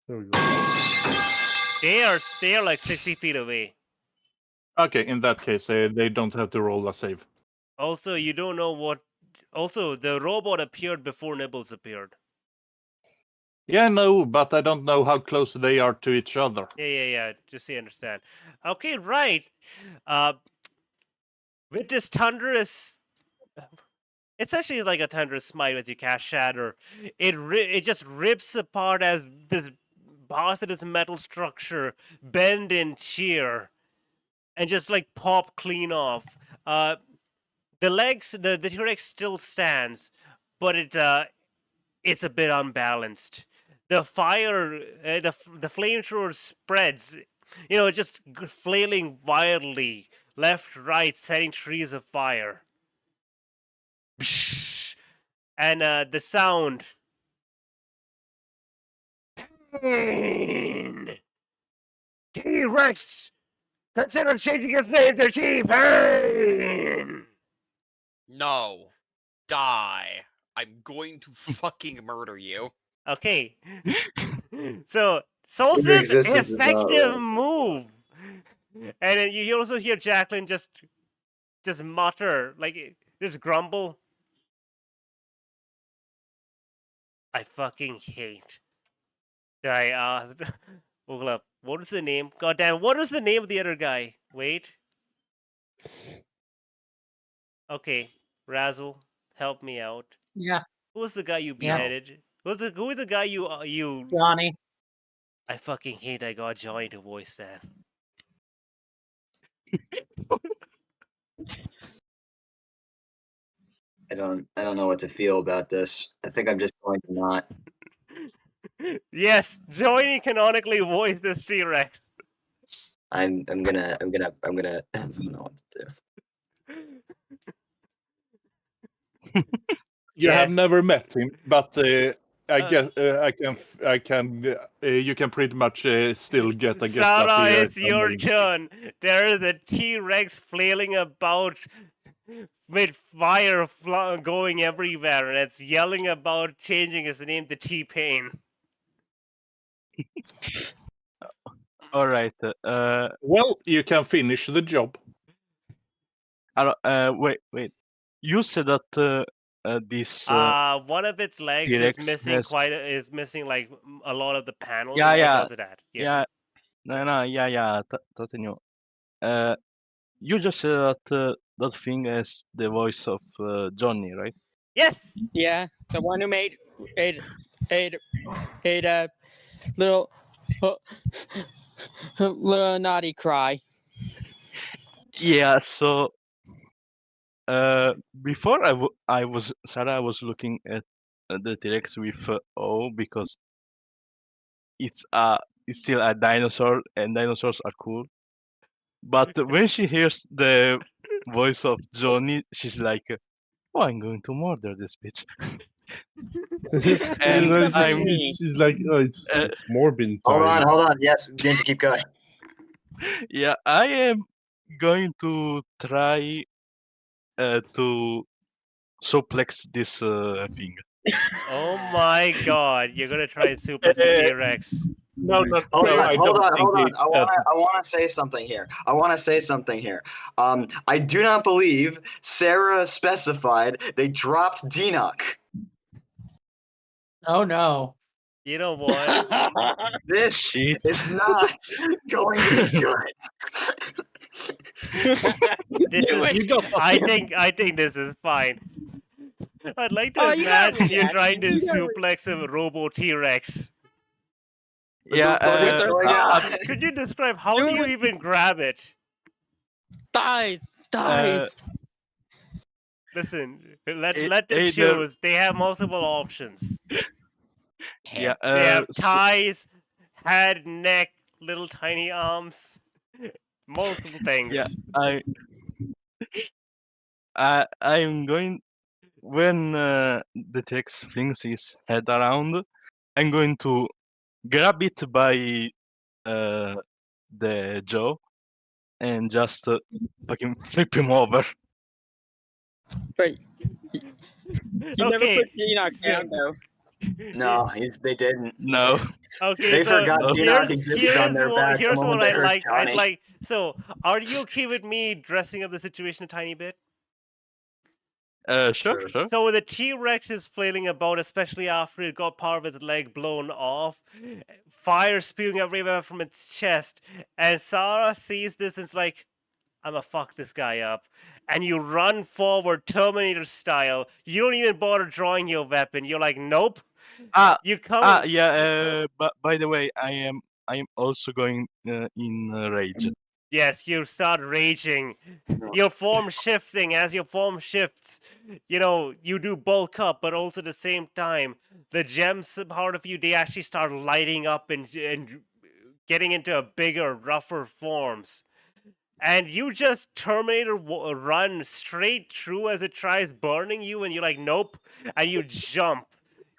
There we go. They are like 60 feet away. Okay, in that case, they don't have to roll a save. Also, you don't know what. Also, the robot appeared before Nibbles appeared. Yeah, no, but I don't know how close they are to each other. Yeah. Just so you understand. Okay, right. With this thunderous, it's actually like a thunderous smite as you cast Shatter. It just rips apart as this bastardous metal structure bend and shear, and just like pop clean off. The legs, the T-Rex still stands, but it's a bit unbalanced. The fire, the flamethrower spreads, just flailing wildly, left, right, setting trees of fire. And the sound. Pain! T-Rex! Consider changing his name to T-Pain! No. Die. I'm going to fucking murder you. Okay. So, Solstice, existence is not effective real. move! And then you also hear Jacqueline just mutter, like, just grumble. I fucking hate that I asked. Hold up. What was the name? God damn, what was the name of the other guy? Wait. Okay, Razzle, help me out. Yeah. Who was the guy you Yeah. beheaded? Who was the guy you Johnny. I fucking hate I got Johnny to voice that. I don't know what to feel about this. I think I'm just going to not. Yes, Johnny canonically voiced this T-Rex. I'm gonna I don't know what to do. You have never met him, but You can pretty much still get a guess Sarah, that he it's your turn. There is a T-Rex flailing about with fire going everywhere, and it's yelling about changing his name to T-Pain. All right. Well, you can finish the job. Wait. You said that this One of its legs T-Rex is missing has- like a lot of the panels. Yeah, and yeah. What does it add? Yes. Yeah. Totally. You just said that that thing has the voice of Johnny, right? Yes. Yeah, the one who made a little little naughty cry. Yeah. So before I was looking at the T-Rex with O because it's still a dinosaur and dinosaurs are cool. But when she hears the voice of Johnny, she's like, "Oh, I'm going to murder this bitch." And she's like, oh, it's Morbin time. Hold on. Yes, Genji, keep going. Yeah, I am going to try to suplex this thing. Oh my God! You're gonna try and suplex the T-Rex. No, Hold on. I want to say something here. I do not believe Sarah specified they dropped Denock. Oh no. You know what? This is not going to be good. I think this is fine. I'd like to imagine you trying to suplex a Robo T-Rex. Yeah. Could you describe how do you even grab it? Dies. Listen, let them choose. They have multiple options. Yeah. They have ties, head, neck, little tiny arms, multiple things. Yeah. I'm going when the T-Rex flings his head around. I'm going to grab it by the jaw and just fucking flip him over. Right. You never put Denock down though. No, they didn't. No. Okay, They so forgot Denock existed on their back. Here's the moment what they I'd heard like. Johnny. So, are you okay with me dressing up the situation a tiny bit? Sure. So the T-Rex is flailing about, especially after it got part of its leg blown off, fire spewing everywhere from its chest, and Sarah sees this and is like, I'ma fuck this guy up. And you run forward Terminator style. You don't even bother drawing your weapon. You're like, nope. You come. Yeah. But by the way, I am also going in rage. Yes, you start raging. Your form shifting. As your form shifts, you do bulk up, but also at the same time, the gems part of you, they actually start lighting up and getting into a bigger, rougher forms. And you just Terminator run straight through as it tries burning you, and you're like, nope. And you jump.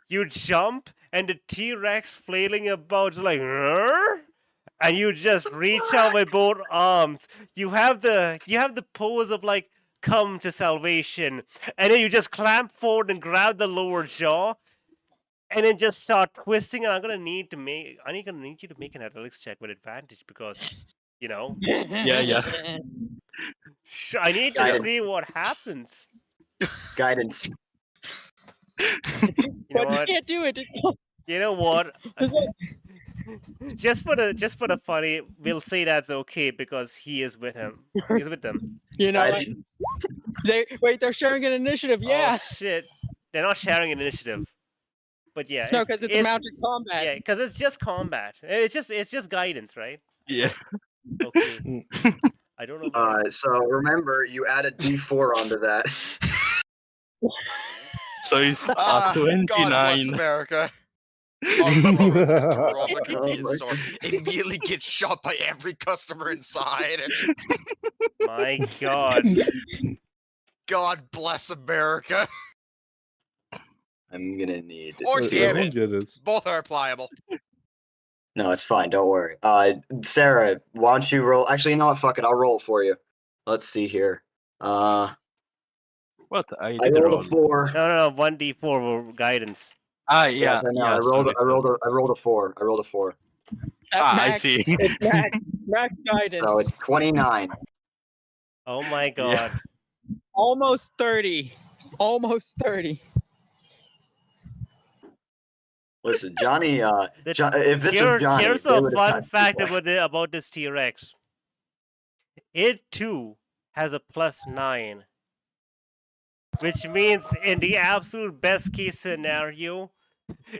You jump, and the T-Rex flailing about, like, "Rrr?" And you just reach out with both arms. You have the pose of like, come to salvation, and then you just clamp forward and grab the lower jaw, and then just start twisting. And I'm gonna need you to make an athletics check with advantage because, Yeah. I need to see what happens. Guidance. But you can't do it. You know what? Just for the funny, we'll say that's okay because he is with him. He's with them. You know what? They're sharing an initiative. Yeah. Oh shit! They're not sharing an initiative. But yeah. No, because it's mounted combat. Yeah, because it's just combat. It's just guidance, right? Yeah. Okay. I don't know. So remember, you added D4 onto that. So it's God 29. bless America. Roll the convenience store. Immediately gets shot by every customer inside. My God. God bless America. I'm gonna need. Or I damn don't it. get it. Both are pliable. No, it's fine. Don't worry. Sarah, why don't you roll? Actually, you know what? Fuck it. I'll roll it for you. Let's see here. What? I I did rolled roll. a 4. No, 1d4 for guidance. Ah, Yes, yeah. I know. Yeah, I rolled a 4. I rolled a 4. I Max, see. it's max guidance. So it's 29. Oh my Yeah. god. Almost 30. Almost 30. Listen, Johnny. The- if this was Johnny, here's they a would've fun got fact people. about this T-Rex. It too has a +9, which means in the absolute best case scenario,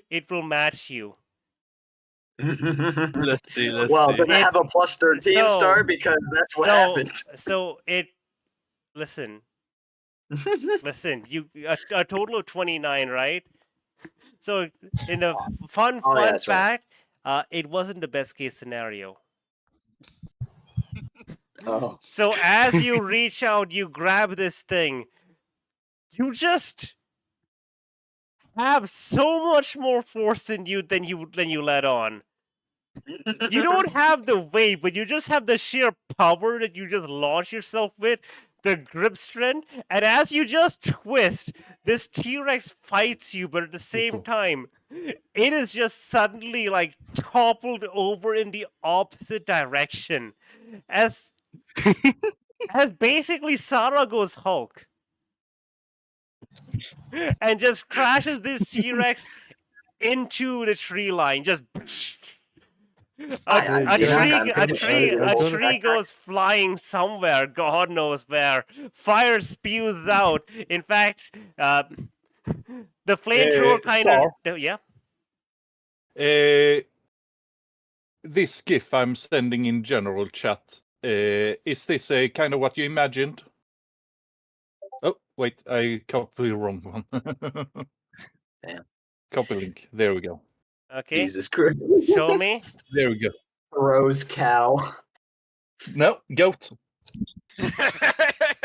it will match you. Let's see. Well, does it have a +13 star? Because that's what happened. So it. Listen, you a total of 29, right? So in a fun that's right. fact, it wasn't the best case scenario. Oh. So as you reach out, you grab this thing. You just have so much more force in you than you let on. You don't have the weight, but you just have the sheer power that you just launch yourself with, the grip strength, and as you just twist, this T-Rex fights you, but at the same time, it is just suddenly like toppled over in the opposite direction. As basically Sarah goes Hulk. And just crashes this T-Rex into the tree line. Just a tree goes flying somewhere, God knows where. Fire spews out. In fact, the flamethrower kind of yeah. This GIF I'm sending in general chat. Is this a kind of what you imagined? Oh, wait, I copied the wrong one. Damn. Copy link. There we go. Okay. Jesus Christ. Show me. There we go. Rose cow. No, goat.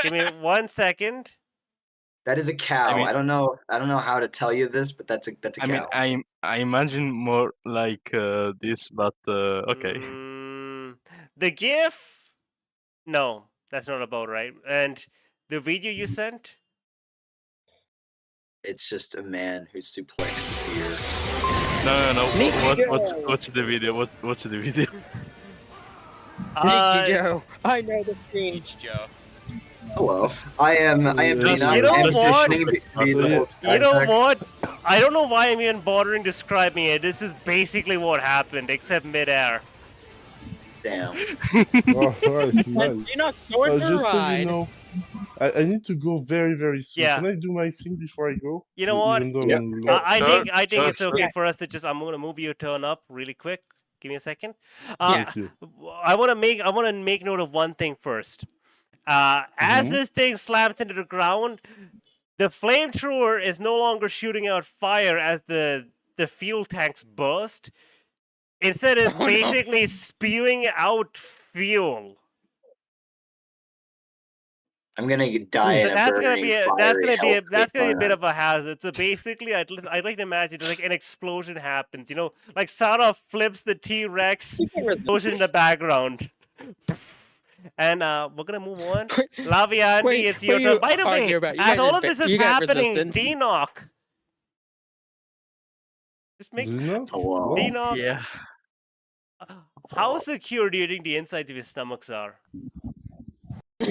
Give me 1 second. That is a cow. I mean- I don't know how to tell you this, but that's a cow. I mean, I imagine more like this, but okay. The GIF? No, that's not about right. And the video you sent? It's just a man who's suplexed here. No. What's the video? What's the video? Thanks, Joe. I know the scene. Joe. Hello. I am Dina. You know I'm what? pretending to be the whole You know Skytech. what? I don't know why I'm even bothering describing it. This is basically what happened, except midair. Damn. Oh, right, nice. You're not going to Just so ride. you know, I need to go very, very soon. Yeah. Can I do my thing before I go? You know what? Even though Yeah. I'm I think it's okay sure. for us to just. I'm gonna move your turn up really quick. Give me a second. Thank you. I want to make note of one thing first. As this thing slams into the ground, the flamethrower is no longer shooting out fire as the fuel tanks burst. Instead, it's basically spewing out fuel. I'm gonna die in So a that's gonna burning, be fiery that's gonna be a hellpit bit of a hazard. So basically, I'd like to imagine like an explosion happens. You know, like Sarah flips the T-Rex, explosion in the background, and we're gonna move on. Laviandi, Wait, it's what your are turn. you By the way, arguing about? You as got all of this is you got happening, resistance. D-Knock. Just make Do you know? Hello. D-Knock. Yeah. How secure do you think the insides of your stomachs are?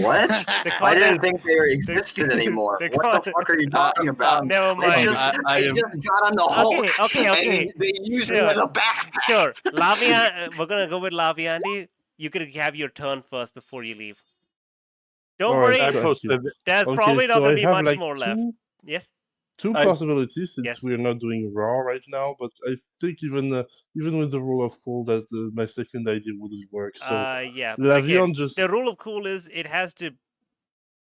What? The I didn't content- think they existed anymore. the What content- the fuck are you talking about? Never They mind. just, I they am- just got on the Hulk. Okay. And they used me Sure. as a backpack. Sure, we're gonna go with Laviandi. You could have your turn first before you leave. Don't All right, worry, I thank posted. you. there's Okay, probably not so gonna I be have much like more left. Yes. Two I- possibilities since Yes. we're not doing raw right now, but I think even with the rule of cool that my second idea wouldn't work. So Yeah. but again, Lavion just the rule of cool is it has to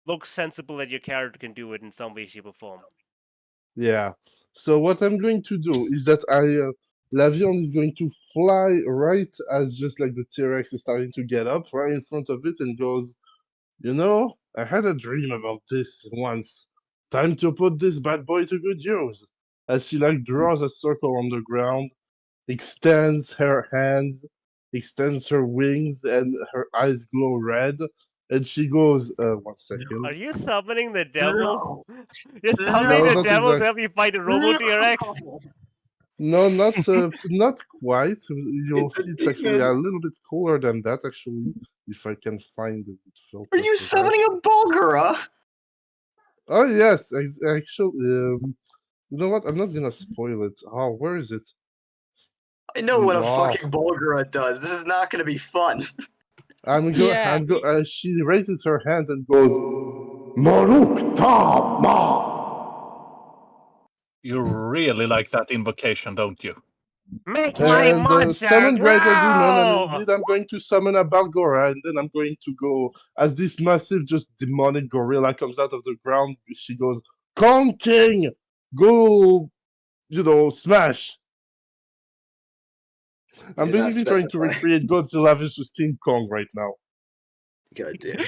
look sensible that your character can do it in some way, shape, or form. yeah. So what I'm going to do is that Lavion is going to fly right as just like the T-Rex is starting to get up right in front of it and goes, you know, I had a dream about this once. Time to put this bad boy to good use. as she like draws a circle on the ground, extends her hands, extends her wings, and her eyes glow red. And she goes, 1 second. Are you summoning the devil? No. You're summoning No, the not devil to exactly. help you fight the Robo T-Rex? No, not quite. You'll It's a see it's actually demon. a little bit cooler than that, actually, if I can find the filter. Are you for that. summoning a Bulgura? Oh yes, actually, you know what? I'm not gonna spoil it. Oh, where is it? I know what a No. fucking Bulgura does. This is not gonna be fun. Yeah. She raises her hands and goes, Maruk Ta Ma. You really like that invocation, don't you? Make my And monster summon greater demon, and grow! indeed I'm going to summon a Balgora, and then I'm going to go as this massive, just demonic gorilla comes out of the ground. She goes, Kong King, go, smash. I'm did not basically trying to specify. recreate Godzilla vs King Kong right now. God damn.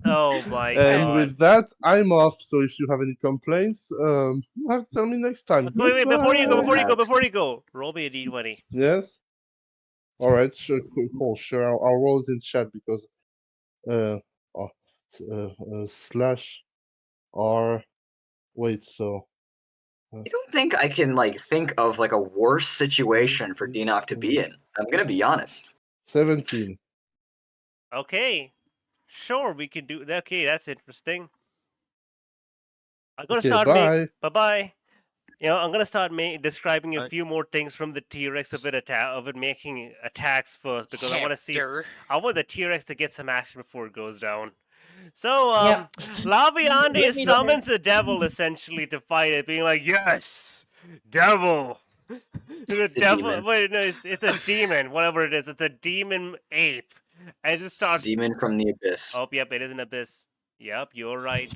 Oh my And god. with that, I'm off. So if you have any complaints, you have to tell me next time. Wait, before you Goodbye. before you go, roll me a d20. Yes. All right. Sure. Cool. Sure. I'll roll it in chat because slash r. Wait. So. I don't think I can think of a worse situation for Denock to be in. I'm gonna be honest. 17. Okay. Sure, we can do that. Okay, that's interesting. I'm gonna Okay, start bye. bye-bye. I'm gonna start describing a few more things from the T-Rex of it making attacks first because I want to see. Hector. I want the T-Rex to get some action before it goes down. So, Yep. Laviande summons the devil essentially to fight it, being like, "Yes, devil." The devil. demon. Wait, no, it's a demon. Whatever it is, it's a demon ape, and it just starts. Demon from the abyss. Oh, yep, it is an abyss. Yep, you're right.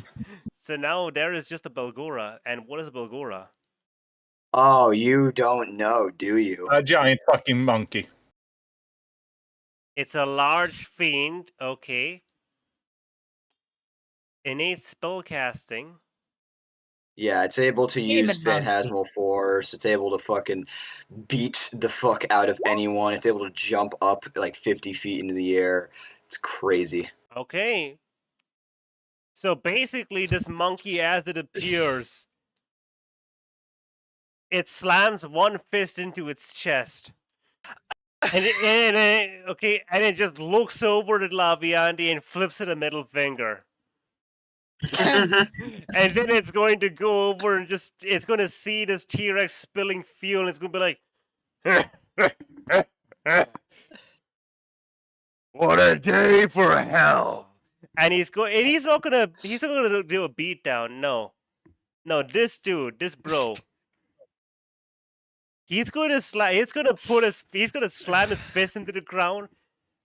So now there is just a Belgora, and what is a Belgora? Oh, you don't know, do you? A giant fucking monkey. It's a large fiend. Okay. Innate spellcasting. Yeah, it's able to use Demon monkey. Phantasmal Force. It's able to fucking beat the fuck out of anyone. It's able to jump up 50 feet into the air. It's crazy. Okay. So basically, this monkey, as it appears, it slams one fist into its chest. And it just looks over at Laviande and flips it a middle finger. And then it's going to go over and it's going to see this T-Rex spilling fuel, and it's going to be like, what a day for hell. And he's not gonna do a beatdown. No, this dude, this bro, he's gonna slam his fist into the ground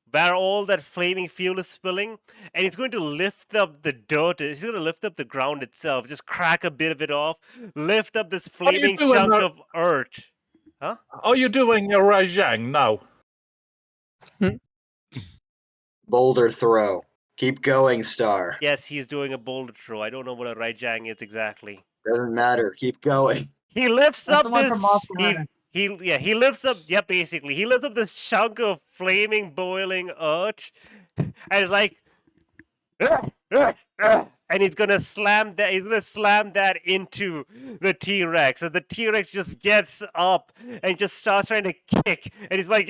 where all that flaming fuel is spilling, and he's going to lift up the dirt. He's going to lift up the ground itself, just crack a bit of it off, lift up this flaming chunk of earth. Huh? Are you doing a Rajang now? Boulder throw. Keep going, Star. Yes, he's doing a boulder throw. I don't know what a Raijang is exactly. Doesn't matter. Keep going. He lifts That's up the one this. from Monster Hunter. He lifts up. Yeah, basically, he lifts up this chunk of flaming, boiling earth, and it's like, and he's gonna slam that. He's gonna slam that into the T-Rex, and the T-Rex just gets up and just starts trying to kick, and he's like,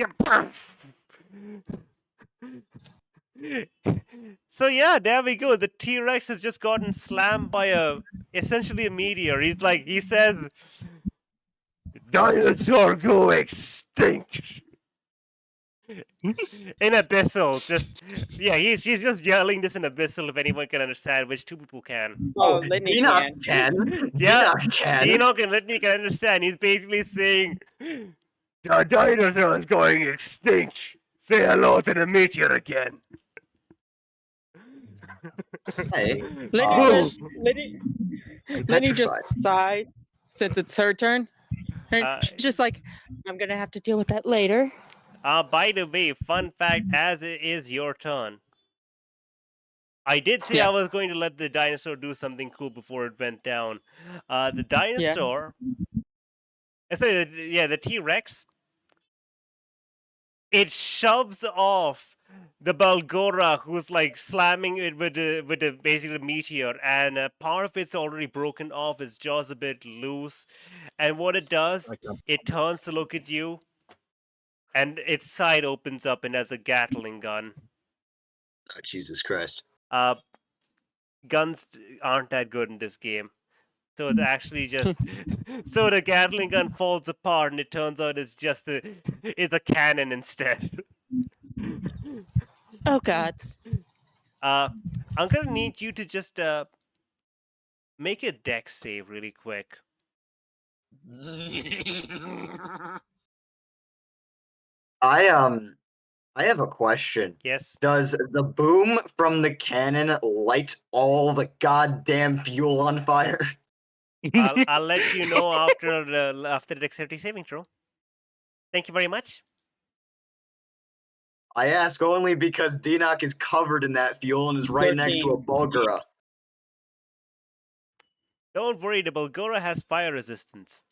so yeah, there we go. The T-Rex has just gotten slammed by essentially a meteor. He says, "Dinosaur go extinct." In Abyssal, he's just yelling this in Abyssal if anyone can understand, which two people can. Oh, Litney Denock can. can. Yeah, Denock can. Enoch and Litney can understand. He's basically saying, "The dinosaur is going extinct. Say hello to the meteor again." Hey. Lenny just sighed since it's her turn. And she's just like, I'm gonna have to deal with that later. By the way, fun fact, as it is your turn, I did say Yeah. I was going to let the dinosaur do something cool before it went down. The dinosaur, sorry, the T-Rex, it shoves off the Balgora, who's like slamming it with a basically meteor, and part of it's already broken off. Its jaw's a bit loose, and what it does, it turns to look at you, and its side opens up and has a Gatling gun. Oh, Jesus Christ. Guns aren't that good in this game. So it's actually just so the Gatling gun falls apart and it turns out it's just it's a cannon instead. Oh God. I'm gonna need you to just make a dex save really quick. I have a question. Yes. Does the boom from the cannon light all the goddamn fuel on fire? I'll let you know after the dexterity saving throw. Thank you very much. I ask only because Dinok is covered in that fuel and is right next to a Bulgara. Don't worry, the Bulgara has fire resistance.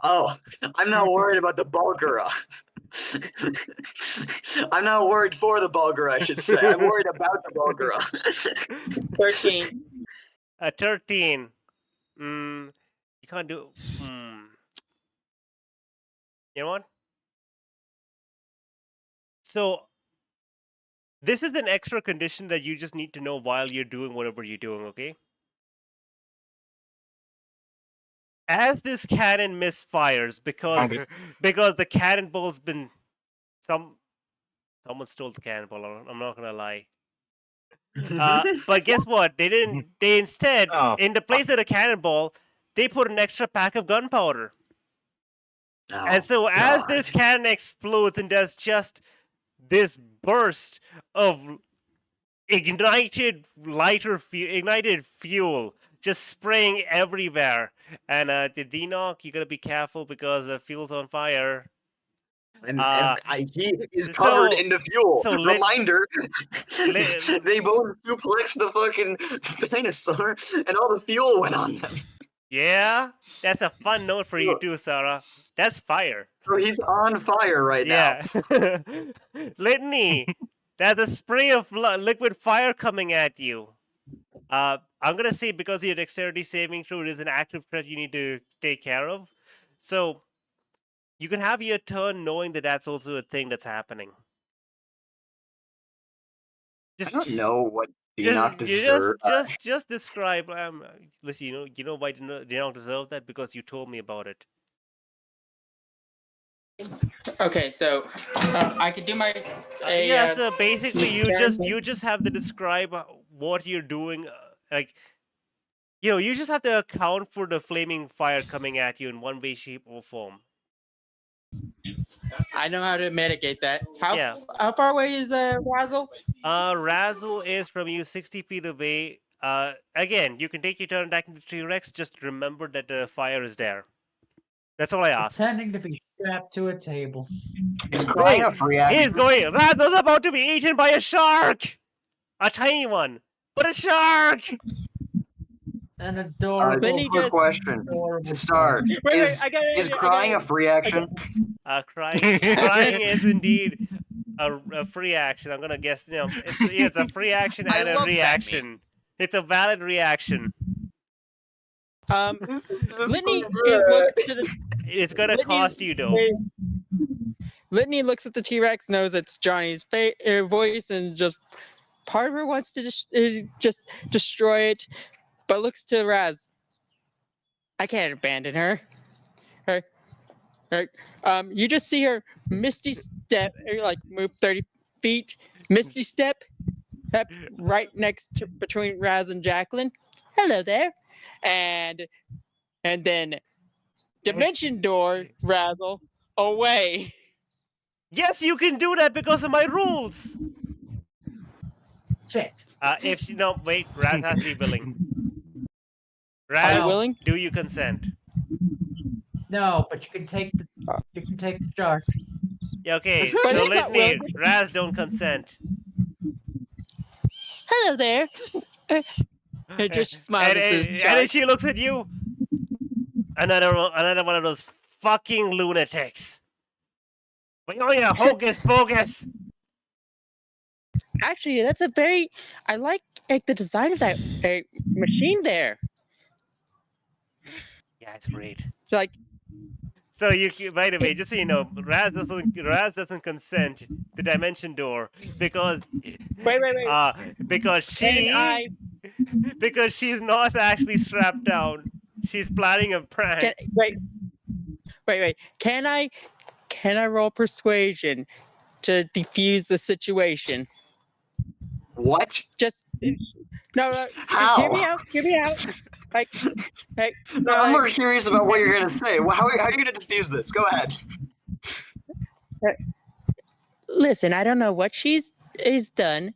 Oh, I'm not worried about the Bulgara. I'm not worried for the Bulgara, I should say. I'm worried about the Bulgara. 13. 13. You can't do. You know what? So, this is an extra condition that you just need to know while you're doing whatever you're doing, okay? As this cannon misfires, because the cannonball's been someone stole the cannonball. I'm not gonna lie. But guess what? They didn't. They instead, in the place of the cannonball, they put an extra pack of gunpowder. And so, as this cannon explodes and does just this burst of ignited fuel just spraying everywhere, and the Dinok, you gotta be careful because the fuel's on fire. And he is covered in the fuel. So Reminder, they both suplexed the fucking dinosaur, and all the fuel went on them. Yeah, that's a fun note for you too, Sarah. That's fire. So he's on fire right now. Litney, there's a spray of liquid fire coming at you. I'm gonna say because your dexterity saving throw is an active threat you need to take care of. So you can have your turn knowing that that's also a thing that's happening. I don't know what Dinok deserves. Just describe. Listen, you know why Dinok deserve that? Because you told me about it. Okay, so I could do my. So basically, you just have to describe what you're doing. You just have to account for the flaming fire coming at you in one way, shape, or form. I know how to mitigate that. How far away is Razzle? Razzle is from you 60 feet away. Again, you can take your turn attacking the T-Rex. Just remember that the fire is there. That's all I ask. Pretending to be strapped to a table. He's crying a free action. He's going. Razzle's about to be eaten by a shark. A tiny one, but a shark. An adorable. Question to start. Is crying a free action? Crying is indeed a free action. I'm gonna guess. It's a free action and a reaction. It's a valid reaction. Litney it's gonna cost you though. Litney looks at the T-Rex, knows it's Johnny's voice, and just part of her wants to just destroy it, but looks to Raz. I can't abandon her. You just see her misty step, move 30 feet, misty step right next to between Raz and Jacqueline. Hello there. And then dimension door, Razzle, away. Yes, you can do that because of my rules. Shit. Wait, Raz has to be willing. Raz, are you willing? Do you consent? No, but you can take the shark. Yeah, okay. But So it's not willing. Raz don't consent. hello there. It just smiles at this and then she looks at you. Another one of those fucking lunatics. Oh yeah, hocus pocus. Actually, that's a very. I like the design of that machine there. Yeah, it's great. Like, so by the way, just so you know, Raz doesn't consent the dimension door because because she's not actually strapped down. She's planning a prank. Wait. Can I roll persuasion to defuse the situation? What? Just no. How? Hear me out. Like, hey, no, I'm more curious about what you're gonna say. How are you gonna defuse this? Go ahead. Listen, I don't know what she's done,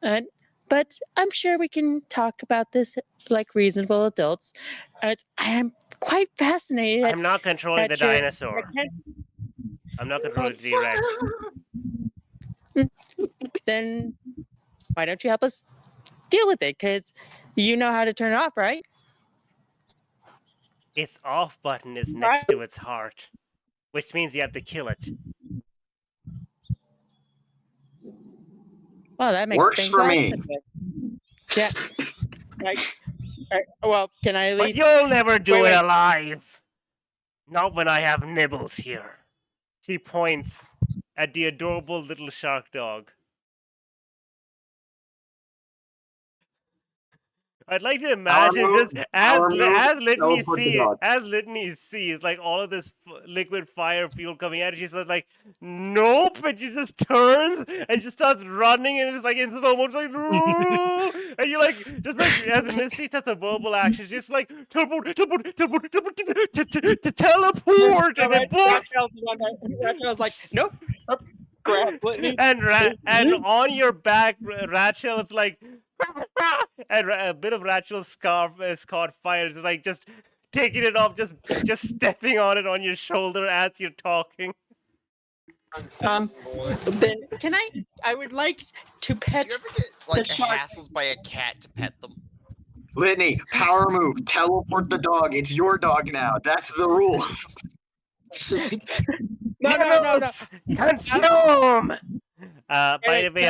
but I'm sure we can talk about this like reasonable adults. I am quite fascinated. I'm not controlling the dinosaur. I'm not controlling the T-Rex. Then why don't you help us deal with it? Because you know how to turn it off, right? Its off button is next to its heart, which means you have to kill it. Well, that makes things for me. Simple. Yeah. Well, can I at least? But you'll never do it alive. Not when I have Nibbles here. She points at the adorable little shark dog. I'd like to imagine just as Litney sees like all of this liquid fire fuel coming at her, she's like, nope, and she just turns and just starts running and it's like in slow motion, like, and you're like, just like as Misty sets a verbal action, she's just like teleport, and then boom. Rachel's like, nope. Grab Litney. And on your back, Rachel is like. And a bit of Rachel's scarf is caught fire. It's like just taking it off, just stepping on it on your shoulder as you're talking. Then can I would like to pet. Do you ever get like hassled by a cat to pet them? Litney, power move, teleport the dog. It's your dog now. That's the rule. No. Consume. By the way,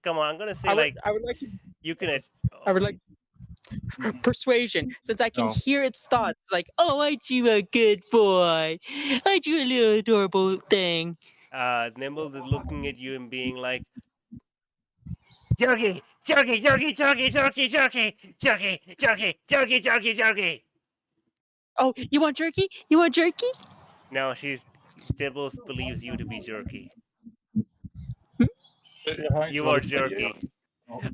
come on. I'm gonna say I would like to. You can. I would like persuasion, since I can hear its thoughts. Like, oh, aren't you a good boy? Aren't you a little adorable thing? Nimbles is looking at you and being like, jerky. Oh, you want jerky? You want jerky? No, Dibbles believes you to be jerky. You are jerky.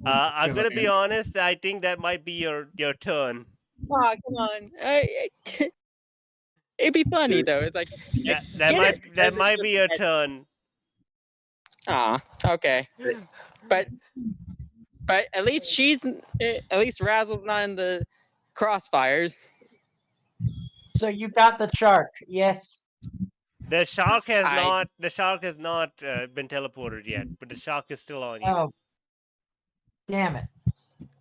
I'm gonna be honest. I think that might be your turn. Oh, come on. It'd be funny though. It's like that might be your turn. Ah, okay. But at least Razzle's not in the crossfires. So you got the shark, yes. The shark has not been teleported yet, but the shark is still on you. Oh. Damn it.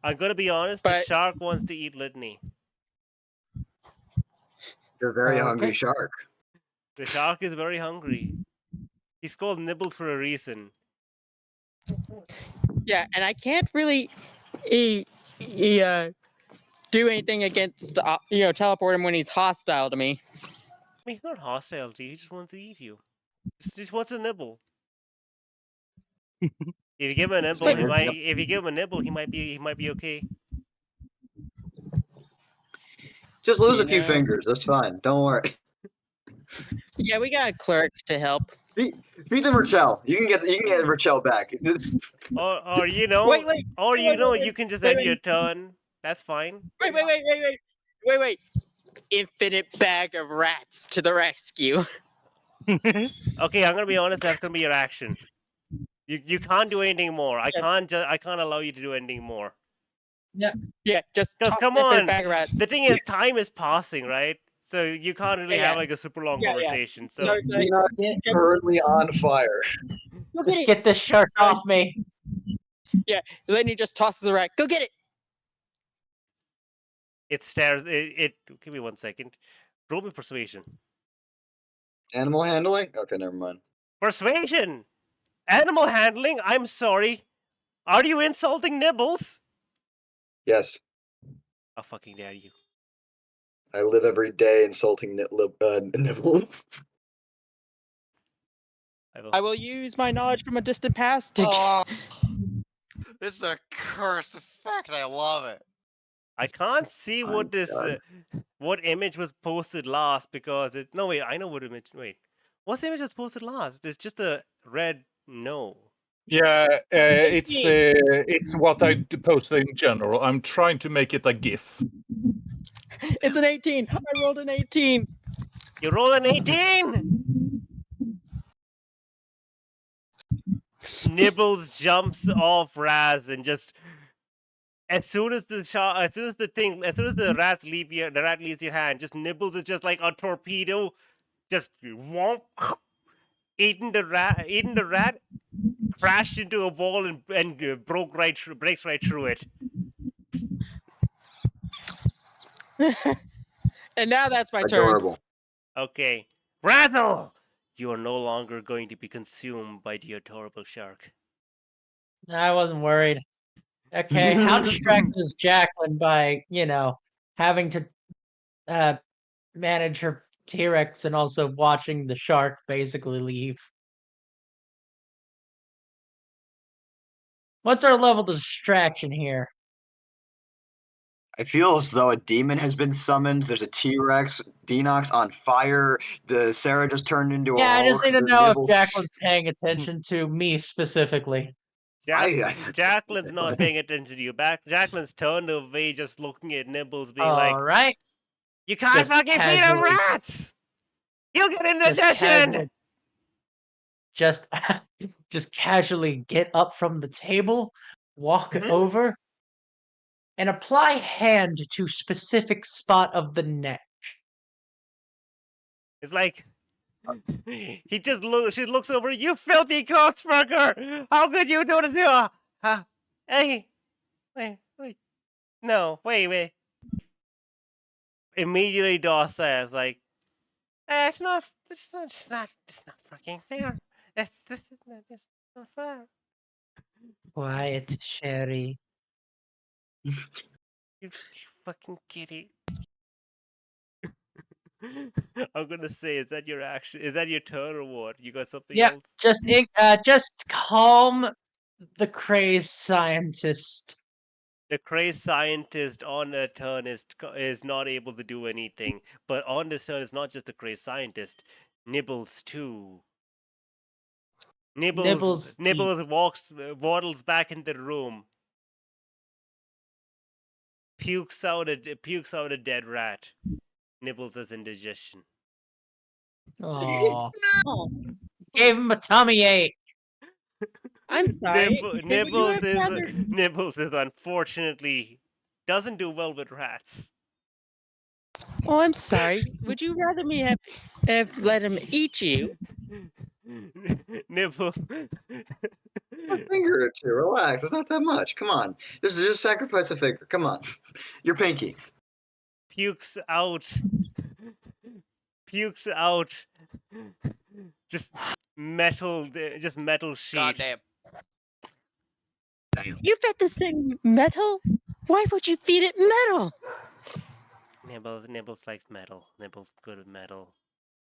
I'm gonna be honest, the shark wants to eat Litney. You're a very hungry shark. The shark is very hungry. He's called Nibbles for a reason. Yeah, and I can't really do anything against teleport him when he's hostile to me. I mean, he's not hostile to you. He just wants to eat you. He just wants a nibble. If you give him a nibble, he might be okay. Just lose a few fingers. That's fine. Don't worry. Yeah, we got a cleric to help. Feed them Rachel. You can get Rachel back. Or you know, you can just end your turn. That's fine. Wait. Infinite bag of rats to the rescue. Okay, I'm gonna be honest. That's gonna be your action. You can't do anything more. I can't allow you to do anything more. Yeah. Just come on. The thing is, time is passing, right? So you can't really have like a super long conversation. So currently on fire. Just get this shark off me. Yeah, Litney just tosses the rat. Go get it! It stares. It. Give me 1 second. Roll me persuasion. Animal handling? Okay, never mind. Persuasion. Animal handling. I'm sorry. Are you insulting Nibbles? Yes, How fucking dare you? I live every day insulting nibbles. I will use my knowledge from a distant past. Oh, this is a cursed effect. I love it. I can't see what I'm this done. what image was posted last because it. No wait, I know what image. Wait, what image was posted last? It's just a red no. Yeah, it's what I posted in general. I'm trying to make it a GIF. It's an 18. I rolled an 18. You roll an 18. Nibbles jumps off Raz and just as soon as the rat leaves your hand, just Nibbles is just like a torpedo, just womp, eating the rat, crashed into a wall and breaks right through it. And now that's my turn. Adorable. Okay, Razzle, you are no longer going to be consumed by the adorable shark. I wasn't worried. Okay, how distracted is Jacqueline by, having to manage her T-Rex and also watching the shark basically leave? What's our level of distraction here? I feel as though a demon has been summoned. There's a T-Rex. Dinox on fire. The Sarah just turned into a Yeah, I just Hulk. need to The know if Nibbles- Jacqueline's paying attention to me specifically. Jacqueline's not paying attention to you. Jacqueline's turned away, just looking at Nibbles, being like, All right. "You can't Just fucking feed them casually- rats. You'll get Just indigestion." just casually get up from the table, walk over, and apply hand to specific spot of the neck. It's like he just she looks over. You filthy cocksucker! How could you do this? Hey, wait, no, wait. Immediately, Dawes says, like, it's not fucking fair. This is not fair. Quiet, Sherry. You fucking kitty. I'm gonna say, is that your action? Is that your turn or what? You got something Yeah, else? just calm the crazed scientist. The crazed scientist on a turn is not able to do anything, but on this turn, it's not just the crazed scientist. Nibbles too. Nibbles waddles back into the room. Pukes out a dead rat. Nibbles has indigestion. Oh, gave him a tummy ache. I'm sorry. Nibbles is unfortunately doesn't do well with rats. Oh, I'm sorry. Would you rather me have let him eat you? Nibble. A finger or two. Relax. It's not that much. Come on. Just sacrifice a finger. Come on. Your pinky. Pukes out. Just metal sheet. Goddamn. You fed this thing metal? Why would you feed it metal? Nibbles likes metal. Nibbles good at metal.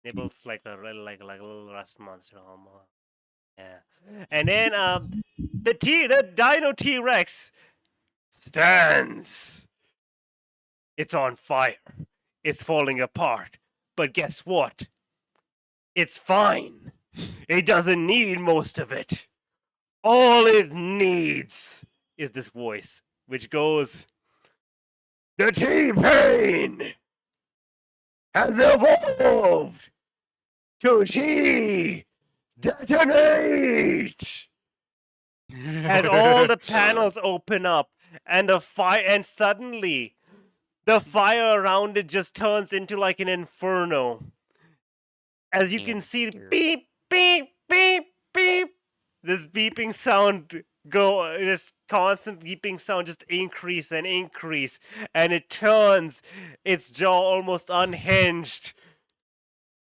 Nibbles like a little rust monster almost. Yeah. And then the Dino T-Rex stands. It's on fire. It's falling apart. But guess what? It's fine. It doesn't need most of it. All it needs is this voice, which goes, "The T-Pain has evolved to T-Detonate!" As all the panels open up, and suddenly the fire around it just turns into like an inferno. As you can see, beep, beep, beep, beep. This beeping sound go, this constant leaping sound just increase and increase, and it turns, its jaw almost unhinged.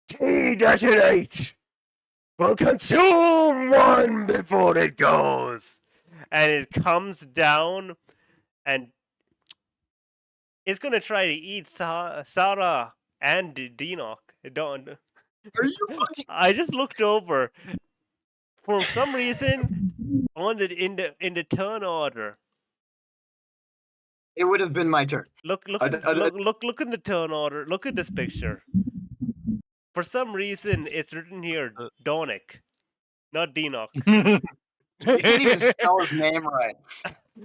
Detonate! Will consume one before it goes! And it comes down, and it's gonna try to eat Sarah and Dinok. Don't. Are you fucking? I just looked over. For some reason, on the in the turn order. It would have been my turn. Look in the turn order. Look at this picture. For some reason, it's written here Donic, not Dinok. He can't even spell his name right.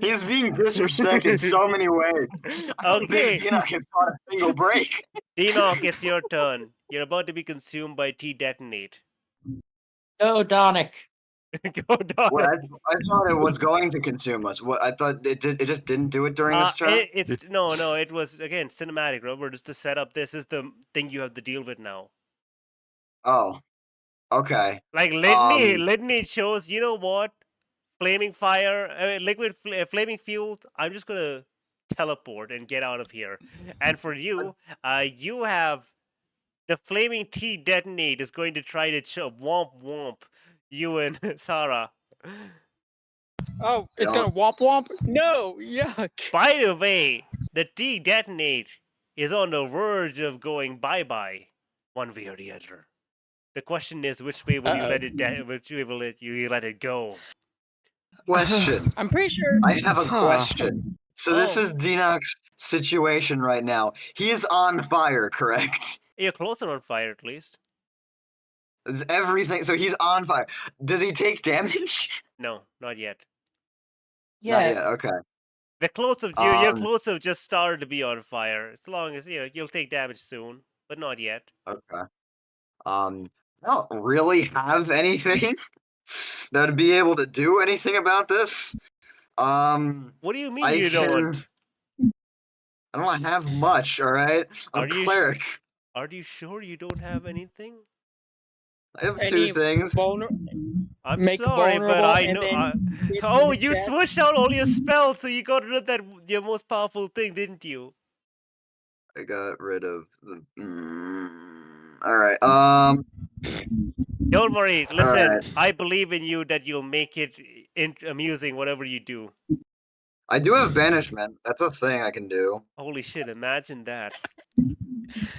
He's being disrespected in so many ways. I don't think Okay. Dinok has caught a single break. Dinok, it's your turn. You're about to be consumed by T-detonate. Go, Donic. Go, Donic. What, I thought it was going to consume us. What I thought it did. It just didn't do it during this turn. No. It was again cinematic. Remember, just to set up. This is the thing you have to deal with now. Oh, okay. Like Litney shows. You know what? Flaming fire, flaming fuel. I'm just gonna teleport and get out of here. And for you, you have the flaming T detonate is going to try to womp you and Sarah. Oh, it's gonna womp womp? No, yuck. By the way, the T detonate is on the verge of going bye bye, one way or the other. The question is, which way will you let it? Which way will you let it go? Question. I'm pretty sure. I have a question. So this is Dinok's situation right now. He is on fire, correct? You're closer on fire, at least. It's everything. So he's on fire. Does he take damage? No, not yet. Not yet. Okay. The clothes of your clothes have just started to be on fire. As long as you'll take damage soon, but not yet. Okay. I don't really have anything that would be able to do anything about this. What do you mean you don't? I don't have much. All right. I'm a cleric. Are you sure you don't have anything? I have two things. I'm sorry, but I know. Oh, you switched out all your spells, so you got rid of that your most powerful thing, didn't you? I got rid of the. All right. Don't worry. Listen, right. I believe in you that you'll make it amusing, whatever you do. I do have banishment. That's a thing I can do. Holy shit! Imagine that.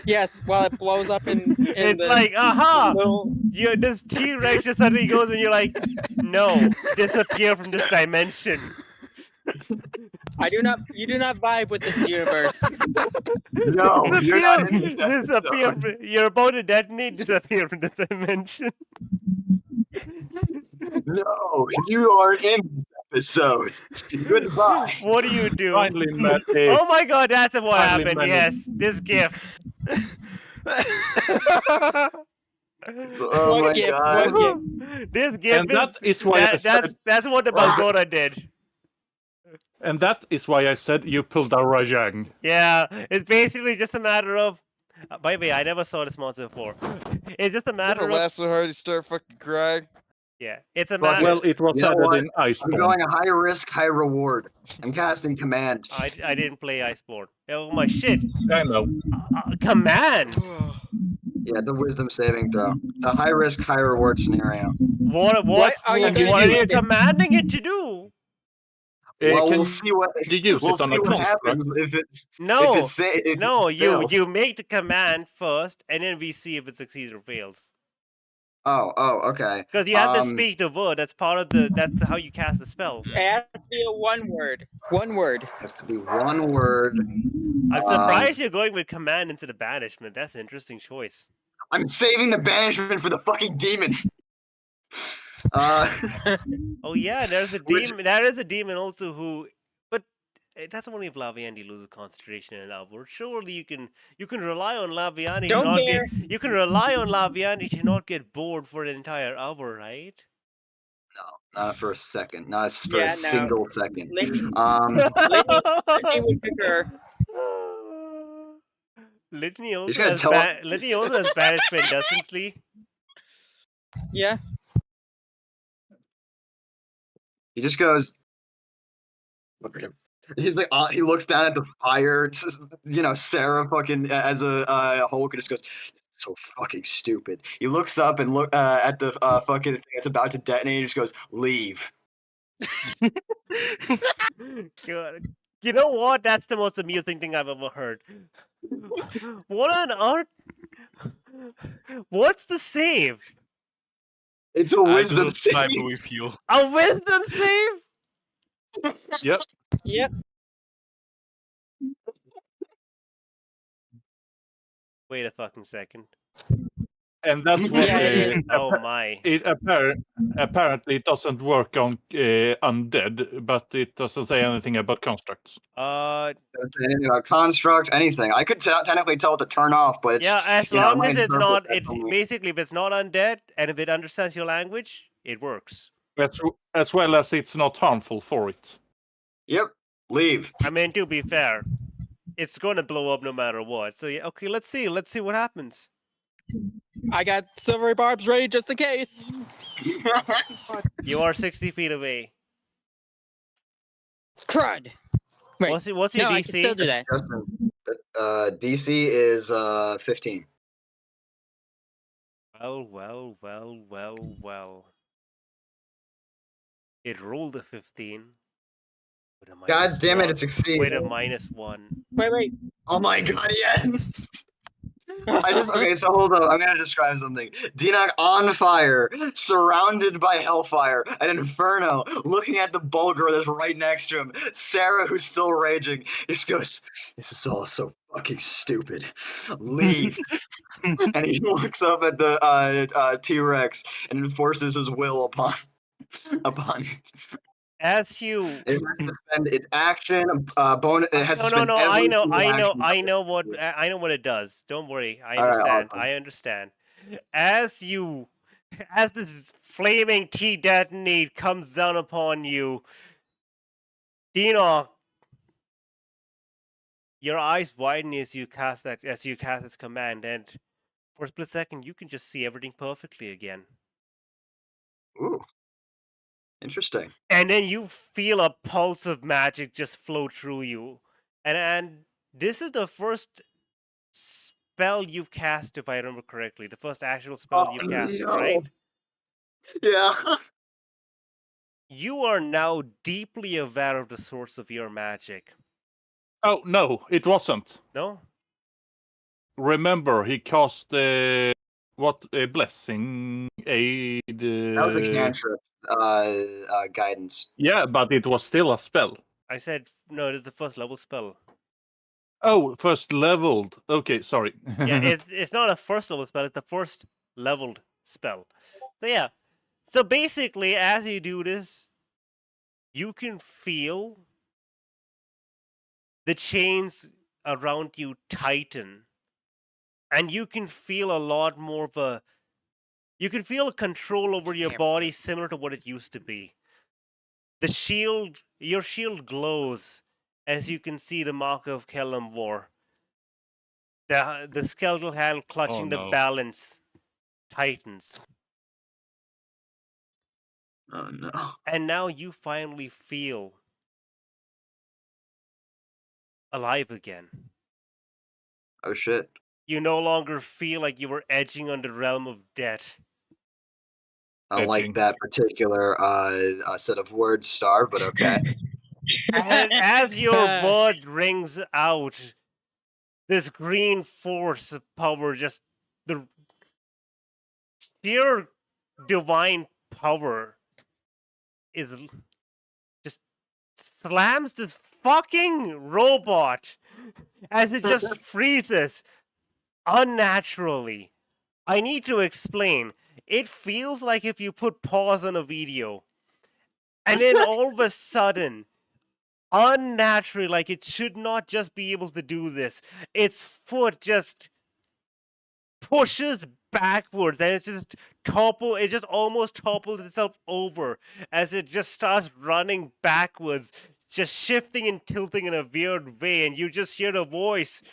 Yes, while it blows up in it's the like, aha! little... This T-Rex just suddenly goes and you're like, no, disappear from this dimension. You do not vibe with this universe. No, you're not in this disappear. You're about to detonate, disappear from this dimension. No, you aren't in this episode. Goodbye. What do you do? Finally, Matt. Oh my god, that's what Finally, happened. Matt. Yes, this gift. Oh my god. This gift And that is why I said, that's what the Balgora did. and that is why I said you pulled a Rajang. Yeah, it's basically just a matter of. By the way, I never saw this monster before. It's just a matter Never of. laugh so hard you start fucking crying. Yeah, it's a matter. Well, it was You know added what? in Iceborne. I'm going a high risk, high reward. I'm casting command. I didn't play Iceborne. Oh my shit! I know. Command. Yeah, the wisdom saving throw. It's a high risk, high reward scenario. What are you gonna what are do? you commanding it to do? Well, can we'll see what you use we'll it on see a what construct? happens if it's No, if it's if no. it fails. You make the command first, and then we see if it succeeds or fails. Oh, okay. Because you have to speak the word. That's part of the. That's how you cast the spell. It has to be a one word. One word. It has to be one word. I'm surprised you're going with command into the banishment. That's an interesting choice. I'm saving the banishment for the fucking demon. Oh yeah, there's a demon. There is a demon also who, but that's only if Laviandi loses concentration in an hour. Surely you can rely on Laviandi. You can rely on Laviandi to not get bored for an entire hour, right? No, not for a second. Not for a single second. Litney would concur. Litney also has banishment, doesn't he? Yeah. He just goes. Look at him. He's like, he looks down at the fire. It's just, Sarah fucking as a Hulk, and just goes, so fucking stupid. He looks up and look at the fucking thing that's about to detonate. And just goes, leave. God. You know what? That's the most amusing thing I've ever heard. What on earth? What's the save? It's a I wisdom do save. vibe with you. A wisdom save? Yep. Yep. Wait a fucking second. And that's what Yeah. Oh my. apparently it doesn't work on undead, but it doesn't say anything about constructs. Doesn't say anything about constructs, anything. I could technically tell it to turn off, but it's Yeah, as you know, long my as it's interpret not, that's only- basically, if it's not undead and if it understands your language, it works. As well as it's not harmful for it. Yep, leave. I mean, to be fair, it's gonna blow up no matter what. So yeah, okay, let's see what happens. I got silvery barbs ready just in case. You are 60 feet away. Crud. Wait, What's your no, I can DC? still do that. Justin, DC is 15. Well. It rolled a 15. With a God damn it, -1. it succeeded. With a -1. Wait. Oh my god, yes! Okay, so hold on. I'm gonna describe something. Dinak on fire, surrounded by hellfire, an inferno, looking at the Bulgar that's right next to him. Sarah, who's still raging, just goes, "This is all so fucking stupid. Leave." And he looks up at the T-Rex and enforces his will upon it. As you It has to spend its action. It has to spend no. every I know single action. I know what it does. Don't worry. I All right, understand. awesome. I understand. As this flaming T detonate comes down upon you, Dino, your eyes widen as you cast this command, and for a split second, you can just see everything perfectly again. Ooh. Interesting. And then you feel a pulse of magic just flow through you. And this is the first spell you've cast, if I remember correctly. The first actual spell you've cast, no. right? Yeah. You are now deeply aware of the source of your magic. Oh, no, it wasn't. No? Remember, he cast blessing, aid. That was a cantrip. Guidance. Yeah, but it was still a spell. I said, no, it is the first level spell. Oh, first leveled. Okay, sorry. Yeah, it's not a first level spell, it's the first leveled spell. So yeah. So basically, as you do this, you can feel the chains around you tighten. And you can feel a lot more of you can feel control over your body similar to what it used to be. Your shield glows as you can see the mark of Kellam War. The skeletal hand clutching the balance tightens. Oh no. And now you finally feel alive again. Oh shit. You no longer feel like you were edging on the realm of death. I don't like that particular set of words, Star, but okay. And as your word rings out, this green force of power, just the sheer divine power, is just slams this fucking robot as it just freezes unnaturally. I need to explain. It feels like if you put pause on a video and then all of a sudden, unnaturally, like it should not just be able to do this, its foot just pushes backwards and it just almost topples itself over as it just starts running backwards, just shifting and tilting in a weird way, and you just hear the voice.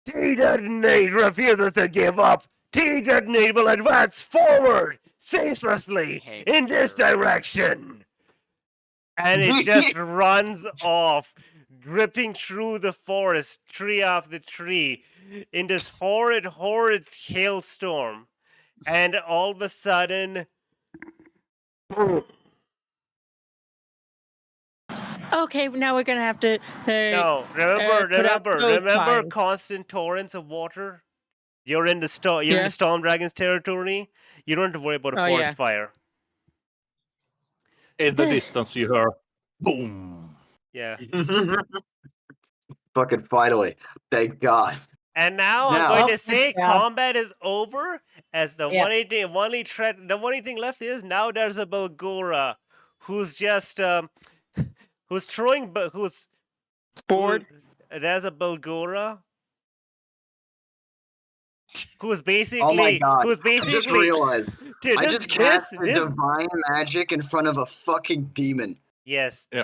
T-Detonate refuses to give up. T-detonate will advance forward ceaselessly in this direction. And it just runs off, dripping through the forest, tree after tree, in this horrid hailstorm. And all of a sudden, boom. Okay, now we're gonna have to. No, put out those remember fires. constant torrents of water? You're in the Storm Dragon's territory. You don't have to worry about a Oh, forest yeah. fire. In the distance, you hear boom. Yeah. Fucking finally. Thank God. And now I'm Now- going to Oh, say yeah. combat is over. As the Yeah. only thing left is now there's a Belgora who's just who's throwing who's Bored. there's a Belgora who's basically Oh my God. who's I just basically realized. dude, I this, just cast this, a this divine magic in front of a fucking demon. yes. Yeah.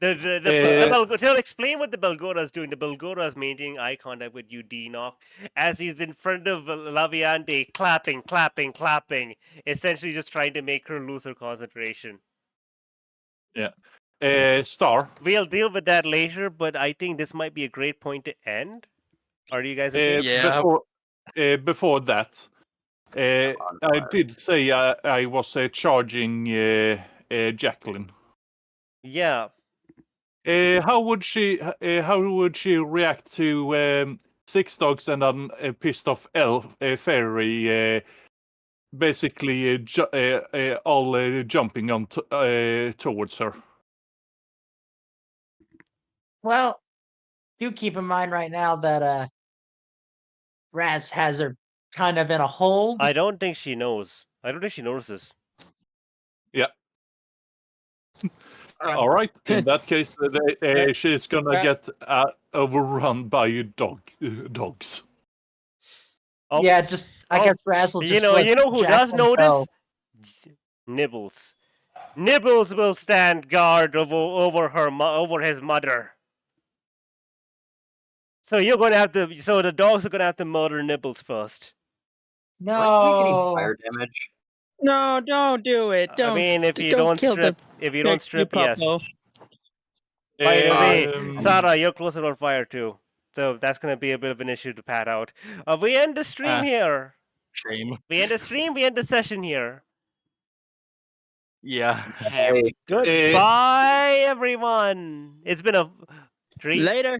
Tell explain what the Belgora is doing. The Belgora is maintaining eye contact with you, D-Knock, as he's in front of Laviande, clapping, essentially just trying to make her lose her concentration. Star. We'll deal with that later, but I think this might be a great point to end. Are you guys okay? Yeah. Before that, I did say I was charging Jacqueline. Yeah. How would she react to 6 dogs and a pissed off elf fairy basically all jumping on towards her? Well, do keep in mind right now that Raz has her kind of in a hold. I don't think she knows. I don't think she notices. All right. In that case, she's gonna get overrun by dogs. Oh, Yeah, just I guess Razzle just you know who does Jacqueline notice? go. Nibbles. Nibbles will stand guard over his mother. So you're going to have to. So the dogs are going to have to murder Nibbles first. Am I taking any No. fire damage? No, don't do it. Don't. I mean, if you don't don't kill strip, the if you don't sexy strip, yes. puppo. By the way, Um, Sarah, you're closer on fire too. So that's going to be a bit of an issue to pad out. We end the stream here. Shame. We end the stream. We end the session here. Yeah. Hey. Goodbye, everyone. It's been a treat. Later.